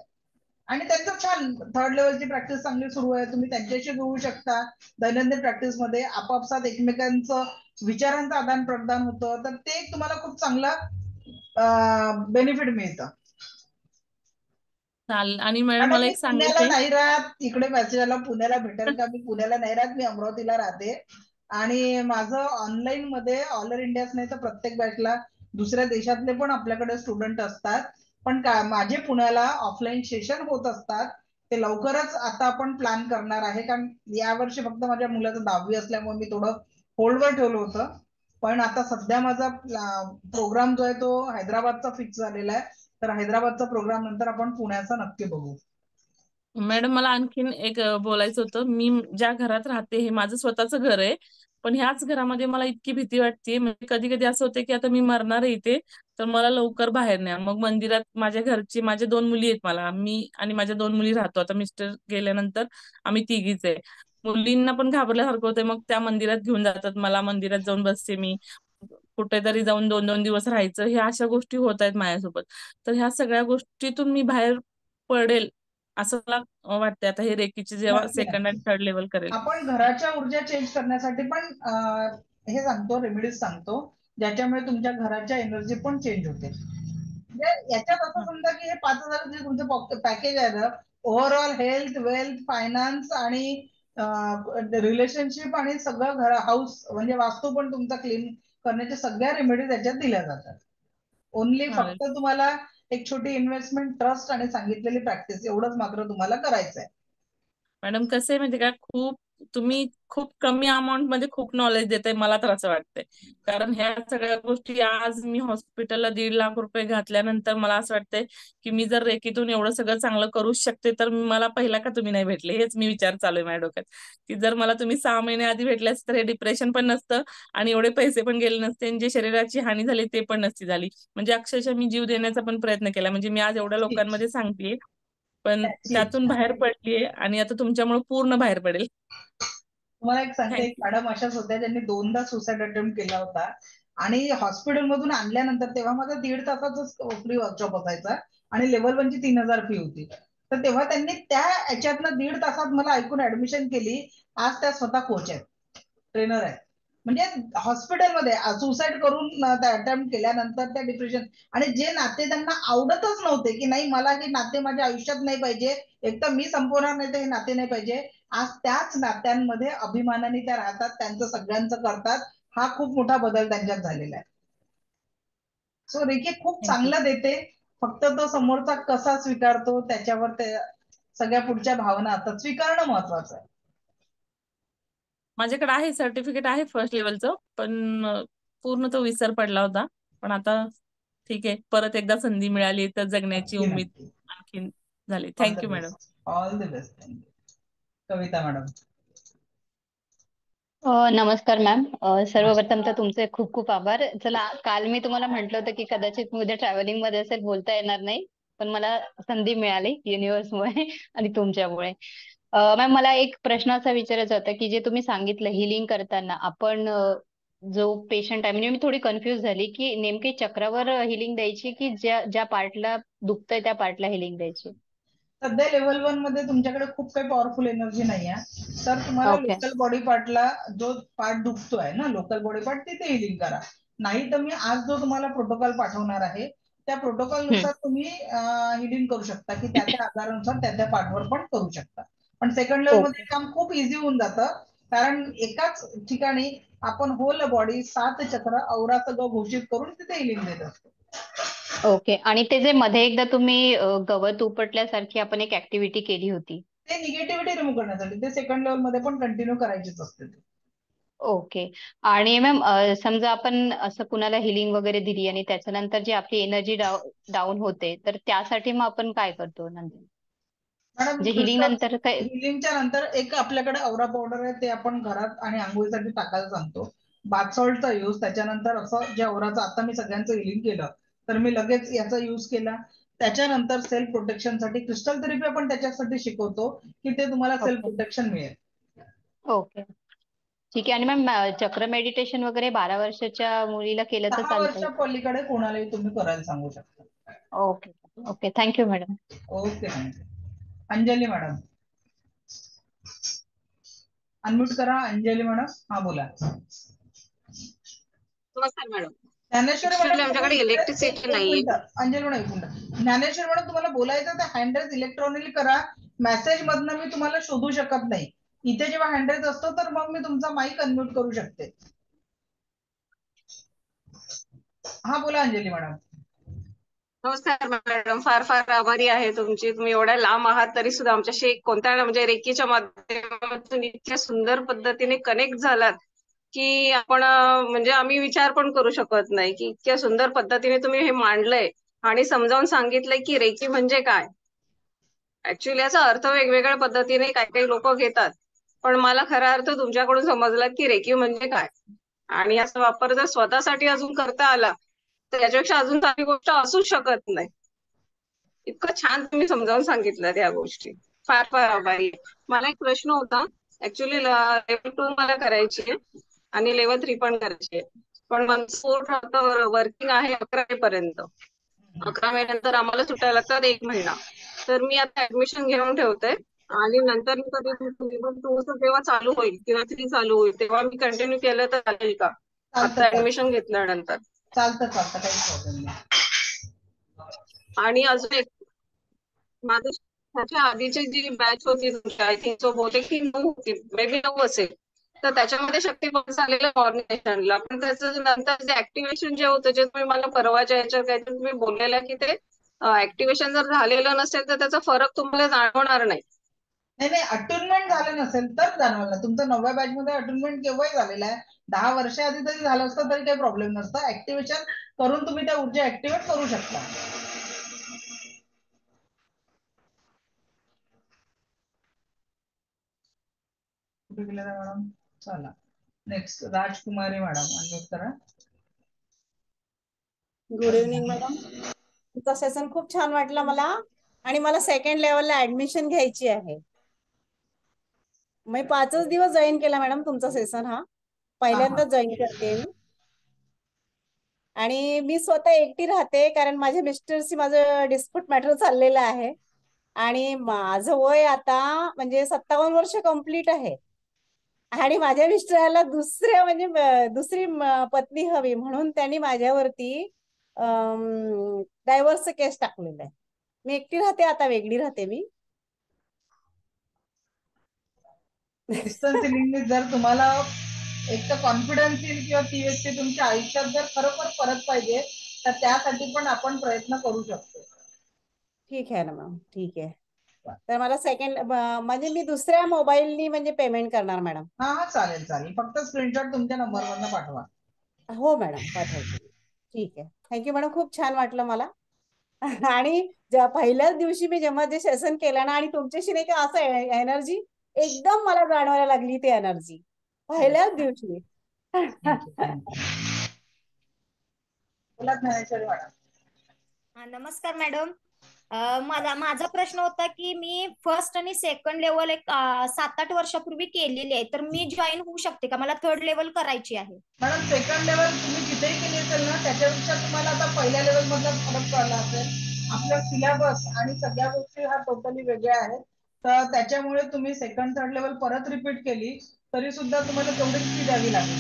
आणि त्यांचं छान थर्ड लेवलची प्रॅक्टिस चांगली सुरू आहे. तुम्ही त्यांच्याशी जोडू शकता. दैनंदिन प्रॅक्टिस मध्ये आपापसात एकमेकांचं विचारांचं आदान प्रदान होतं, तर ते एक तुम्हाला खूप चांगलं बेनिफिट मिळतं. चालेल. आणि मॅडम मॅडम मला मी एक पुण्याला सांगायचंय. नाही राहत, इकडे मेसेज आला पुण्याला भेटेल का, मी पुण्याला नाही राहत, मी अमरावतीला राहते. आणि माझं ऑनलाईन मध्ये ऑल ओव्हर इंडियाच नाही तर प्रत्येक बॅचला दुसऱ्या देशातले पण आपल्याकडे स्टुडंट असतात. पण माझे पुण्याला ऑफलाईन सेशन होत असतात. ते लवकरच आता आपण प्लॅन करणार आहे. कारण यावर्षी फक्त माझ्या मुलाचं 10वी असल्यामुळे मी थोडं होल्डवर ठेवलं होतं. पण आता सध्या माझा प्रोग्राम जो आहे तो हैदराबादचा फिक्स झालेला आहे. तर हैदराबादचा प्रोग्राम नंतर आपण पुण्याचा नक्की बघू. मॅडम मला आणखीन एक बोलायचं होतं. मी ज्या घरात राहते हे माझं स्वतःचं घर आहे. पण ह्याच घरामध्ये मला इतकी भीती वाटते, म्हणजे कधी कधी असं होतं की आता मी मरणार आहे इथे, तर मला लवकर बाहेर न्या. मग मंदिरात माझ्या घरची, माझ्या 2 मुली आहेत, मला मी आणि माझ्या 2 मुली राहतो. आता मिस्टर गेल्यानंतर आम्ही तिघीच आहे. मुलींना पण घाबरल्यासारखं होतंय, मग त्या मंदिरात घेऊन जातात मला, मंदिरात जाऊन बसते मी, कुठेतरी जाऊन 2-2 दिवस राहायचं, ह्या अशा गोष्टी होत आहेत माझ्यासोबत. तर ह्या सगळ्या गोष्टीतून मी बाहेर पडेल असं मला वाटतंय आता हे रेकीचे जेव्हा नक्की सेकंड नक्की. अँड थर्ड लेवल करेल. आपण घराच्या ऊर्जा चेंज करण्यासाठी पण हे सांगतो, रेमेडीज सांगतो, ज्याच्यामुळे तुमच्या घराच्या एनर्जी पण चेंज होते. म्हणजे याच्यात असं समजा की हे 5,000 जे तुमचं पॅकेज आहे ना, ओव्हरऑल हेल्थ, वेल्थ, फायनान्स आणि रिलेशनशिप आणि सगळं घर, हाऊस म्हणजे वास्तू पण तुमचा क्लीन करण्याच्या सगळ्या रेमेडीज याच्यात दिल्या जातात. ओनली चालेल फक्त तुम्हाला एक छोटी इन्व्हेस्टमेंट, ट्रस्ट आणि सांगितलेली प्रॅक्टिस एवढंच मात्र तुम्हाला करायचं आहे. मॅडम. कसं आहे माहिती का, तुम्ही खूप कमी अमाऊंट मध्ये खूप नॉलेज देताय, मला तर असं वाटतंय. कारण ह्या सगळ्या गोष्टी आज मी हॉस्पिटलला 1.5 लाख रुपये घातल्यानंतर मला असं वाटतंय की मी जर रेकीतून एवढं सगळं चांगलं करूच शकते, तर मला पहिला का तुम्ही नाही भेटले, हेच मी विचार चालू आहे माझ्या डोक्यात. की जर मला तुम्ही 6 महिने आधी भेटले असते तर हे डिप्रेशन पण नसतं आणि एवढे पैसे पण गेले नसते, आणि जे शरीराची हानी झाली ते पण नसती झाली. म्हणजे अक्षरशः मी जीव देण्याचा पण प्रयत्न केला, म्हणजे मी आज एवढ्या लोकांमध्ये सांगतेय, पण त्याची त्यातून बाहेर पडलीये आणि आता तुमच्यामुळे पूर्ण बाहेर पडेल. तुम्हाला एक सांगते, एक थँक्यू. मॅडम अशाच होत्या ज्यांनी 2दा सुसाईड अटेम्प्ट केला होता, आणि हॉस्पिटलमधून आणल्यानंतर तेव्हा माझा 1.5 तासाचा फ्री वर्कशॉप असायचा आणि लेवल 1 ची 3,000 फी होती. तर तेव्हा त्यांनी त्या याच्यातनं 1.5 तासात मला ऐकून ऍडमिशन केली. आज त्या स्वतः कोच आहेत, ट्रेनर आहेत. म्हणजे हॉस्पिटलमध्ये सुसाईड करून अटेम्प्ट केल्यानंतर त्या डिप्रेशन, आणि जे नाते त्यांना आवडतच नव्हते की नाही मला हे नाते माझ्या आयुष्यात नाही पाहिजे, एक तर मी संपवणार नाही तर हे नाते नाही पाहिजे, आज त्याच नात्यांमध्ये अभिमानाने त्या राहतात, त्यांचं सगळ्यांचं करतात. हा खूप मोठा बदल त्यांच्यात झालेला आहे. सो रेकी खूप थँक्यू. चांगलं देते, फक्त तो समोरचा कसा स्वीकारतो त्याच्यावर ते सगळ्या पुढच्या भावना असतात. स्वीकारणं महत्वाचं आहे. माझ्याकडे आहे सर्टिफिकेट, आहे फर्स्ट लेवलचं, पण पूर्ण तो विसर पडला होता. पण आता ठीक आहे, परत एकदा संधी मिळाली तर जगण्याची नक्की उमेद नक्की. आणखीन झाली. All the thank you madam. Best, all the best. Kavita madam. नमस्कार मॅम. सर्वप्रथम तर तुमचे खूप खूप आभार. चला, काल मी तुम्हाला म्हटलं होतं की कदाचित मी उद्या ट्रॅव्हलिंग मध्ये असेल, बोलता येणार नाही, पण मला संधी मिळाली युनिव्हर्समुळे आणि तुमच्यामुळे. मॅम, मला एक प्रश्न असा विचारायचा होता की जे तुम्ही सांगितलं हिलिंग करताना आपण जो पेशंट आहे, म्हणजे मी थोडी कन्फ्युज झाली की नेमकी चक्रावर हिलिंग द्यायची की ज्या ज्या पार्टला दुखतंय त्या पार्टला हिलिंग द्यायची. सध्या लेवल 1 मध्ये तुमच्याकडे खूप काही पॉवरफुल एनर्जी नाही आहे, तर तुम्हाला ओके. लोकल बॉडी पार्टला जो पार्ट दुखतोय ना, लोकल बॉडी पार्ट, तिथे हिलिंग करा. नाही तर मी आज जो तुम्हाला प्रोटोकॉल पाठवणार आहे त्या प्रोटोकॉल नुसार तुम्ही हिलिंग करू शकता, की त्या त्या आजारानुसार त्या त्या पार्टवर पण करू शकता. पण सेकंड लेवल मध्ये काम खूप इझी होऊन जातं, कारण एकाच ठिकाणी आपण होल बॉडी 7 चक्र औरा सगळं घोषित करून तिथे हिलिंग देत असतो. ओके. आणि ते जे मध्ये एकदा तुम्ही गवत उपटल्यासारखी आपण एक ऍक्टिव्हिटी केली होती. ते निगेटिव्हिटी रिमूव्ह करण्यासाठी ते सेकंड लेवल मध्ये पण कंटिन्यू करायचीच असते. ओके. आणि मॅम, समजा आपण असं कुणाला हिलिंग वगैरे दिली आणि त्याच्यानंतर जी आपली एनर्जी डाऊन होते, तर त्यासाठी मग आपण काय करतो नंतर? मॅडम, म्हणजे हिलिंग क्रिस्टल नंतर काय? हिलिंगच्या नंतर एक आपल्याकडे औरा पावडर आहे, ते आपण घरात आणि आंघोळीसाठी टाकायला सांगतो. बाथ सॉल्टचा यूज, त्याच्यानंतर असं जे औराचं आता मी सगळ्यांचं हिलिंग केलं तर मी लगेच याचा यूज केला. त्याच्यानंतर सेल्फ प्रोटेक्शनसाठी क्रिस्टल थेरपी आपण त्याच्यासाठी शिकवतो की ते तुम्हाला सेल्फ ओके. प्रोटेक्शन मिळेल. ओके, ठीक आहे. आणि मॅम, चक्र मेडिटेशन वगैरे 12 वर्षाच्या मुलीला केलं तर 6 चालतंय? वर्षा पलीकडे कोणालाही तुम्ही करायला सांगू शकता. Okay. Okay, thank you madam. Okay, thank you. Anjali madam, unmute करा. अंजली मॅडम, हा बोला. नमस्कार मॅडम. ज्ञानेश्वरी ऍक्च्युली मॅडम, आमच्याकडे एक इलेक्ट्रिसिटी नाहीये. मिनिट. अंजली मॅडम, एक मिनिट. ज्ञानेश्वरी मॅडम, तुम्हाला बोलायचं तर हँड रेज इलेक्ट्रॉनिकली करा. मेसेज मधनं मी तुम्हाला शोधू शकत नाही. इथे जेव्हा हँड रेज असतो तर मग मी तुमचा माईक अनम्यूट करू शकते. हा बोला अंजली मॅडम. नमस्कार मॅडम. फार फार आभारी आहे तुमची. तुम्ही एवढ्या लांब आहात तरी सुद्धा आमच्याशी कोणत्या म्हणजे रेकीच्या माध्यमातून इतक्या सुंदर पद्धतीने कनेक्ट झालात की आपण म्हणजे आम्ही विचार पण करू शकत नाही की इतक्या सुंदर पद्धतीने तुम्ही हे मांडलंय आणि समजावून सांगितलंय की रेकी म्हणजे काय. ऍक्च्युली याचा अर्थ वेगवेगळ्या पद्धतीने काही काही लोक घेतात. पण मला खरा अर्थ तुमच्याकडून समजला की रेकी म्हणजे काय, आणि याचा वापर जर स्वतःसाठी अजून करता आला तर याच्यापेक्षा अजून चांगली गोष्ट असूच शकत नाही. इतकं छान तुम्ही समजावून सांगितलं त्या गोष्टी. फार फार आभारी आहे. मला एक प्रश्न होता. ऍक्च्युली लेवल 2 मला करायची आहे आणि लेवल 3 पण करायची आहे, पण माझं स्पोर्ट आता वर्किंग आहे 11 पर्यंत. 11 महिन्यानंतर आम्हाला सुटायला लागतात 1 महिना. तर मी आता ऍडमिशन घेऊन ठेवते आणि नंतर मी कधी लेवल 2 जेव्हा चालू होईल किंवा 3 चालू होईल तेव्हा मी कंटिन्यू केलं तर चालेल का, आता ऍडमिशन घेतल्यानंतर? चालतं काही प्रॉब्लेम नाही. आणि अजून एक, माझं त्याच्या आधीची जी बॅच होती तुमची, आय थिंक सो बहुतेक ती 9 होती, मे बी 9 असेल. तर त्याच्यामध्ये शक्तिपद झालेलं कॉर्डिनेशनला, पण त्याचं नंतर जे ऍक्टिव्हेशन जे होतं, जे तुम्ही मला परवाच्या याच्यात काहीतरी तुम्ही बोललेलं की ते ऍक्टिव्हेशन जर झालेलं नसेल तर त्याचा फरक तुम्हाला जाणवणार नाही. नाही, अटुनमेंट झालं नसेल तर जाणवलं. तुमचं 9व्या बॅच मध्ये अटुनमेंट केव्हाही झालेलं आहे. 10 वर्ष आधी तरी झालं असतं तरी काही प्रॉब्लेम नसतं. ऍक्टिव्हेशन करून तुम्ही त्या ऊर्जा ऍक्टिव्हेट करू शकता. कुठे गेल्या मॅडम? चला नेक्स्ट राजकुमारी मॅडम, अनम्यूट करा. Good evening madam. तुमचा सेशन खूप छान वाटला मला, आणि मला सेकंड लेवलला ऍडमिशन घ्यायची आहे. मी 5च दिवस जॉईन केला मॅडम तुमचा सेशन, हा पहिल्यांदाच जॉईन करते मी. आणि मी स्वतः एकटी राहते कारण माझ्या मिस्टरशी माझं डिस्प्यूट मॅटर चाललेलं आहे, आणि माझं वय आता म्हणजे 57 वर्ष कंप्लीट आहे, आणि माझ्या मिस्टराला दुसरी पत्नी हवी म्हणून त्यांनी माझ्यावरती डायव्हर्स केस टाकलेला आहे. मी एकटी राहते आता, वेगळी राहते मी. डिस्टन्स हिलिंगने जर तुम्हाला एक तर कॉन्फिडन्स येईल किंवा ती व्यक्ती तुमच्या आयुष्यात जर खरोखर परत पाहिजे तर त्यासाठी पण आपण प्रयत्न करू शकतो. ठीक आहे ना मॅम, ठीक आहे. तर मला सेकंड म्हणजे मी दुसऱ्या मोबाईलनी म्हणजे पेमेंट करणार मॅडम. हा चालेल, फक्त स्क्रीनशॉट तुमच्या नंबरवरनं पाठवा. हो मॅडम, पाठवते. ठीक आहे, थँक्यू मॅडम, खूप छान वाटलं मला. आणि पहिल्याच दिवशी मी जेव्हा जे सेशन केलं ना, आणि तुमच्याशी नाही का असं एनर्जी एकदम मला जाणवायला लागली, ती एनर्जी पहिल्याच दिवशी. नमस्कार मॅडम. माझा प्रश्न होता की मी फर्स्ट आणि सेकंड लेवल एक 7-8 वर्षापूर्वी केलेली आहे, तर मी जॉईन होऊ शकते का? मला थर्ड लेवल करायची आहे. मॅडम सेकंड लेवल तुम्ही जिथेही केली असेल ना, त्याच्यापेक्षा तुम्हाला आता पहिल्या लेवल मधला फरक कळला असेल. आपला सिलेबस आणि सगळ्या गोष्टी हा टोटली वेगळ्या आहेत, तर त्याच्यामुळे तुम्ही सेकंड थर्ड लेवल परत रिपीट केली तरी सुद्धा तुम्हाला तेवढीच फी द्यावी लागेल.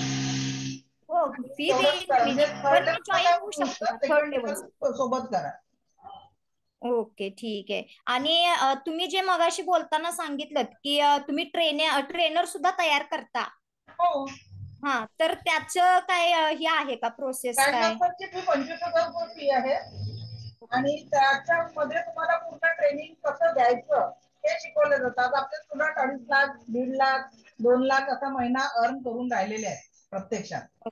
हो, फी देईन मी, पण मी जॉईन होऊ शकते का थर्ड लेवल सोबत करा. ओके, ठीक आहे. आणि तुम्ही जे मगाशी बोलताना सांगितलं की तुम्ही ट्रेनर सुद्धा तयार करता. हो. हा, तर त्याचं काय हे आहे का प्रोसेस काय? फी 25,000 फी आहे, आणि त्याच्यामध्ये तुम्हाला पूर्ण ट्रेनिंग कसं द्यायचं हे शिकवलं जातं. आज आपले स्टुडंट 2.5 लाख, 1.5 लाख, 2 लाख असा महिना अर्न करून राहिलेले आहेत प्रत्यक्षात.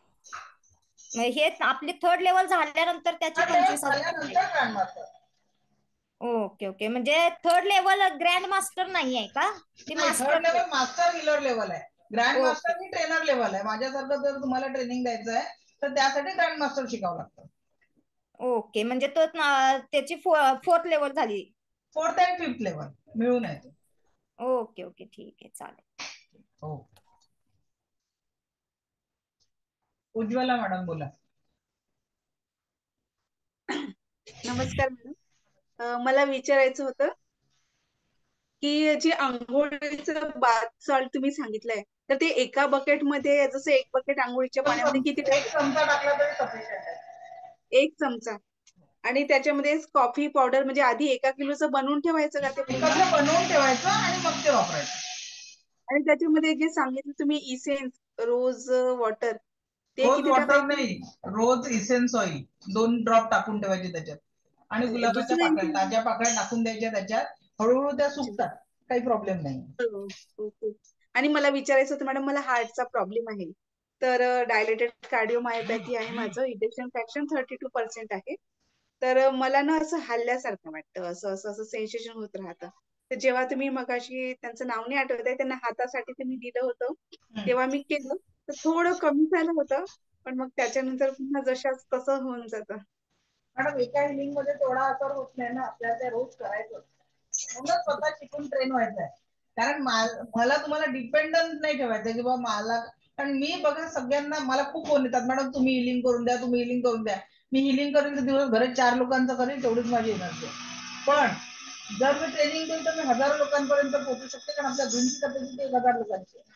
हे आपली थर्ड लेवल झाल्यानंतर त्याची 25,000. ओके ओके, म्हणजे थर्ड लेवल ग्रँड मास्टर नाही आहे का? ते third level master healer level आहे. ग्रँड मास्टर ही ट्रेनर लेवल आहे. माझ्यासारखं जर तुम्हाला ट्रेनिंग द्यायचं आहे तर त्यासाठी ग्रँड मास्टर शिकावं लागतं. ओके, म्हणजे तो त्याची 4th लेवल झाली. 4th आणि 5th लेवल मिळून आहे. ओके ओके, ठीक आहे, चालेल. हो. उज्ज्वला मॅडम बोला. नमस्कार मॅडम. मला विचारायचं होतं की जे आंघोळीचं बाथ सॉल्ट तुम्ही सांगितलंय, तर ते एका बकेटमध्ये जसं 1 बकेट आंघोळीच्या पाण्यामध्ये किती 1 चमचा टाकला तरी सफिशियंट आहे. 1 चमचा. आणि त्याच्यामध्ये कॉफी पावडर म्हणजे आधी 1 किलोचं बनवून ठेवायचं का ते पूर्ण? बनवून ठेवायचं आणि मग ते वापरायचं. आणि त्याच्यामध्ये जे सांगितलं तुम्ही इसेन्स, रोज वॉटर, ते रोज किती वॉटर टाकायचं? नाही, रोज इसेन्स ऑइल 2 ड्रॉप टाकून ठेवायचे त्याच्यात, आणि गुलाबाच्या पाकळ्या, ताज्या पाकळ्या टाकून द्यायच्या त्याच्यात. हळूहळू त्या सुकतात, काही प्रॉब्लेम नाही. ओके. आणि मला विचारायचं होतं मॅडम, मला हार्टचा प्रॉब्लेम आहे, तर डायलेटेड कार्डिओमायोपॅथी आहे माझं, इजेक्शन फ्रॅक्शन 32% आहे. तर मला ना असं हलल्यासारखं वाटतं, असं असं असं सेन्सेशन होत राहतं. तर जेव्हा तुम्ही मगाशी त्यांचं नाव नाही आठवत आहे, त्यांना हातासाठी तुम्ही दिलं होतं, तेव्हा मी केलं तर थोडं कमी झालं होतं, पण मग त्याच्यानंतर पुन्हा जशाच तसं होऊन जातं. मॅडम एका हिलिंग मध्ये तेवढा असर होत नाही ना, आपल्याला ते रोज करायचं. म्हणून स्वतः शिकून ट्रेन व्हायचं आहे. कारण मला तुम्हाला डिपेंडन्स नाही ठेवायचं की बाबा मला, कारण मी बघा सगळ्यांना मला खूप फोन येतात, मॅडम तुम्ही हिलिंग करून द्या, तुम्ही हिलिंग करून द्या. मी हिलिंग करेन दिवस घरात 4 लोकांचं करेन, तेवढीच माझी एनर्जी आहे. पण जर मी ट्रेनिंग देईल तर मी 1000 लोकांपर्यंत पोहोचू शकते, कारण आपल्या झूमची कॅपॅसिटी 1000 लोकांची आहे.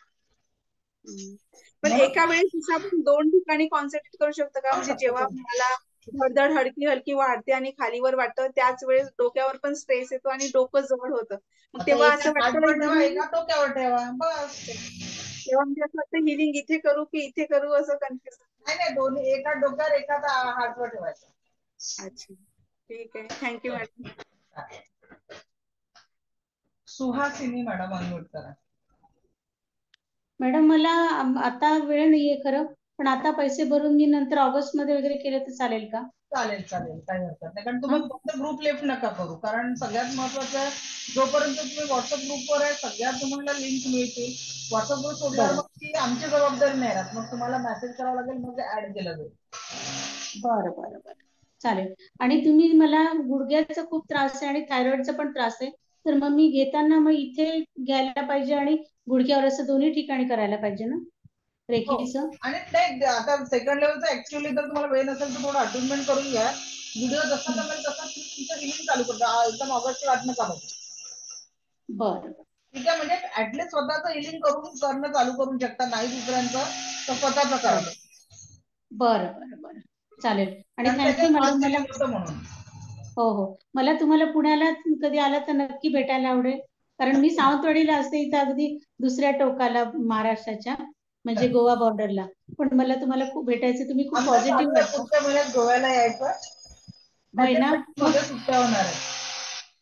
पण एका वेळेस आपण 2 ठिकाणी कॉन्सन्ट्रेट करू शकतो का? म्हणजे जेव्हा मला धडधड हलकी हलकी वाढते आणि खालीवर वाटतं, त्याच वेळेस डोक्यावर पण स्ट्रेस येतो आणि डोकं जड होतं, मग तेव्हा असं वाटतं एका डोक्यावर ठेवा बस. तेव्हा म्हणजे असं वाटतं हिलिंग इथे करू की इथे करू, असं कन्फ्युज. नाही दोन्ही एका डोक्यावर एका हातवर ठेवायचं. अच्छा ठीक आहे, thank you madam. Suhasini madam unmute करा. मॅडम मला आता वेळ नाहीये खरं, पण आता पैसे भरून मी नंतर ऑगस्ट मध्ये वगैरे केलं तर चालेल का? चालेल काही हरकत नाही, कारण तुम्ही फक्त ग्रुप लेफ्ट नका करू, कारण सगळ्यात महत्वाचं जोपर्यंत तुम्ही व्हॉट्सअप ग्रुपवर आहे सगळ्यात तुम्हाला लिंक मिळतील. व्हॉट्सअप ग्रुप सोडल्यावर मग ती आमची जबाबदारी नाही राहत, मग तुम्हाला मेसेज करावा लागेल, मग ऍड केलं जाईल. बरं चालेल. आणि तुम्ही मला गुडघ्याचा खूप त्रास आहे आणि थायरॉइडचा पण त्रास आहे, तर मग मी घेताना मग इथे घ्यायला पाहिजे आणि गुडघ्यावर असं दोन्ही ठिकाणी करायला पाहिजे ना रेकीचं? आणि नाही आता सेकंड लेवलचं ऍक्च्युअली जर तुम्हाला वेळ नसेल तर थोडं अटेंडमेंट करून घ्या. व्हिडिओ जसा जमेल तसा तुमचं हिलिंग चालू करतो, एकदम ऑगस्ट वाटणं चालू. बरं ठीक आहे, म्हणजे ऍटलीस्ट स्वतःचं हिलिंग करणं चालू करू शकता, नाही दुसऱ्यांचं तर स्वतःचं करा. बरं चालेल. आणि थँक्यू मॅडम. मला हो मला तुम्हाला पुण्याला कधी आला तर नक्की भेटायला आवडेल, कारण मी सावंतवाडीला असते, इथं अगदी दुसऱ्या टोकाला महाराष्ट्राच्या, म्हणजे गोवा बॉर्डरला. पण मला तुम्हाला खूप भेटायचं, तुम्ही खूप पॉझिटिव्ह वाटता. पुढच्या महिन्यात गोव्याला यायचं होय ना? सुट्ट्या होणार आहे.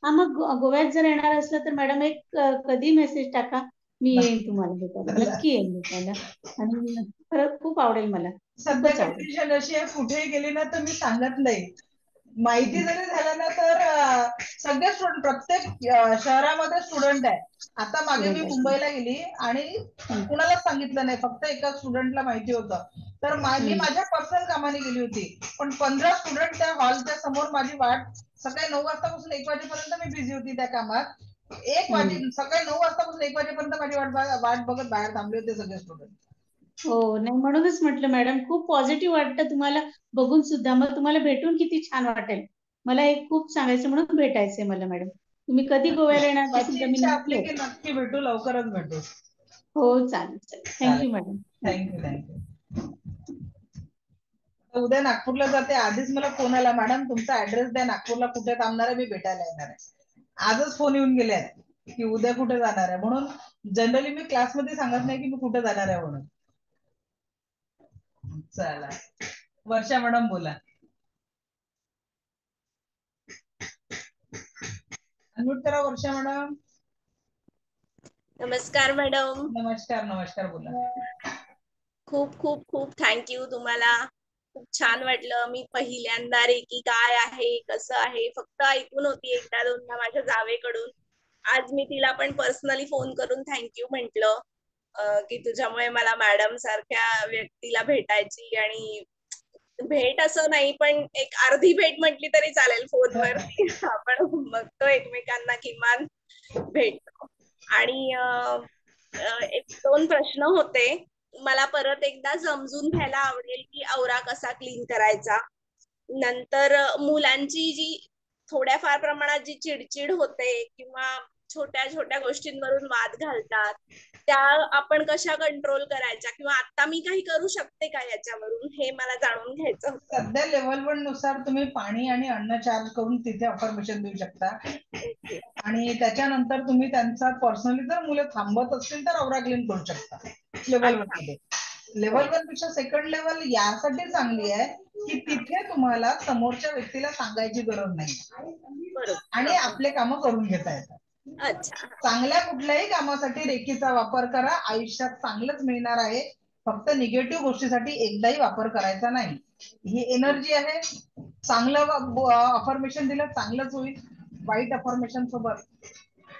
हा मग गोव्यात जर येणार असलं तर मॅडम एक कधी मेसेज टाका, मी येईन तुम्हाला भेटायला, नक्की येईन भेटायला. आणि खरंच खूप आवडेल मला. सध्या कंडिशन अशी आहे, कुठेही गेली ना तर मी सांगत नाही, माहिती जरी झालं ना तर सगळे स्टुडंट, प्रत्येक शहरामध्ये स्टुडंट आहे. आता मागे मी मुंबईला गेली आणि कुणालाच सांगितलं नाही, फक्त एका स्टुडंटला माहिती होतं, तर मी माझ्या पर्सनल कामाने गेली होती, पण 15 स्टुडंट त्या हॉलच्या समोर माझी वाट, सकाळी 9 वाजतापासून 1 वाजेपर्यंत मी बिझी होती त्या कामात. सकाळी 9 वाजतापासून 1 वाजेपर्यंत माझी वाट बघत बाहेर थांबले होते सगळे स्टुडंट. हो नाही, म्हणूनच म्हटलं मॅडम खूप पॉझिटिव्ह वाटतं तुम्हाला बघून सुद्धा, मग तुम्हाला भेटून किती छान वाटेल. मला हे खूप सांगायचं, म्हणून भेटायचंय मला मॅडम. तुम्ही कधी गोव्याला येणार मी नक्की भेटू, लवकरच भेटू. हो चालेल. Thank you madam. थँक्यू. उद्या नागपूरला जाते, आधीच मला फोन आला, मॅडम तुमचा ऍड्रेस द्या, नागपूरला कुठे थांबणार आहे, मी भेटायला येणार आहे. आजच फोन येऊन गेले की उद्या कुठे जाणार आहे, म्हणून जनरली मी क्लासमध्ये सांगत नाही की मी कुठे जाणार आहे म्हणून. चला वर्षा मॅडम बोला. अनम्यूट करा वर्षा मॅडम. नमस्कार मॅडम. नमस्कार बोला. खूप खूप खूप थँक्यू तुम्हाला. खूप छान वाटलं. मी पहिल्यांदा रेकी काय आहे कसं आहे फक्त ऐकून होती एकदा दोनदा माझ्या जावेकडून. आज मी तिला पण पर्सनली फोन करून थँक्यू म्हटलं की तुझ्यामुळे मला मॅडम सारख्या व्यक्तीला भेटायची, आणि भेट असं नाही पण एक अर्धी भेट म्हटली तरी चालेल फोनवर. आपण बघतो एकमेकांना किमान भेटतो. आणि एक दोन प्रश्न होते. मला परत एकदा समजून घ्यायला आवडेल की औरा कसा क्लीन करायचा. नंतर मुलांची जी थोड्याफार प्रमाणात जी चिडचिड होते किंवा छोट्या छोट्या गोष्टींवरून वाद घालतात, त्या आपण कशा कंट्रोल करायच्या, किंवा आता मी काही करू शकते का याच्यावरून, हे मला जाणून घ्यायचं होतं. सध्या लेवल 1 नुसार तुम्ही पाणी आणि अन्न चार्ज करून तिथे अफर्मेशन देऊ शकता. आणि त्याच्यानंतर तुम्ही त्यांचा पर्सनली जर मुलं थांबत असतील तर औरा क्लीन करू शकता लेवल 1 मध्ये. लेवल 1 पेक्षा सेकंड लेवल यासाठी चांगली आहे की तिथे तुम्हाला समोरच्या व्यक्तीला सांगायची गरज नाही आणि आपले कामं करून घेता येतात. चांगल्या कुठल्याही कामासाठी रेकीचा वापर करा, आयुष्यात चांगलंच मिळणार आहे. फक्त निगेटिव्ह गोष्टीसाठी एकदाही वापर करायचा नाही. ही एनर्जी आहे, चांगलं अफर्मेशन दिलं चांगलंच होईल, वाईट अफर्मेशन सोबत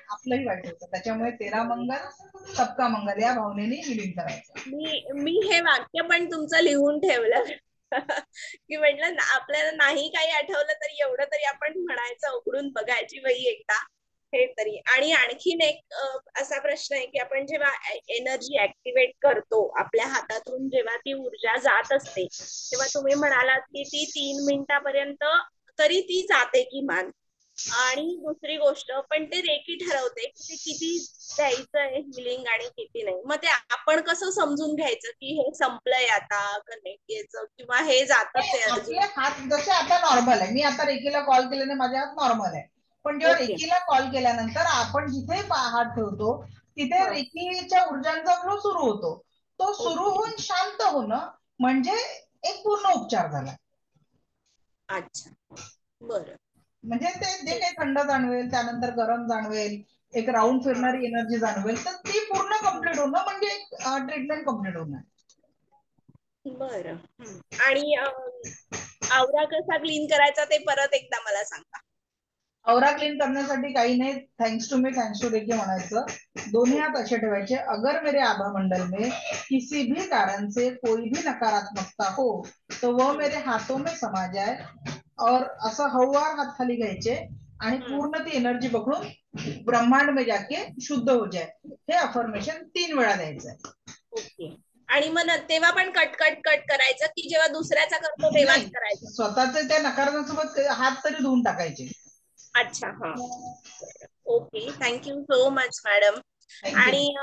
आपलंही वाईट होतं. त्याच्यामुळे 13 मंगल सबका मंगल या भावनेने हिलिंग करायचं. मी हे वाक्य पण तुमचं लिहून ठेवलं की म्हटलं आपल्याला नाही काही आठवलं तरी एवढं तरी आपण म्हणायचं, उघडून बघायची बाई एकदा हे तरी. आणि आणखीन एक असा प्रश्न आहे की आपण जेव्हा एनर्जी ऍक्टिव्हेट करतो आपल्या हातातून, जेव्हा ती ऊर्जा जात असते तेव्हा तुम्ही म्हणालात की ती 3 मिनिटापर्यंत तरी ती जाते किमान. आणि दुसरी गोष्ट पण ते रेकी ठरवते की ते किती द्यायचं आहे हिलिंग आणि किती नाही. मग ते आपण कसं समजून घ्यायचं की हे संपलंय आता कनेक्ट यायचं किंवा हे जातच आहे अजून? आपले हात जसे आता नॉर्मल आहे, मी आता रेकीला कॉल केल्याने माझे हात नॉर्मल आहे, पण जेव्हा रेकीला कॉल केल्यानंतर आपण जिथे हात ठेवतो तिथे रेकीच्या ऊर्जांचा फ्लो सुरू होतो. तो सुरू होऊन शांत होणं म्हणजे एक पूर्ण उपचार झाला. अच्छा, बरं. म्हणजे ते जे काही थंड जाणवेल, त्यानंतर गरम जाणवेल, एक राऊंड फिरणारी एनर्जी जाणवेल, तर ती पूर्ण कम्प्लीट होणं म्हणजे एक ट्रीटमेंट कम्प्लीट होणं. बरं. आणि आवरा कसा क्लीन करायचा ते परत एकदा मला सांगा. आवरा क्लीन करण्यासाठी काही नाही, thanks to me, thanks to Reiki म्हणायचं. दोन्ही हात असे ठेवायचे, अगर मेरे आभा मंडल में किसी भी कारण से कोई भी नकारात्मकता हो तो वो मेरे हाथों में समा जाए, और असं हळूवार हात खाली घ्यायचे आणि पूर्ण ती एनर्जी पकडून ब्रह्मांड में जाके शुद्ध हो जाए, हे अफर्मेशन 3 वेळा द्यायचं. ओके. आणि मग तेव्हा पण कट कट कट करायचं की जेव्हा दुसऱ्याचा करतो तेव्हाच करायचं? स्वतःचे त्या नकारात्मक हात तरी धुवून टाकायचे. अच्छा, हा. Okay, thank you so much madam. आणि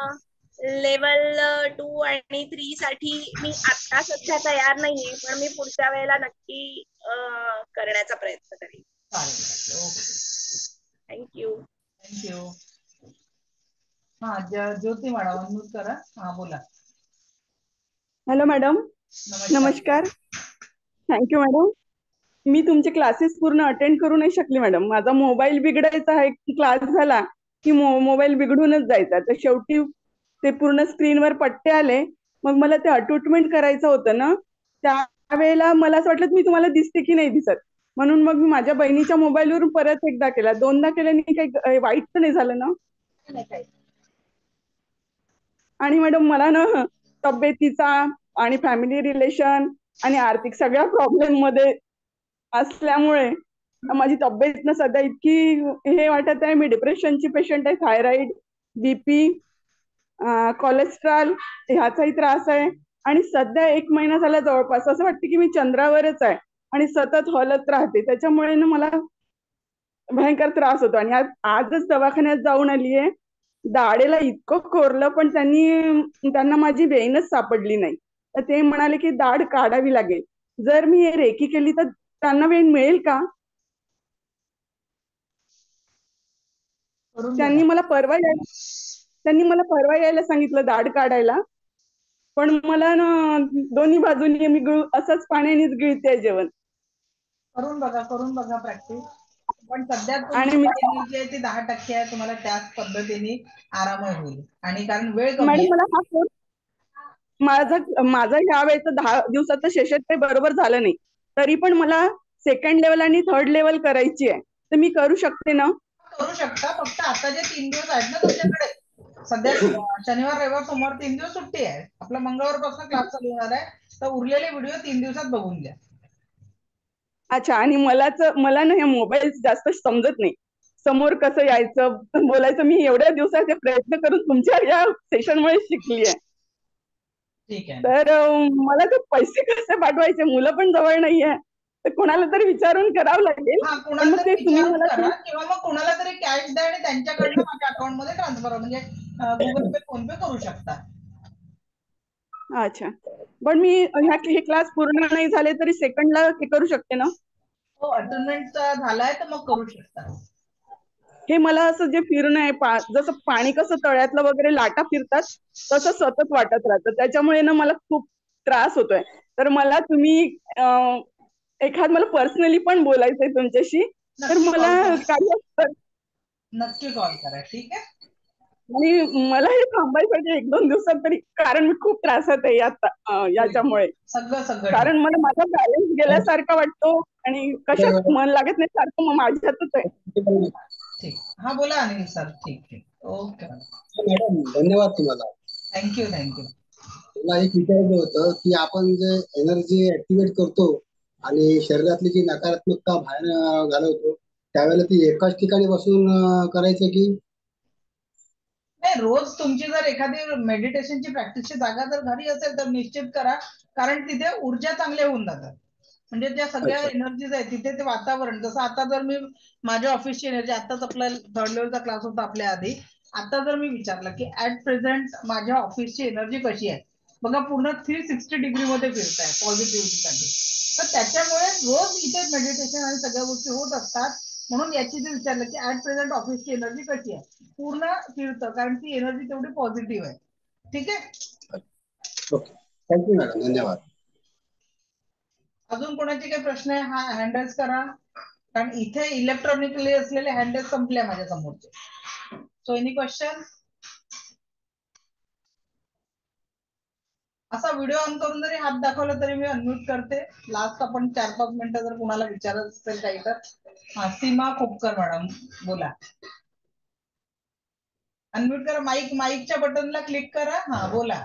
लेवल 2 आणि 3 साठी मी आता सध्या तयार नाहीये, पण मी पुढच्या वेळेला नक्की करण्याचा प्रयत्न करेन. थँक्यू. थँक्यू. हा, ज्योती मॅडम अनम्यूट करा. हा, बोला. हॅलो मॅडम, नमस्कार. Thank you madam. मी तुमचे क्लासेस पूर्ण अटेंड करू नाही शकले मॅडम. माझा मोबाईल बिघडायचा आहे, क्लास झाला की मोबाईल बिघडूनच जायचा, तर शेवटी ते पूर्ण स्क्रीनवर पट्टे आले. मग मला ते अटूटमेंट करायचं होतं ना, त्यावेळेला मला असं वाटलं मी तुम्हाला दिसते की नाही दिसत, म्हणून मग मी माझ्या बहिणीच्या मोबाईलवरून परत एकदा केला. 2दा केल्याने काही वाईट तर नाही झालं ना? आणि मॅडम मला ना तब्येतीचा आणि फॅमिली रिलेशन आणि आर्थिक सगळ्या प्रॉब्लेम मध्ये असल्यामुळे माझी तब्येत ना सध्या इतकी हे वाटत आहे. मी डिप्रेशनची पेशंट आहे, थायरॉइड, बीपी, कोलेस्ट्रॉल ह्याचाही त्रास आहे. आणि सध्या 1 महिना झाला जवळपास असं वाटतं की मी चंद्रावरच आहे आणि सतत हलत राहते. त्याच्यामुळे ना मला भयंकर त्रास होतो. आणि आजच दवाखान्यात जाऊन आली आहे. दाढेला इतकं कोरलं, पण त्यांना माझी वेईनच सापडली नाही. तर ते म्हणाले की दाढ काढावी लागेल. जर मी हे रेकी केली तर त्यांना वेळ मिळेल का? त्यांनी मला परवा यायला सांगितलं दाढ काढायला, पण मला ना दोन्ही बाजूनी मी असंच पाण्यानेच गिळते जेवण. करून बघा प्रॅक्टिस. पण सध्या तुमची एनर्जी आहे ती 10% आहे, तुम्हाला त्याच पद्धतीने आराम होईल. आणि कारण वेळ कमी आहे. मॅडम, मला हा कोर्स माझं ह्या वेळेचं 10 दिवसाचं सेशन काही बरोबर झालं नाही, तरी पण मला 2nd लेवल आणि 3rd लेवल करायची आहे, तर मी करू शकते ना? करू शकता. फक्त आता जे 3 दिवस आहेत ना तुमच्याकडे, सध्या शनिवार, रविवार, सोमवार 3 दिवस सुट्टी आहे. आपला मंगळवारपासून क्लास चालू होणार आहे, तर उरलेले व्हिडिओ 3 दिवसात बघून घ्या. अच्छा. आणि मला ना हे मोबाईल जास्त समजत नाही, समोर कसं यायचं बोलायचं. मी एवढ्या दिवसाचे प्रयत्न करून तुमच्या या सेशनमुळे शिकली आहे. तर मला ते पैसे कसे पाठवायचे, मुलं पण जवळ नाहीये, तर कोणाला तरी विचारून करावं लागेल. पण मग ते तुम्ही मला किंवा मग कोणाला तरी कॅश द्या आणि त्यांच्याकडनं माझ्या अकाउंट मध्ये ट्रान्सफर, म्हणजे गुगल पे, फोन पे करू शकता. अच्छा. पण मी हे क्लास पूर्ण नाही झाले तरी 2ndला हे करू शकते ना? हो, अटेंडमेंट झालाय तर मग करू शकता. हे मला असं जे फिरणं आहे, जसं पाणी कसं तळ्यातलं वगैरे लाटा फिरतात तसं सतत वाटत राहतं. त्याच्यामुळे ना मला खूप त्रास होतोय. तर मला तुम्ही मला पर्सनली पण बोलायचंय तुमच्याशी, तर मला नक्की कॉल करा. ठीक आहे. आणि मला हे थांबायसाठी 1-2 दिवसात तरी, कारण मी खूप त्रासात आहे याच्यामुळे. सगळं कारण मला माझा बॅलन्स गेल्यासारखा वाटतो आणि कशात मन लागत नाही सारखं, मग माझ्यातच आहे. ठीक. हा बोला अनिल सर. ठीक. ओके मॅडम, धन्यवाद तुम्हाला. थँक्यू. मला एक विचारायचं होतं की आपण जे एनर्जी ऍक्टिव्हेट करतो आणि शरीरातली जी नकारात्मकता बाहेर घालवतो त्यावेळेला ती एकाच ठिकाणी बसून करायचं की नाही, रोज तुमची जर एखादी मेडिटेशनची प्रॅक्टिसची जागा जर घरी असेल तर निश्चित करा, कारण तिथे ऊर्जा चांगल्या होऊन जातात. म्हणजे ज्या सगळ्या एनर्जीज आहेत तिथे ते वातावरण, जसं आता जर मी माझ्या ऑफिसची एनर्जी, आताच आपला 3rd लेवलचा क्लास होता आपल्या आधी, आता जर मी विचारलं की ऍट प्रेझेंट माझ्या ऑफिसची एनर्जी कशी आहे, बघा पूर्ण 360 डिग्री मध्ये फिरताय पॉझिटिव्हिटीसाठी. तर त्याच्यामुळे रोज इथे मेडिटेशन आणि सगळ्या गोष्टी होत असतात. म्हणून याची जे विचारलं की ऍट प्रेझेंट ऑफिसची एनर्जी कशी आहे, पूर्ण फिरतं, कारण ती एनर्जी तेवढी पॉझिटिव्ह आहे. ठीक आहे. ओके, थँक्यू मॅडम, धन्यवाद. अजून कोणाचे काही प्रश्न आहे? हा हँडल्स करा, कारण इथे इलेक्ट्रॉनिकली असलेले हँडल्स संपले माझ्या समोरचे. So any question? असा व्हिडिओ ऑन करून जरी हात दाखवला तरी मी अनम्यूट करते. लास्ट आपण 4-5 मिनिटं जर कुणाला विचारत असेल काही तर. हा, सीमा खोपकर मॅडम बोला. अनम्यूट करा, माईकच्या बटनला क्लिक करा. हा बोला.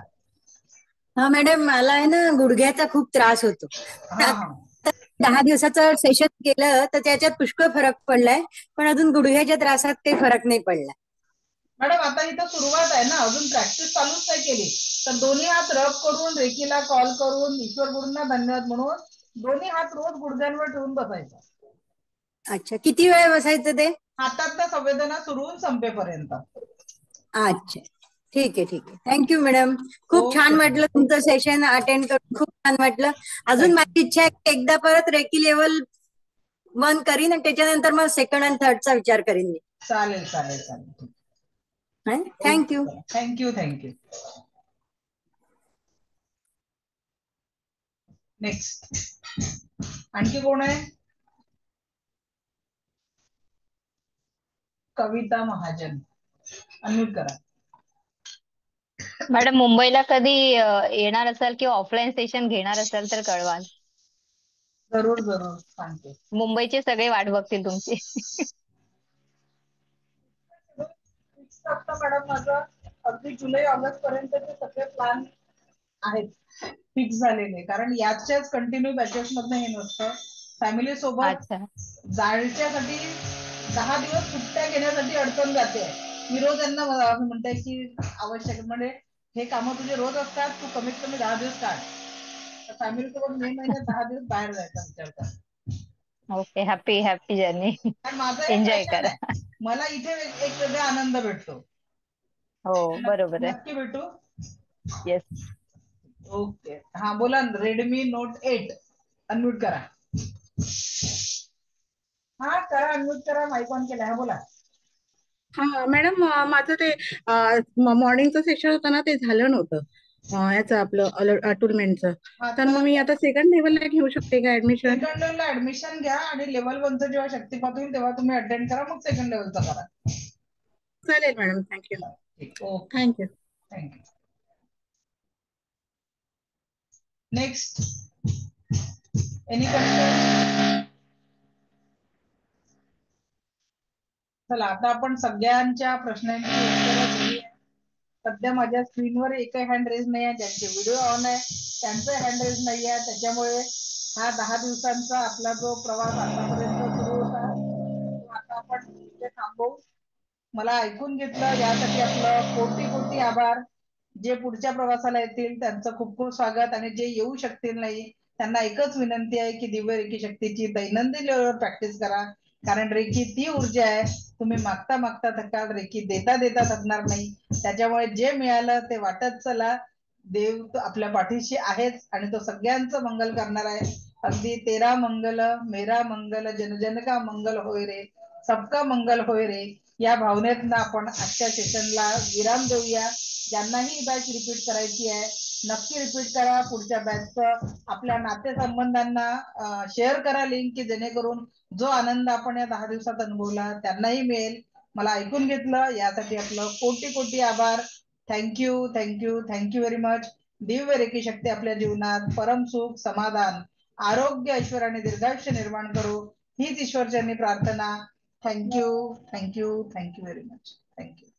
हा मॅडम, मला आहे ना गुडघ्याचा खूप त्रास होतो. 10 दिवसाचं सेशन केलं तर त्याच्यात पुष्कळ फरक पडलाय, पण अजून गुडघ्याच्या त्रासात काही फरक नाही पडला. मॅडम आता इथं सुरुवात आहे ना, अजून प्रॅक्टिस चालूच नाही केली, तर दोन्ही हात रब करून, रेकीला कॉल करून, ईश्वर गुरूंना धन्यवाद म्हणून दोन्ही हात रोज गुडघ्यांवर ठेवून बसायचं. अच्छा, किती वेळ बसायचं ते? हातातल्या संवेदना सुरू होऊन संपेपर्यंत. अच्छा, ठीक आहे. Thank you madam. खूप छान वाटलं तुमचं सेशन अटेंड करून, खूप छान वाटलं. अजून माझी इच्छा आहे की एकदा परत रेकी लेवल 1 करीन आणि त्याच्यानंतर मग 2nd आणि 3rd विचार करीन मी. चालेल. थँक्यू. नेक्स्ट आणखी कोण आहे? कविता महाजन, अनम्यूट करा. मॅडम, मुंबईला कधी येणार असाल किंवा ऑफलाईन सेशन घेणार असाल तर कळवाल. जरूर सांगते. मुंबईचे सगळे वाट बघतील तुमची. मॅडम माझं अगदी जुलै ऑगस्ट पर्यंतचे सगळे प्लॅन आहेत फिक्स झालेले, कारण याच्याच कंटिन्यू बॅचेस मधनं हे नसतं. फॅमिली सोबत जायच्यासाठी 10 दिवस सुट्ट्या घेण्यासाठी अडचण जाते. मी रोज यांना म्हणते की आवश्यक म्हणजे हे कामं तुझे रोज असतात, तू कमीत कमी 10 दिवस काढ. फॅमिली सोबत मे महिन्यात 10 दिवस बाहेर जायचा विचार कर. ओके, हॅपी जर्नी, एन्जॉय करा. मला इथे एक वेगळा आनंद भेटतो. हो, बरोबर आहे. नक्की भेटू. येस. ओके. हा बोला. रेडमी नोट 8 अनम्यूट करा. हा करा, अनम्यूट करा, माईक ऑन केला. हा बोला. हा मॅडम, माझं ते मॉर्निंगचं सेशन होतं ना, ते झालं नव्हतं याचं आपलं अटुलमेंटचं. तर मग मी आता 2nd लेवलला घेऊ शकते का ऍडमिशन? 2nd लेवलला ऍडमिशन घ्या आणि लेवल 1चं जेव्हा शक्तिपात होईल तेव्हा तुम्ही अटेंड करा, मग 2nd लेवलचा करा. चालेल madam, thank you. Next any question? चला आता आपण सगळ्यांच्या प्रश्नांची उत्तरं दिली आहे. सध्या माझ्या स्क्रीनवर एकही हँड रेज नाही आहे. ज्यांचे व्हिडिओ ऑन आहे त्यांचं हँड रेज नाही आहे. त्याच्यामुळे हा 10 दिवसांचा आपला जो प्रवास आतापर्यंत सुरू होता तो आता आपण इथे थांबवू. मला ऐकून घेतलं यासाठी आपलं कोटी आभार. जे पुढच्या प्रवासाला येतील त्यांचं खूप खूप स्वागत, आणि जे येऊ शकतील नाही त्यांना एकच विनंती आहे की दिव्य रेकी शक्तीची दैनंदिन लेवलवर प्रॅक्टिस करा, कारण रेकी ती ऊर्जा आहे, तुम्ही मागता थकाल, रेकी देता थकणार नाही. त्याच्यामुळे जे मिळालं ते वाटत चला. देव आपल्या पाठीशी आहेच आणि तो सगळ्यांचं मंगल करणार आहे. अगदी तेरा मंगल मेरा मंगल जन जन का मंगल होय रे, सबका मंगल होय रे, या भावनेतनं आपण आजच्या सेशनला विराम देऊया. ज्यांनाही ही बॅच रिपीट करायची आहे नक्की रिपीट करा. पुढच्या बॅचचं आपल्या नातेसंबंधांना शेअर करा लिंक, की जेणेकरून जो आनंद आपण या 10 दिवसात अनुभवला त्यांनाही मिळेल. मला ऐकून घेतलं यासाठी आपलं कोटी आभार. Thank you very much. Divya recce शक्ती आपल्या जीवनात परम सुख, समाधान, आरोग्य, ऐश्वर्य आणि दीर्घायुष्य निर्माण करो हीच ईश्वरचरणी प्रार्थना. Thank you thank you thank you very much. Thank you.